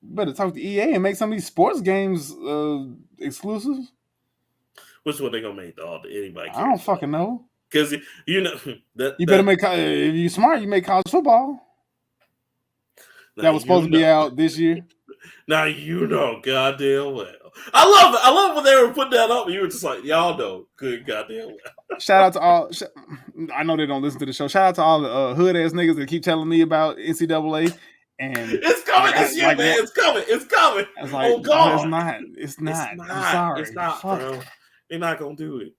better talk to EA and make some of these sports games exclusives. Which one they gonna make, dog? Anybody? I don't fucking know. Because you better make if you smart, you make college football. That was supposed to be out this year. Now you know goddamn well. I love it. I love when they were putting that up. And you were just like, y'all know good goddamn well. Shout out to all. I know they don't listen to the show. Shout out to all the hood ass niggas that keep telling me about NCAA. And it's coming this year, man. It's coming. It's coming. I was like, oh God, it's not. I'm sorry. It's not, bro. They're not gonna do it.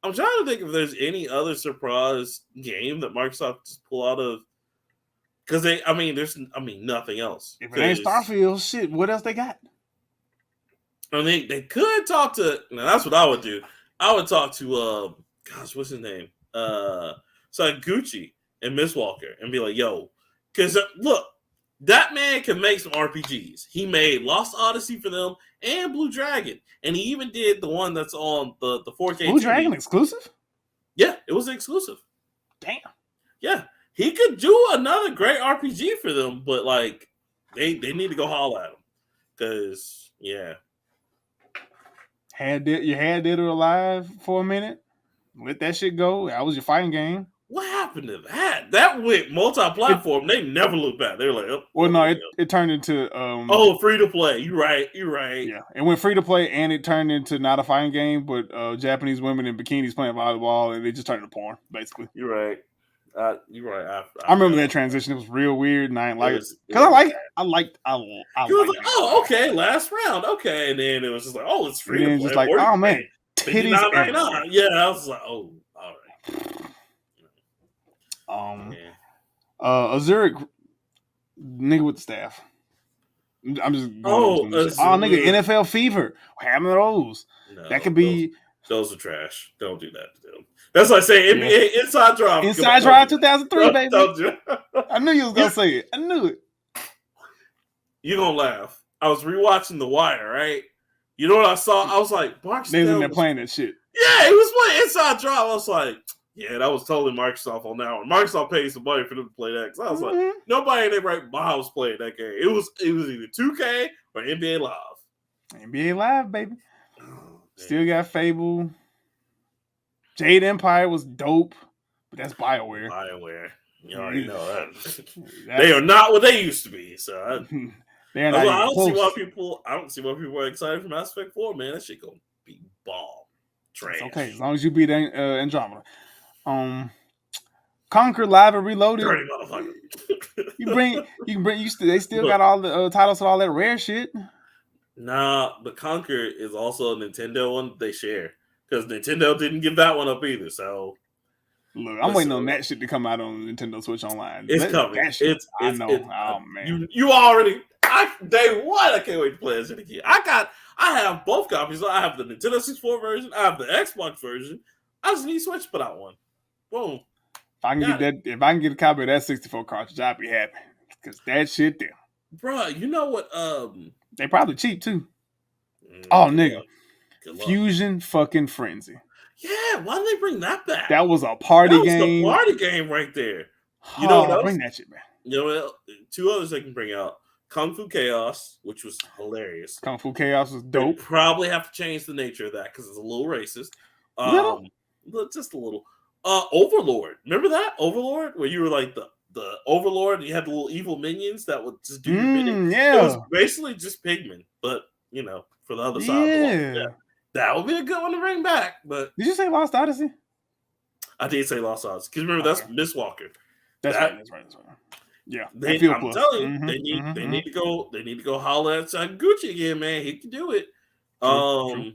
I'm trying to think if there's any other surprise game that Microsoft just pull out of, because there's nothing else. If it ain't Starfield, shit, what else they got? I mean, they could talk to. Now that's what I would do. I would talk to what's his name? Gucci and Miss Walker, and be like, yo, because look, that man can make some RPGs. He made Lost Odyssey for them and Blue Dragon. And he even did the one that's on the 4K. Blue Dragon exclusive? Yeah, it was exclusive. Damn. Yeah. He could do another great RPG for them, but like they need to go holler at him. Because, yeah. You had Dead or Alive for a minute. Let that shit go. That was your fighting game. What happened to that? That went multi-platform. They never looked back. They were like, it turned into free to play. You're right. Yeah, it went free to play, and it turned into not a fighting game, but Japanese women in bikinis playing volleyball, and they just turned into porn, basically. You're right. You're right. I remember that transition. It was real weird, and I didn't like it because I liked. Oh, okay, last round, okay, and then it was just like, oh, it's free to play. Just like, oh man, titties everywhere. Yeah, I was like, oh, all right. Azuric, nigga with the staff. I'm just nigga, NFL Fever, having those. No, that could be. Those are trash. Don't do that to them. That's like saying NBA Inside Drive. Inside Drive 2003, baby. I knew you was gonna say it. I knew it. You're gonna laugh. I was rewatching The Wire, right? You know what I saw? I was like, Mark They was in there playing that shit. Yeah, he was playing Inside Drive. I was like, yeah, that was totally Microsoft on that one. Microsoft paid some money for them to play that. Because I was like, nobody in their right mind was playing that game. It was either 2K or NBA Live. NBA Live, baby. Oh, still got Fable. Jade Empire was dope, but that's BioWare. You already know that. They are not what they used to be. So I don't see why people are excited for Mass Effect 4, man. That shit gonna be bomb. Trash. It's okay, as long as you beat Andromeda. Conquer Live and Reloaded. Dirty motherfucker. They still got all the titles and all that rare shit. Nah, but Conquer is also a Nintendo one they share. Because Nintendo didn't give that one up either, so Look, I'm waiting on that shit to come out on Nintendo Switch Online. It's coming. That shit, I It's know. Oh man, you already. Day one, I can't wait to play it again. I have both copies. I have the Nintendo 64 version. I have the Xbox version. I just need Switch to put out one. Boom. If I can get a copy of that 64 cartridge, I'd be happy because that shit there, bruh. You know what? They probably cheap too. Oh nigga, Fusion fucking Frenzy. Yeah, why did they bring that back? That was a party game. The party game right there. You know what else? Bring that shit back. You know what? Two others they can bring out. Kung Fu Chaos, which was hilarious. Kung Fu Chaos was dope. They probably have to change the nature of that because it's a little racist. Just a little. Overlord. Remember that? Overlord? Where you were like the Overlord, you had the little evil minions that would just do your bidding. Yeah. It was basically just pigmen, but you know, for the other side. Yeah. That would be a good one to bring back. But did you say Lost Odyssey? I did say Lost Odyssey. Because remember, that's Miss Walker. That's right. Yeah, I'm telling you, they need to go. They need to go holler at Sakaguchi again, man. He can do it. True.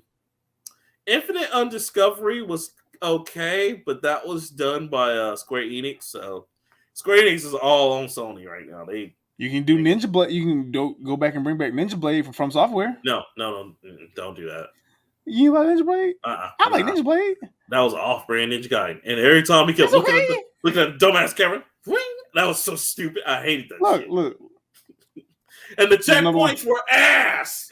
Infinite Undiscovery was okay, but that was done by Square Enix. So Square Enix is all on Sony right now. You can do Ninja Blade. You can go back and bring back Ninja Blade from Software. No, don't do that. You like Ninja Blade? I like Ninja Blade. That was an off-brand Ninja Gaiden, and every time he kept looking at the dumbass camera, that was so stupid. I hated that. Look. And the checkpoints were ass.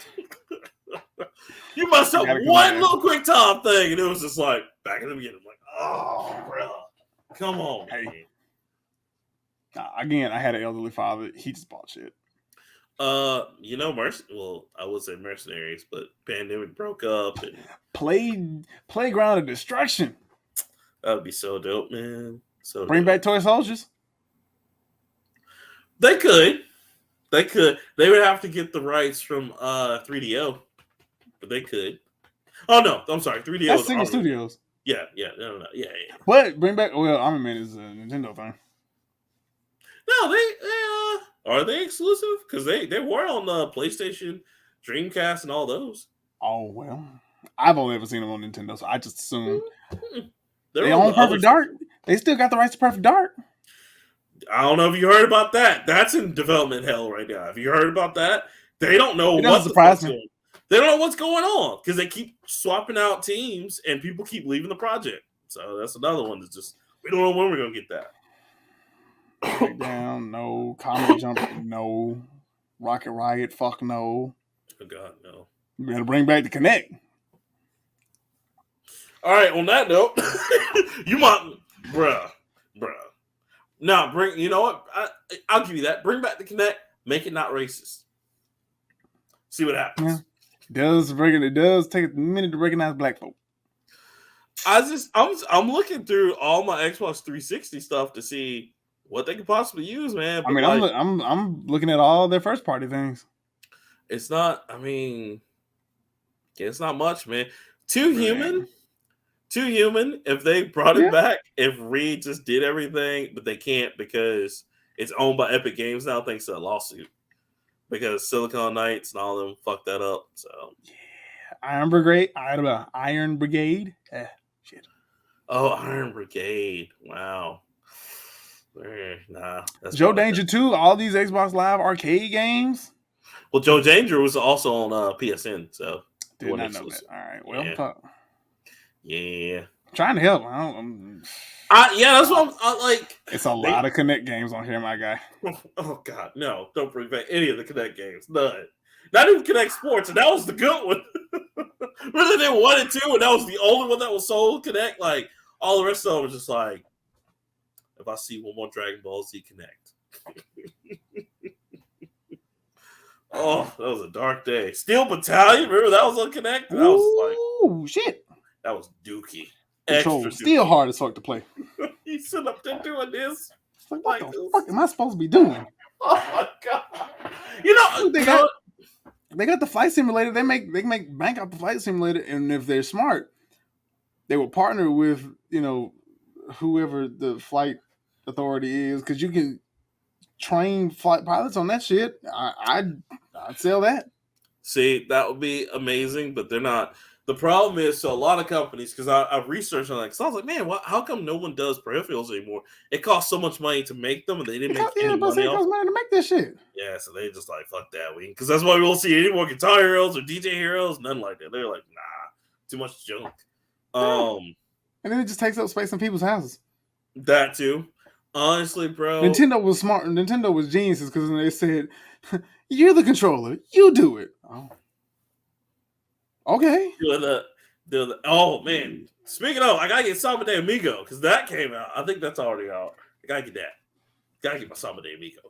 You must have one little quick time thing, and it was just like back in the beginning. I'm like, oh, bro, come on. Hey. Again, I had an elderly father. He just bought shit. You know, I would say Mercenaries, but Pandemic broke up and Playground of Destruction. That would be so dope, man. So bring back Toy Soldiers. They could. They would have to get the rights from 3DO, but they could. Oh no, I'm sorry, 3DO. That's Sega Studios. Yeah, no, yeah. What? Bring back? Well, Iron Man is a Nintendo thing. No, are they exclusive? Because they were on the PlayStation, Dreamcast, and all those. Oh well, I've only ever seen them on Nintendo, so I just assumed they own Perfect Dark. They still got the rights to Perfect Dark. I don't know if you heard about that. That's in development hell right now. Have you heard about that? They don't know what surprise me. They don't know what's going on because they keep swapping out teams and people keep leaving the project. So that's another one that's just we don't know when we're gonna get that. Breakdown, no. Comet Jump, no. Rocket Riot, fuck no. Oh God, no. You better bring back the Kinect. All right. On that note, you might, bruh. Now you know what? I'll give you that. Bring back the Kinect. Make it not racist. See what happens. Yeah. It does take a minute to recognize black folk. I'm looking through all my Xbox 360 stuff to see what they could possibly use, man. But I'm looking at all their first party things. It's not. I mean, it's not much, man. Too human. If they brought it back, if Reed just did everything, but they can't because it's owned by Epic Games now, thanks to a lawsuit. Because Silicon Knights and all of them fucked that up. So Iron Brigade. Shit. Oh, Iron Brigade. Wow. Nah. Joe Danger 2, all these Xbox Live arcade games. Well, Joe Danger was also on PSN, so did not know that. All right, well, yeah. I'm trying to help. That's what I'm like. It's a lot of Kinect games on here, my guy. Oh God, no! Don't bring back any of the Kinect games. None. Not even Kinect Sports, and that was the good one. Really, they wanted to, and that was the only one that was sold Kinect. Like all the rest of them was just like, if I see one more Dragon Ball Z Kinect. Oh, that was a dark day. Steel Battalion, remember that was on Kinect? That was like, shit. That was dookie. Control still hard as fuck to play. You sit up there doing this. Like, what the fuck am I supposed to be doing? Oh my God! You know they got the flight simulator. They make bank off the flight simulator, and if they're smart, they will partner with whoever the flight authority is, because you can train flight pilots on that shit. I'd sell that. See, that would be amazing, but they're not. The problem is, so a lot of companies, because I've researched on that, because I was like, man, how come no one does peripherals anymore? It costs so much money to make them, and they didn't make any money it off. costs money to make this shit. Yeah, so they just like fuck that, because that's why we won't see any more Guitar Heroes or DJ Heroes, nothing like that. They're like, nah, too much junk. And then it just takes up space in people's houses. That too. Honestly, bro. Nintendo was smart. Nintendo was geniuses because they said, "You're the controller. You do it." Oh. Okay. Oh man. Speaking of, I gotta get Samba de Amigo because that came out. I think that's already out. I gotta get that. Gotta get my Samba de Amigo.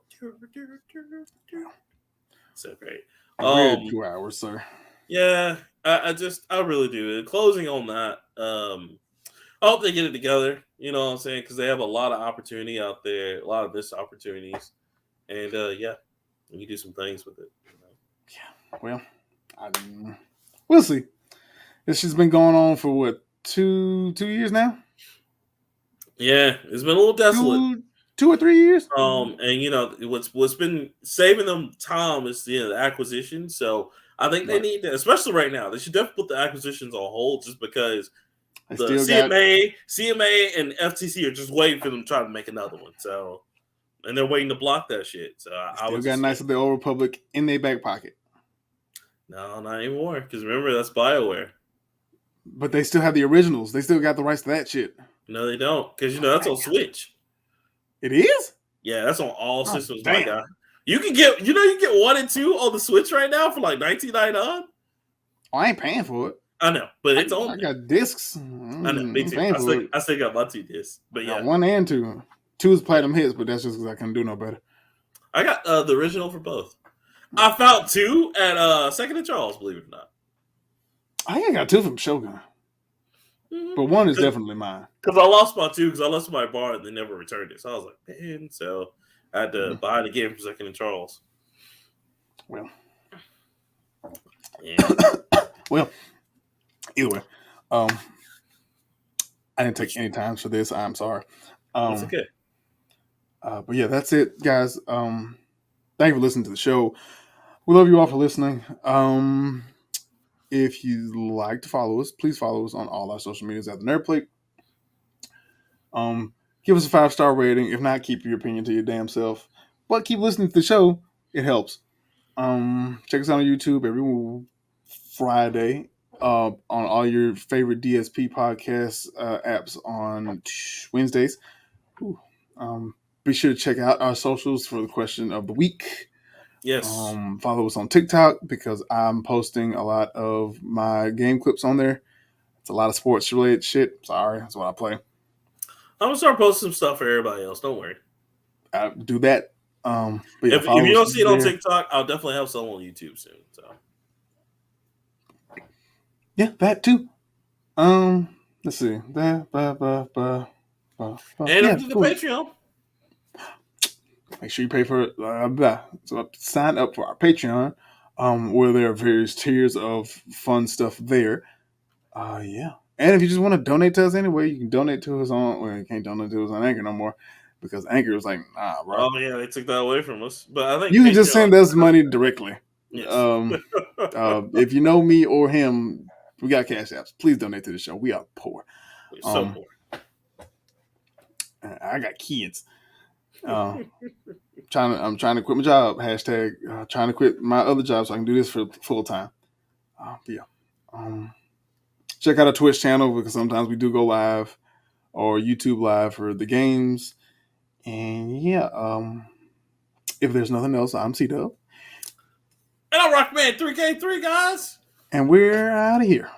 So great. We're at 2 hours, sir. Yeah, I really do. Closing on that. I hope they get it together. You know what I'm saying? Because they have a lot of opportunity out there, a lot of missed opportunities, and yeah, we can do some things with it. You know? Yeah. Well, we'll see. This has been going on for what 2 years now. Yeah, it's been a little desolate. 2 or 3 years. And you know what's been saving them time is the acquisition. So I think they need to, especially right now, they should definitely put the acquisitions on hold just because the CMA and FTC are just waiting for them to try to make another one. So, and they're waiting to block that shit. So I still got Knights of the Old Republic in their back pocket. No, not anymore. Because remember, that's BioWare. But they still have the originals. They still got the rights to that shit. No, they don't. Because that's on Switch. It is? Yeah, that's on all systems, my guy. You can get 1 and 2 on the Switch right now for like $19.99. Oh, I ain't paying for it. I know, but it's on. I got discs. I know, me too. I still got my 2 discs. But yeah, 1 and 2. 2 is platinum hits, but that's just because I couldn't do no better. I got the original for both. I found 2 at Second and Charles, believe it or not. I think I got 2 from Shogun. Mm-hmm. But 1 is definitely mine. Because I lost my 2 because I left my bar and they never returned it. So I was like, man. So I had to buy it again from Second and Charles. Well. Yeah. Well, either way. I didn't take any time for this. I'm sorry. That's okay. But yeah, that's it, guys. Thank you for listening to the show. We love you all for listening. If you'd like to follow us, please follow us on all our social medias at the Nerd Plate. Give us a 5-star rating. If not, keep your opinion to your damn self. But keep listening to the show. It helps. Check us out on YouTube every Friday. On all your favorite DSP podcast apps on Wednesdays. Be sure to check out our socials for the question of the week. Yes. Follow us on TikTok because I'm posting a lot of my game clips on there. It's a lot of sports related shit. Sorry, that's what I play. I'm gonna start posting some stuff for everybody else. Don't worry. I do that. But yeah, if you don't see it on TikTok, I'll definitely have some on YouTube soon. So yeah, that too. Let's see. And do the Patreon. Make sure you pay for it. So sign up for our Patreon, where there are various tiers of fun stuff there. Yeah. And if you just want to donate to us anyway, you can donate to us on. Well, you can't donate to us on Anchor no more because Anchor was like, nah, bro. Oh yeah, they took that away from us. But I think you can just send us money directly. Yes. If you know me or him, we got cash apps. Please donate to the show. We are poor. We're so poor. I got kids. I'm trying to quit my job. Hashtag trying to quit my other job so I can do this for full time. Yeah. Check out our Twitch channel because sometimes we do go live or YouTube live for the games. And yeah, if there's nothing else, I'm CDub. And I'm Rockman3K3, guys. And we're out of here.